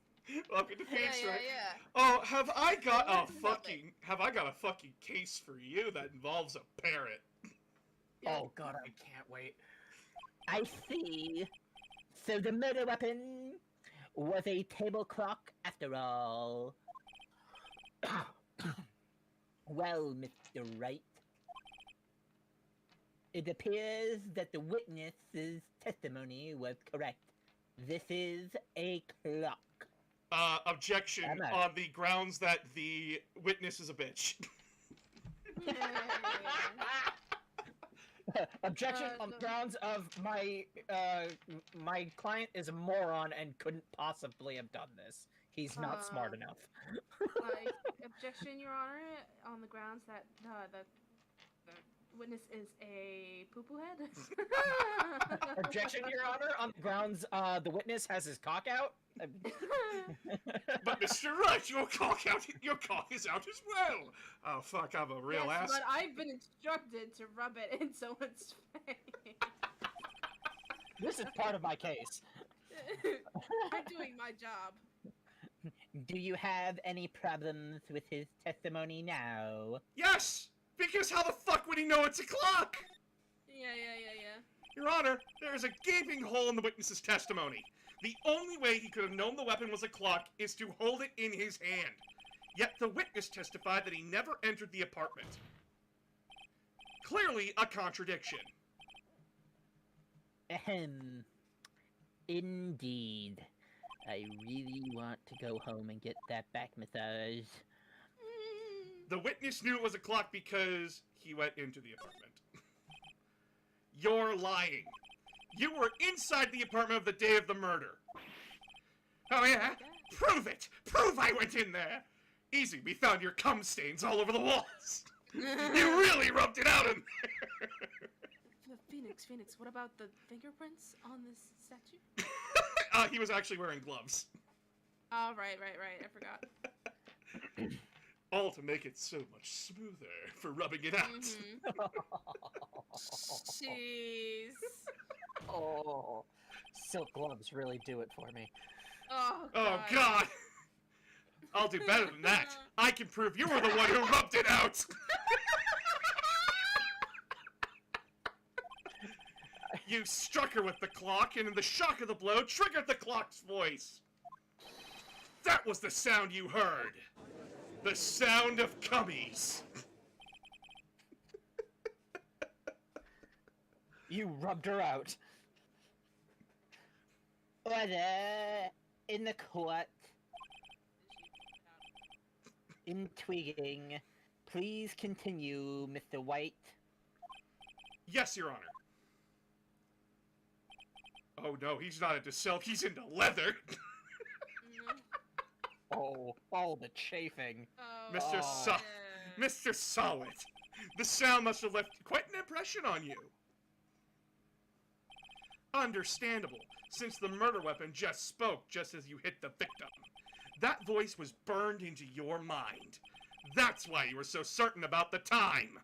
Welcome to Yeah, Phoenix, yeah, right? yeah. Oh, have I got a Love it. fucking case for you that involves a parrot? Oh god, I can't wait. I see. So the murder weapon was a table clock after all. Well, Mr. Wright, it appears that the witness's testimony was correct. This is a clock. Objection Emma. on the grounds that the witness is a bitch. Yeah, yeah. Objection on no. grounds of my client is a moron and couldn't possibly have done this. He's not smart enough. Like, objection, Your Honor, on the grounds that the witness is a poo-poo head. Objection, Your Honor, on the grounds the witness has his cock out. But Mr. Wright, your cock is out as well. Oh fuck, I'm a real Yes, ass. but I've been instructed to rub it in someone's face. This is part of my case. I'm doing my job. Do you have any problems with his testimony now? Yes, because how the fuck would he know it's a clock? Yeah. Your Honor, there is a gaping hole in the witness's testimony. The only way he could have known the weapon was a clock is to hold it in his hand. Yet the witness testified that he never entered the apartment. Clearly a contradiction. Ahem. Indeed. I really want to go home and get that back massage. The witness knew it was a clock because he went into the apartment. You're lying. You were inside the apartment of the day of the murder. Oh yeah? Prove it! Prove I went in there! Easy, we found your cum stains all over the walls. You really rubbed it out in there. Phoenix, what about the fingerprints on this statue? He was actually wearing gloves. Oh, right, I forgot. All to make it so much smoother for rubbing it out. Jeez. Oh, silk gloves really do it for me. Oh, Oh god! I'll do better than that. I can prove you were the one who rubbed it out! You struck her with the clock, and in the shock of the blow, triggered the clock's voice. That was the sound you heard. The sound of cummies. You rubbed her out. Order in the court. Intriguing. Please continue, Mr. White. Yes, Your Honor. Oh no, he's not into silk, he's into leather. Oh, the chafing. Oh, Mr. Oh. Mr. Solid. The sound must have left quite an impression on you. Understandable, since the murder weapon just spoke just as you hit the victim. That voice was burned into your mind. That's why you were so certain about the time.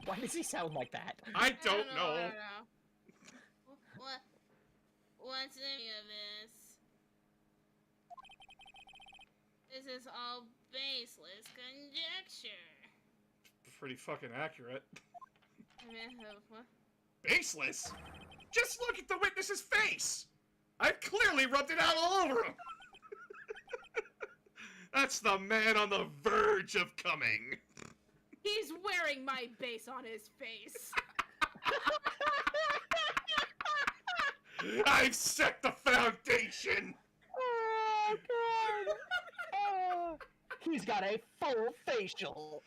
Why does he sound like that? I don't know. What's any of this? This is all baseless conjecture. Pretty fucking accurate. I mean, what? Baseless? Just look at the witness's face! I've clearly rubbed it out all over him! That's the man on the verge of coming. He's wearing my base on his face. I've set the foundation! Oh god! Oh, he's got a full facial.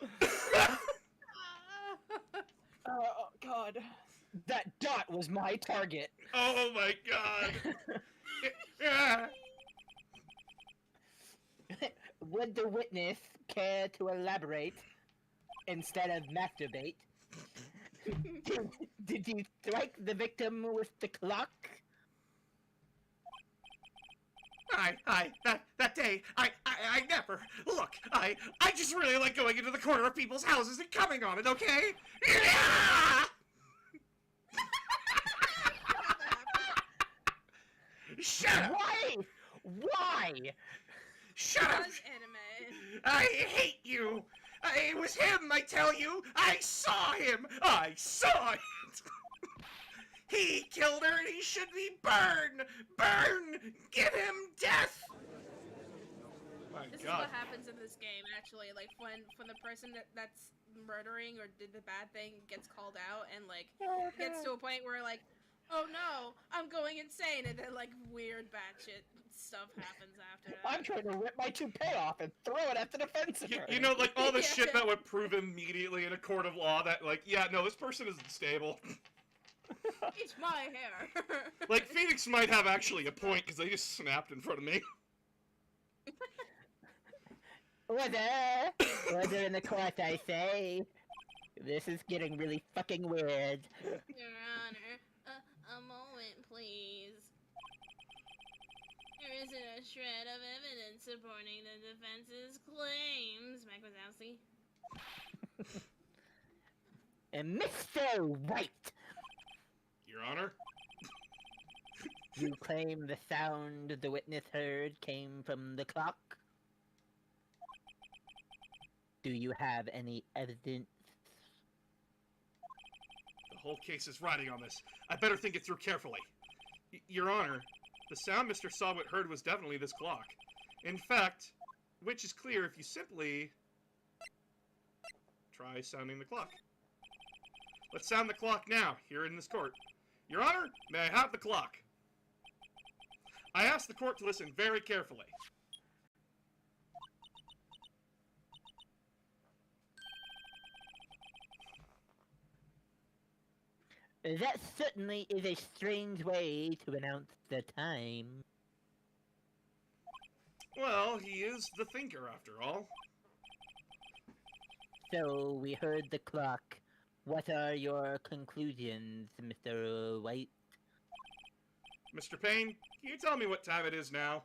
Oh god. That dot was my target. Oh my god! Yeah. Would the witness care to elaborate instead of masturbate? Did you strike the victim with the clock? That day, I never, look, I just really like going into the corner of people's houses and coming on it, okay? Yeah! Shut up! Why? Why? Shut up! Because anime. I hate you! It was him, I tell you! I saw him! I saw it! He killed her and he should be burned! Burn! Give him death! My This is god. what happens in this game, actually. Like, when the person that's murdering or did the bad thing gets called out and, like, gets to a point where, like, oh no, I'm going insane, and then, like, weird batshit stuff happens after that. I'm trying to rip my toupee off and throw it at the defense attorney. You know, like, all the Yeah. shit that would prove immediately in a court of law that, like, yeah, no, this person isn't stable. It's my hair. Like, Phoenix might have actually a point, because they just snapped in front of me. Order in the court, I say. This is getting really fucking weird. Your Honor, a moment, please. There isn't a shred of evidence supporting the defense's claims, Mac Wazowski. And Mr. White, Your Honor? you claim the sound the witness heard came from the clock? Do you have any evidence? The whole case is riding on this. I better think it through carefully. Your Honor, the sound Mr. Sawit heard was definitely this clock. In fact, which is clear if you simply try sounding the clock. Let's sound the clock now, here in this court. Your Honor, may I have the clock? I ask the court to listen very carefully. That certainly is a strange way to announce the time. Well, he is the thinker, after all. So, we heard the clock. What are your conclusions, Mr. White? Mr. Payne, can you tell me what time it is now?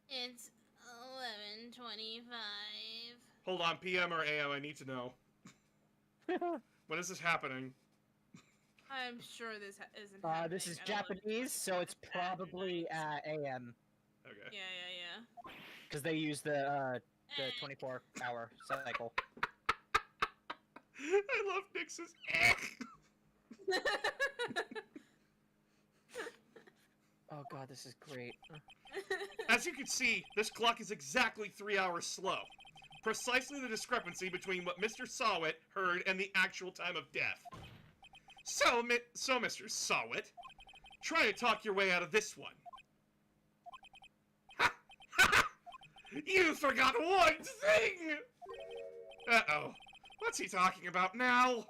It's 11:25. Hold on, PM or AM, I need to know. When is this happening? I'm sure this isn't. This is happening at Japanese, so it's 11:25 after probably night. AM, Okay. Yeah. because they use the 24-hour cycle. I love Nix's Oh god, this is great. As you can see, this clock is exactly 3 hours slow. Precisely the discrepancy between what Mr. Sawit heard and the actual time of death. So, Mr. Sawit, try to talk your way out of this one. Ha! Ha! Ha! You forgot one thing! Uh-oh. What's he talking about now?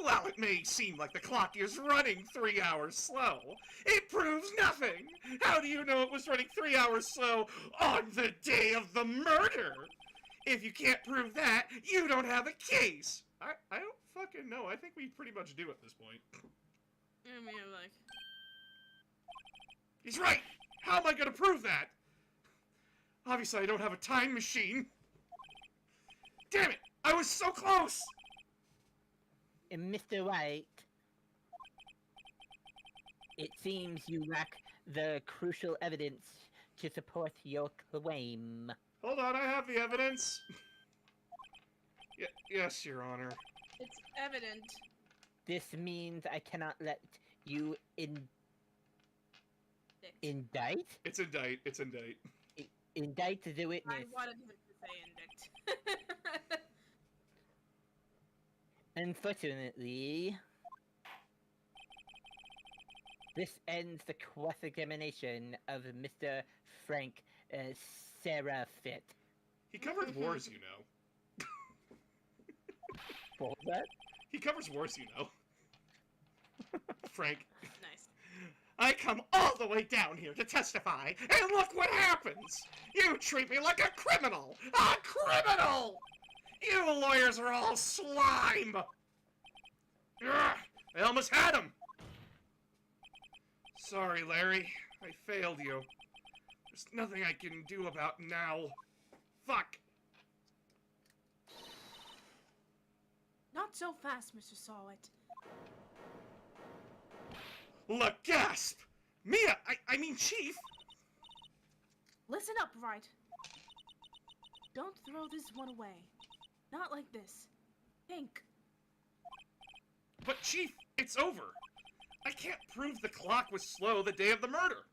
While it may seem like the clock is running 3 hours slow, it proves nothing! How do you know it was running 3 hours slow on the day of the murder? If you can't prove that, you don't have a case! I don't fucking know. I think we pretty much do at this point. I mean, like, He's right! How am I gonna prove that? Obviously, I don't have a time machine. Damn it! I was so close! And Mr. White, it seems you lack the crucial evidence to support your claim. Hold on, I have the evidence. Yes, Your Honor. It's evident. This means I cannot let you indict It's indict. It's indict. indict the I witness. wanted him to say indict. Unfortunately, this ends the cross-examination of Mr. Frank Serafit. He covered wars, you know. What was that? He covers wars, you know. Frank. Nice. I come all the way down here to testify, and look what happens! You treat me like a criminal! A criminal! You lawyers are all slime! Ugh, I almost had him! Sorry, Larry. I failed you. There's nothing I can do about now. Fuck! Not so fast, Mr. Sawit. Look, gasp! Mia! I mean, Chief! Listen up, right? Don't throw this one away. Not like this. Think. But Chief, it's over. I can't prove the clock was slow the day of the murder.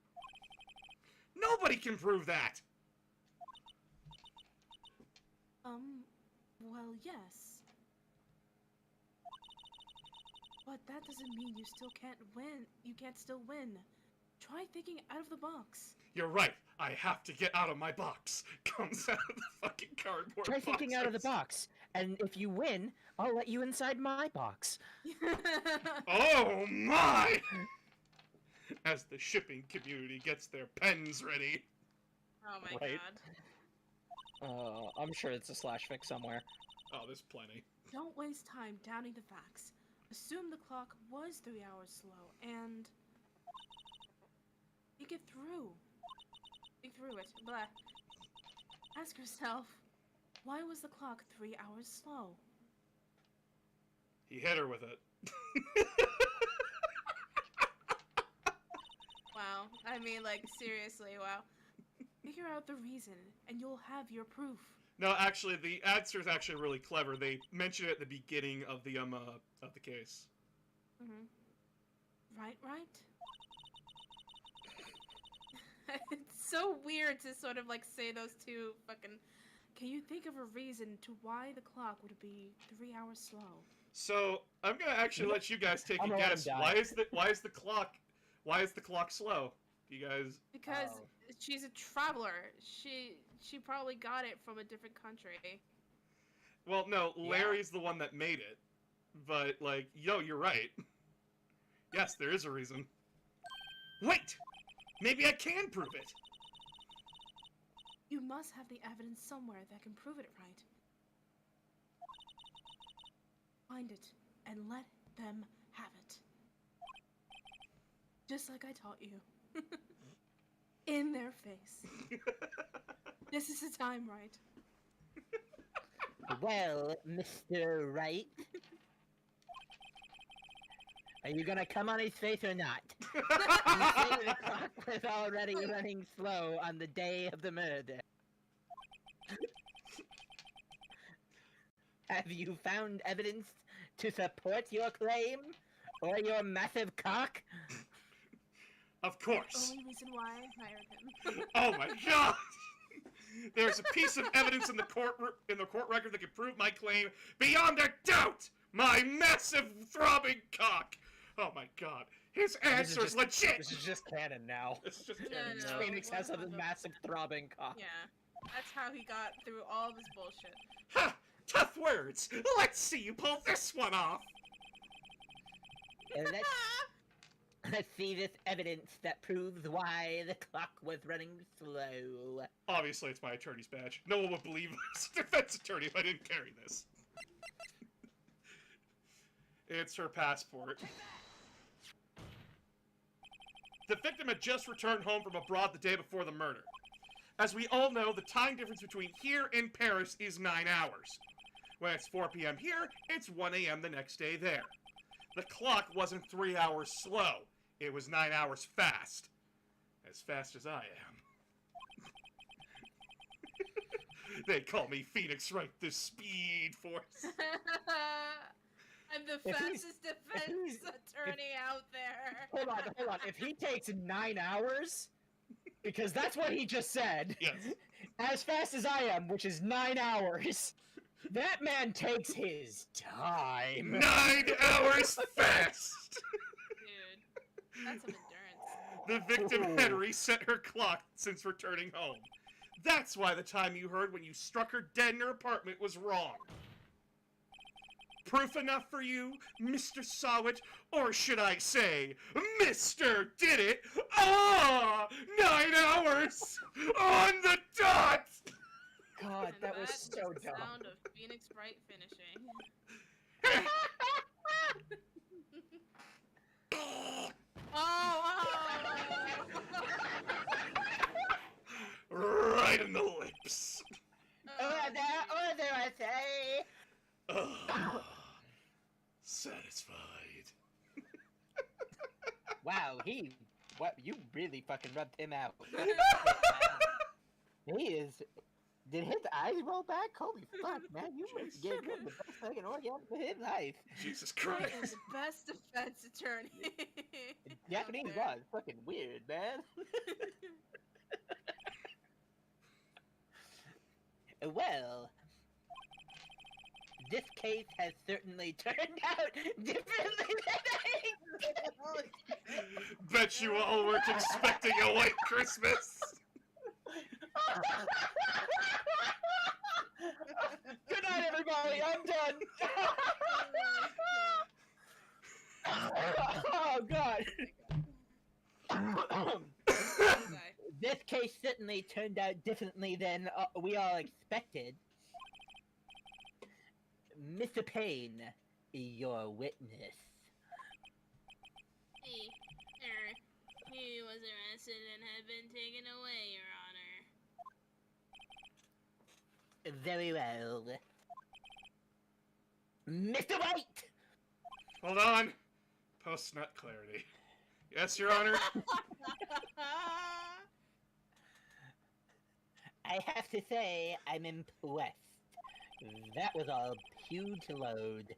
Nobody can prove that. Well, yes. But that doesn't mean you still can't win. You can't still win. Try thinking out of the box. You're right. I have to get out of my box. Comes out of the fucking cardboard Try thinking out of the boxes. box, and if you win, I'll let you inside my box. Oh my! As the shipping community gets their pens ready. Oh my Right. god. I'm sure it's a slash fic somewhere. Oh, there's plenty. Don't waste time doubting the facts. Assume the clock was 3 hours slow, and think it through. Think through it. Blah. Ask yourself, why was the clock 3 hours slow? He hit her with it. Wow. I mean, like, seriously, wow. Figure out the reason, and you'll have your proof. No, actually, the answer is actually really clever. They mention it at the beginning of the case. Right? It's so weird to sort of, like, say those two fucking... Can you think of a reason to why the clock would be 3 hours slow? So I'm gonna actually let you guys take I'm a gonna let guess. him die. Why is the clock slow? You guys. Because Oh. she's a traveler. She probably got it from a different country. Well, no, Yeah. Larry's the one that made it. But like, you're right. Yes, there is a reason. Wait, maybe I can prove it. You must have the evidence somewhere that can prove it, right? Find it and let them have it. Just like I taught you. In their face. This is the time, right? Well, Mr. Wright, are you gonna come on his face or not? You say the clock was already running slow on the day of the murder. Have you found evidence to support your claim? Or your massive cock? Of course. Only reason why I hired him. Oh my god! There's a piece of evidence in the court record that can prove my claim beyond a doubt. My massive throbbing cock. Oh my god, his answer's legit. This is just canon now. It's just No. Phoenix has a massive throbbing cock. Yeah. That's how he got through all of his bullshit. Ha! Tough words. Let's see you pull this one off. Let's see this evidence that proves why the clock was running slow. Obviously, it's my attorney's badge. No one would believe I was a defense attorney if I didn't carry this. It's her passport. The victim had just returned home from abroad the day before the murder. As we all know, the time difference between here and Paris is 9 hours. When it's 4 p.m. here, it's 1 a.m. the next day there. The clock wasn't 3 hours slow. It was 9 hours fast. As fast as I am. They call me Phoenix Wright, the Speed Force. I'm the If he's- fastest defense attorney out there. Hold on. If he takes 9 hours, because that's what he just said, Yes. as fast as I am, which is 9 hours, that man takes his time. 9 hours fast! Dude, that's some endurance. The victim Ooh. had reset her clock since returning home. That's why the time you heard when you struck her dead in her apartment was wrong. Proof enough for you, Mr. Sawit, or should I say, Mr. Did It? Ah! 9 hours! On the dot! God, And that was is so the dumb. sound of Phoenix Bright finishing. Right in the lips. Order, I say! Ah, satisfied. Wow, you really fucking rubbed him out. He is. Did his eyes roll back? Holy fuck, man! You must get him the best fucking orgasm of his life. Jesus He is Christ. the best defense attorney. Japanese out there. law is fucking weird, man. Well, this case has certainly turned out differently than I Bet you all weren't expecting a white Christmas. Good night, everybody. I'm done. Oh God. Okay. This case certainly turned out differently than we all expected. Mr. Payne, your witness. He was arrested and had been taken away, Your Honor. Very well. Mr. White! Hold on. Post-nut clarity. Yes, Your Honor. I have to say, I'm impressed. That was a huge load.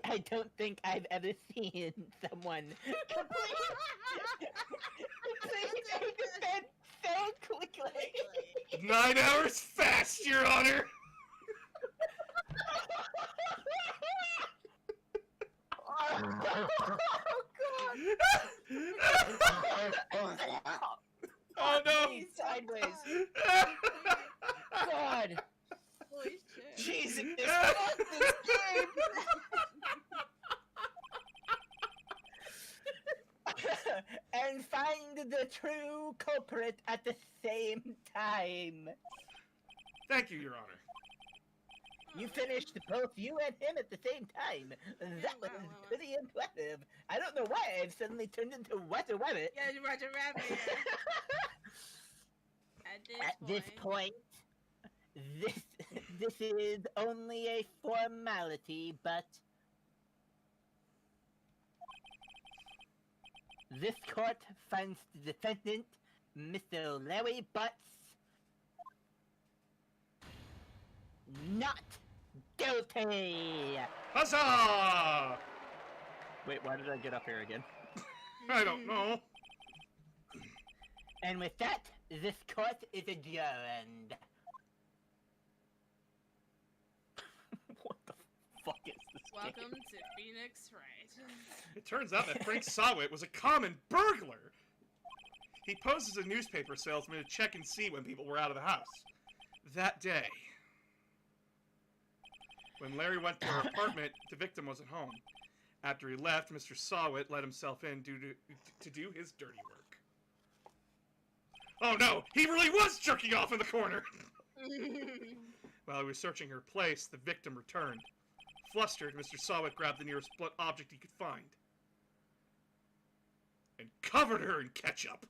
I don't think I've ever seen someone complete a defense so quickly. 9 hours fast, Your Honor. Oh no! He's sideways. God. Holy shit. Jesus. Fuck this game. And find the true culprit at the same time. Thank you, Your Honor. You finished both you and him at the same time. That was wow. pretty impressive. I don't know why I've suddenly turned into Roger Rabbit. Yeah, Roger Rabbit. Yeah. At this point, this is only a formality, but this court finds the defendant, Mr. Larry Butts, not guilty. Huzzah! Wait, why did I get up here again? I don't know. And with that, this court is adjourned. What the fuck is this Welcome game? to Phoenix Wright. It turns out that Frank Sawit was a common burglar. He posed as a newspaper salesman to check and see when people were out of the house. That day, when Larry went to her apartment, the victim wasn't home. After he left, Mr. Sawit let himself in to do his dirty work. Oh no, he really was jerking off in the corner! While he was searching her place, the victim returned. Flustered, Mr. Sawit grabbed the nearest blunt object he could find. And covered her in ketchup.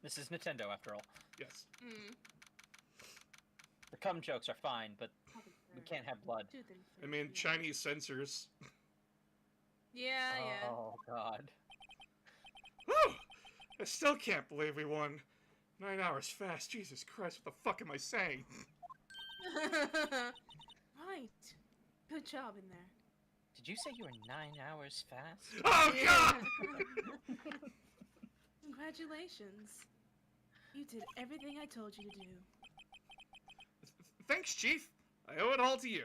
This is Nintendo, after all. Yes. The cum jokes are fine, but we can't have blood. I mean, Chinese censors. Yeah, yeah. Oh God. Whew! I still can't believe we won. 9 hours fast. Jesus Christ, what the fuck am I saying? Right. Good job in there. Did you say you were 9 hours fast? Oh God! Congratulations. You did everything I told you to do. Thanks, Chief. I owe it all to you.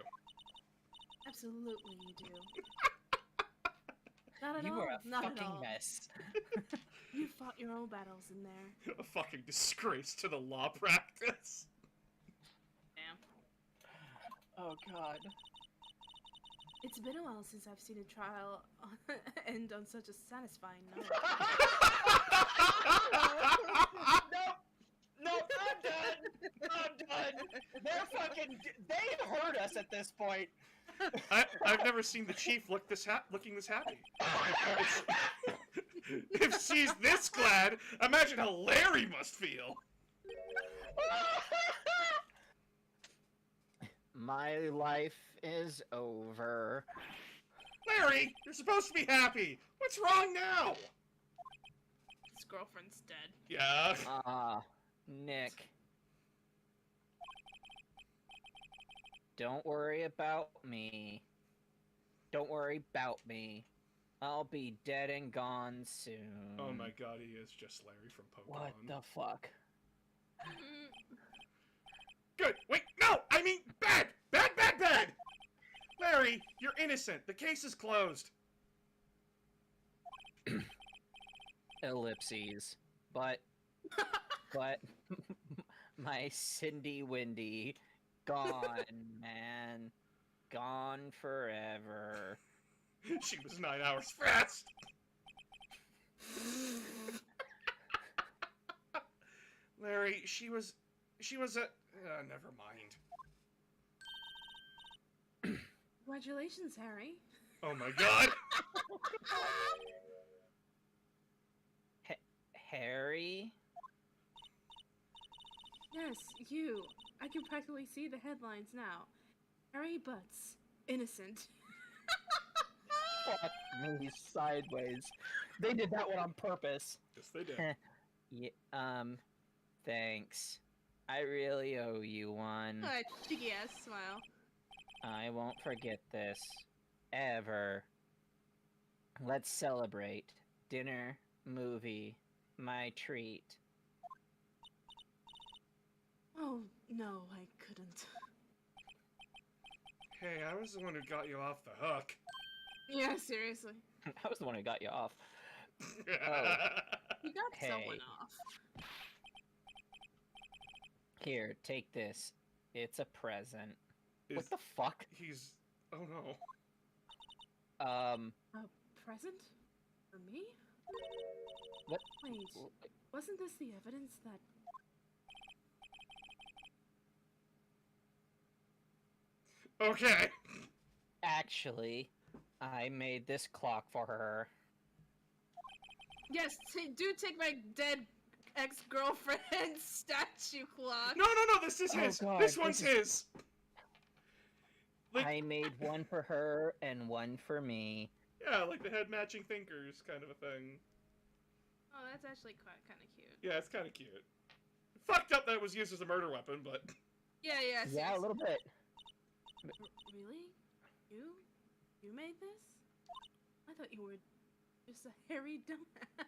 Absolutely, you do. Not at You all. were a Not at fucking all. mess. You fought your own battles in there. A fucking disgrace to the law practice. Damn. Oh god. It's been a while since I've seen a trial end on such a satisfying note. No, I'm done. I'm done. They're fucking. They hurt us at this point. I've never seen the Chief looking this happy. If she's this glad, imagine how Larry must feel. My life is over. Larry, you're supposed to be happy. What's wrong now? His girlfriend's dead. Yeah. Ah, Nick. Don't worry about me. Don't worry about me. I'll be dead and gone soon. Oh my God, he is just Larry from Pokemon. What the fuck? Good. Wait, no! I mean, bad! Bad, bad, bad! Larry, you're innocent. The case is closed. Ellipses. But my Cindy Windy gone, man. Gone forever. She was 9 hours fast. Larry, she was a... never mind. Congratulations, Harry. Oh my God. Harry? Yes, you. I can practically see the headlines now. Harry Butts, innocent. Fuck me sideways. They did that one on purpose. Yes, they did. Yeah, thanks. I really owe you one. A cheeky ass smile. I won't forget this. Ever. Let's celebrate. Dinner, movie, my treat. Oh, no, I couldn't. Hey, I was the one who got you off the hook. Yeah, seriously. I was the one who got you off. You got Hey. someone off. Here, take this. It's a present. Is- What the fuck? He's... Oh no. A present? For me? What? Wait, wasn't this the evidence that... Okay. Actually, I made this clock for her. Yes, do take my dead ex-girlfriend's statue clock. No, no, no, this is Oh, his. God, This one's this his. Like, I made one for her and one for me. yeah, like the head matching thinkers kind of a thing. Oh, that's actually quite kind of cute. Yeah, it's kind of cute. Fucked up that it was used as a murder weapon, but... Yeah, yeah, Yeah, a seriously. little bit. Really? You? You made this? I thought you were just a hairy dumbass.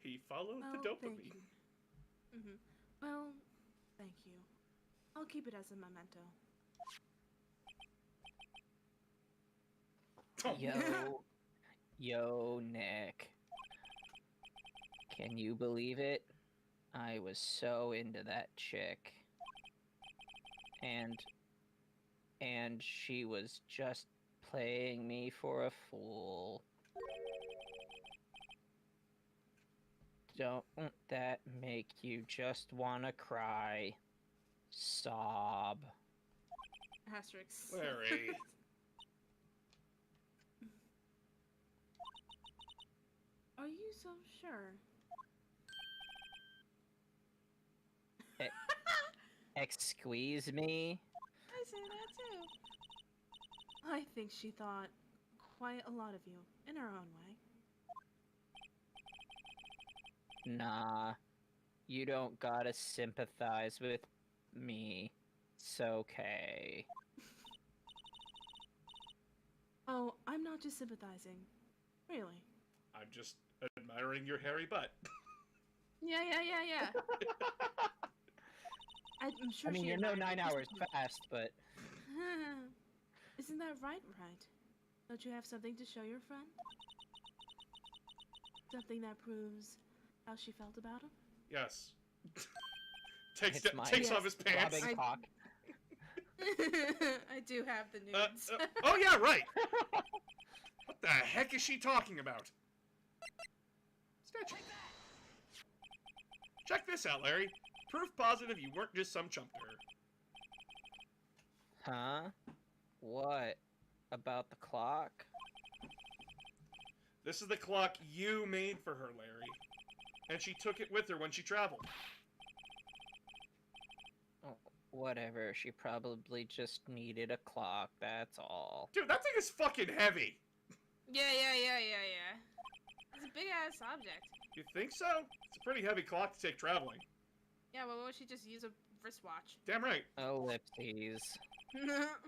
He followed Well, the thank dopamine. you. Well, thank you. I'll keep it as a memento. Oh, Yo, Nick. Can you believe it? I was so into that chick. And she was just playing me for a fool. Don't that make you just wanna cry? Sob. Asterisk. Larry. Are you so sure? Excuse me? I say that too. I think she thought quite a lot of you in her own way. Nah. You don't gotta sympathize with me. It's okay. Oh, I'm not just sympathizing. Really. I'm just admiring your hairy butt. Yeah. I'm sure I mean, she you're no admired 9 it. hours fast, but Isn't that right? Don't you have something to show your friend? Something that proves how she felt about him? Yes. takes It's my- takes off his pants. robbing cock. I do have the nudes. Oh yeah, right. What the heck is she talking about? Statue. Check this out, Larry. Proof positive you weren't just some chump to her. Huh? What? About the clock? This is the clock you made for her, Larry. And she took it with her when she traveled. Oh, whatever. She probably just needed a clock, that's all. Dude, that thing is fucking heavy. Yeah. It's a big ass object. You think so? It's a pretty heavy clock to take traveling. Yeah, well, why don't she just use a wristwatch? Damn right. Ellipses.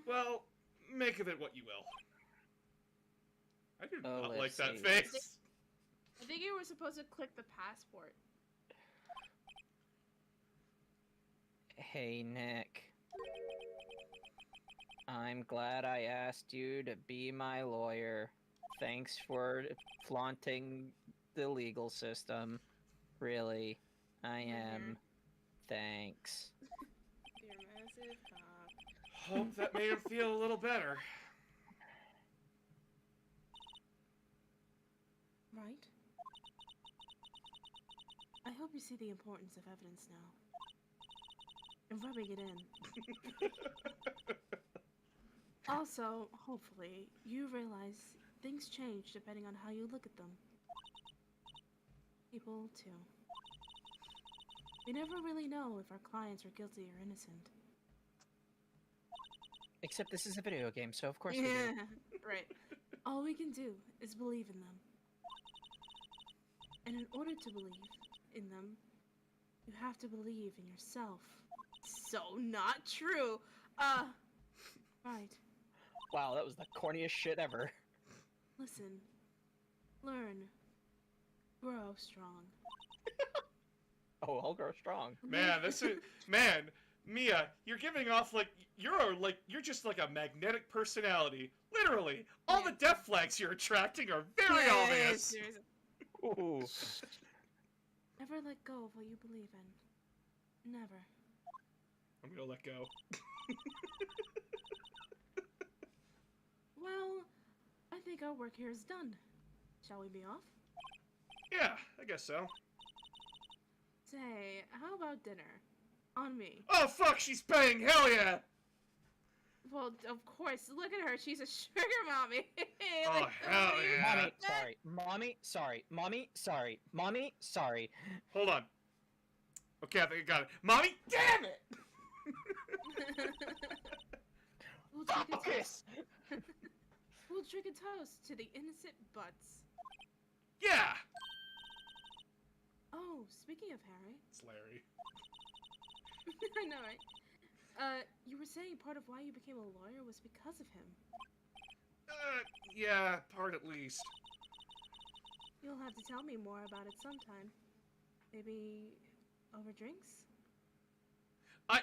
Well, make of it what you will. I do Oh, not like let's that see. face. I think you were supposed to click the passport. Hey, Nick. I'm glad I asked you to be my lawyer. Thanks for flaunting the legal system. Really, I am. Thanks. Your massive cock. Hope that made him feel a little better. Right? I hope you see the importance of evidence now. And rubbing it in. Also, hopefully, you realize things change depending on how you look at them. People, too. We never really know if our clients are guilty or innocent. Except this is a video game, so of course we do. Right. All we can do is believe in them. And in order to believe in them, you have to believe in yourself. So not true. Right. Wow, that was the corniest shit ever. Listen. Learn. Grow strong. Oh, I'll grow strong. Man, man, Mia, you're giving off you're just like a magnetic personality. Literally, all the death flags you're attracting are very obvious. seriously. Ooh. Never let go of what you believe in. Never. I'm gonna let go. Well, I think our work here is done. Shall we be off? Yeah, I guess so. Say, how about dinner? On me. Oh fuck, she's paying. Hell yeah. Well, of course. Look at her. She's a sugar mommy. Oh, hell yeah. Mommy, sorry. Mommy, sorry. Mommy, sorry. Mommy, sorry. Hold on. Okay, I think I got it. Mommy, damn it! We'll drink a Focus! toast. We'll drink a toast to the innocent butts. Yeah. Oh, speaking of Harry. It's Larry. I know, right? You were saying part of why you became a lawyer was because of him. Yeah, part at least. You'll have to tell me more about it sometime. Maybe over drinks?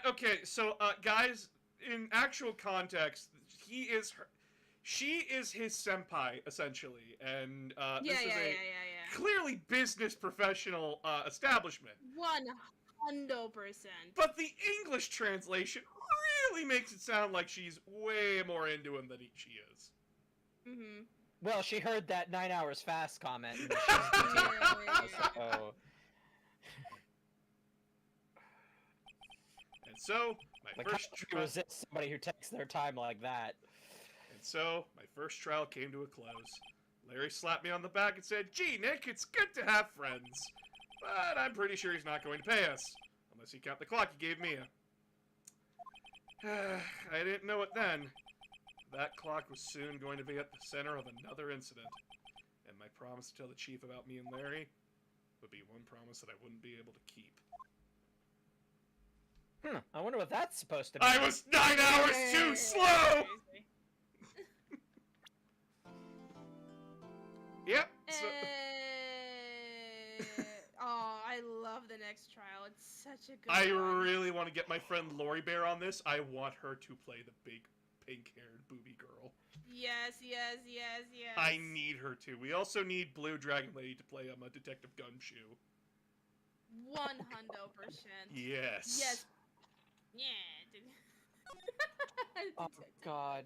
Okay, so, guys, in actual context, she is his senpai, essentially, and, this is a clearly business professional, establishment. 100%. But the English translation really makes it sound like she's way more into him than she is. Mm-hmm. Well, she heard that 9 hours fast comment. And she's so... And so, my Like, first how do you trial, resist somebody who takes their time like that? and so my first trial came to a close. Larry slapped me on the back and said, "Gee, Nick, it's good to have friends. But I'm pretty sure he's not going to pay us. Unless you count the clock he gave Mia." I didn't know it then. That clock was soon going to be at the center of another incident. And my promise to tell the chief about me and Larry would be one promise that I wouldn't be able to keep. I wonder what that's supposed to be. I was 9 hours too slow! Crazy. Yep. So, Oh, I love the next trial. It's such a good I one. really want to get my friend Lori Bear on this. I want her to play the big pink-haired booby girl. Yes, yes, yes, yes. I need her to. We also need Blue Dragon Lady to play Detective Gumshoe. 100%. Yes. Yes. Yeah. Oh god.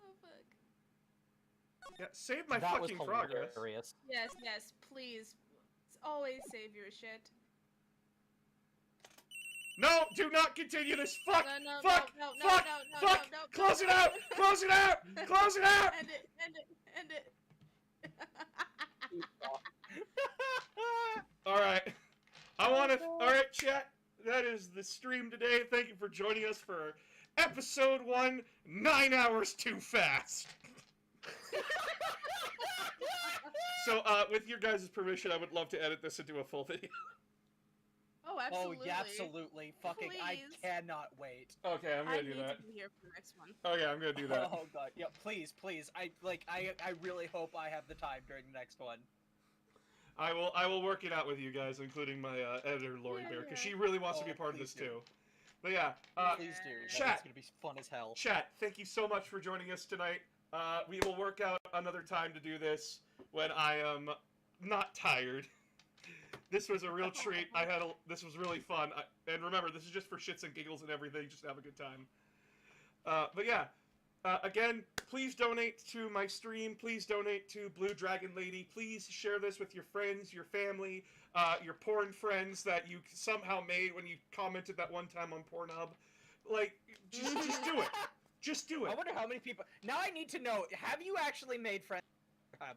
Oh fuck. Yeah, save my That was fucking progress. hilarious. Yes, yes, please. Always save your shit. No, do not continue this. Fuck! No, no, Fuck! no, no, Fuck! no, no, Fuck! no, no, Close no, it out! no. Close it out! Close it out! End it, end it, end it. Alright. Alright, chat. That is the stream today. Thank you for joining us for episode 1, 9 hours too fast. So, with your guys' permission, I would love to edit this into a full video. Oh, absolutely. Oh, yeah, absolutely. Fucking, I Please. cannot wait. Okay, I'm I gonna need do that. to be here for the next one. Okay, I'm gonna do that. Oh god, yeah, please, please. I really hope I have the time during the next one. I will work it out with you guys, including my editor Lori Yeah, Bear, because yeah. she really wants to be Oh, a part of please this do. too. But yeah, Please do. chat. That's gonna be fun as hell. chat, thank you so much for joining us tonight. We will work out another time to do this when I am not tired. This was a real treat. This was really fun. And remember, this is just for shits and giggles and everything, just to have a good time. But yeah, again, please donate to my stream. Please donate to Blue Dragon Lady. Please share this with your friends, your family, your porn friends that you somehow made when you commented that one time on Pornhub. Like, just do it. Just do I it. wonder how many people. Now I need to know. Have you actually made friends?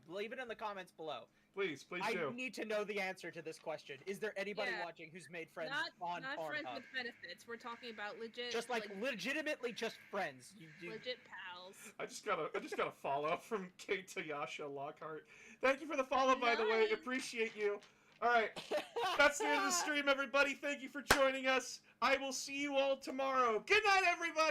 Leave it in the comments below. Please I do. need to know the answer to this question. Is there anybody Yeah. watching who's made friends Not on friends Pornhub? with benefits. We're talking about legit, Just like legitimately just friends. legit pals. I just got a follow from Kate Tayasha Lockhart. Thank you for the follow, by the way. Nice. Appreciate you. All right, that's the end of the stream, everybody. Thank you for joining us. I will see you all tomorrow. Good night, everybody.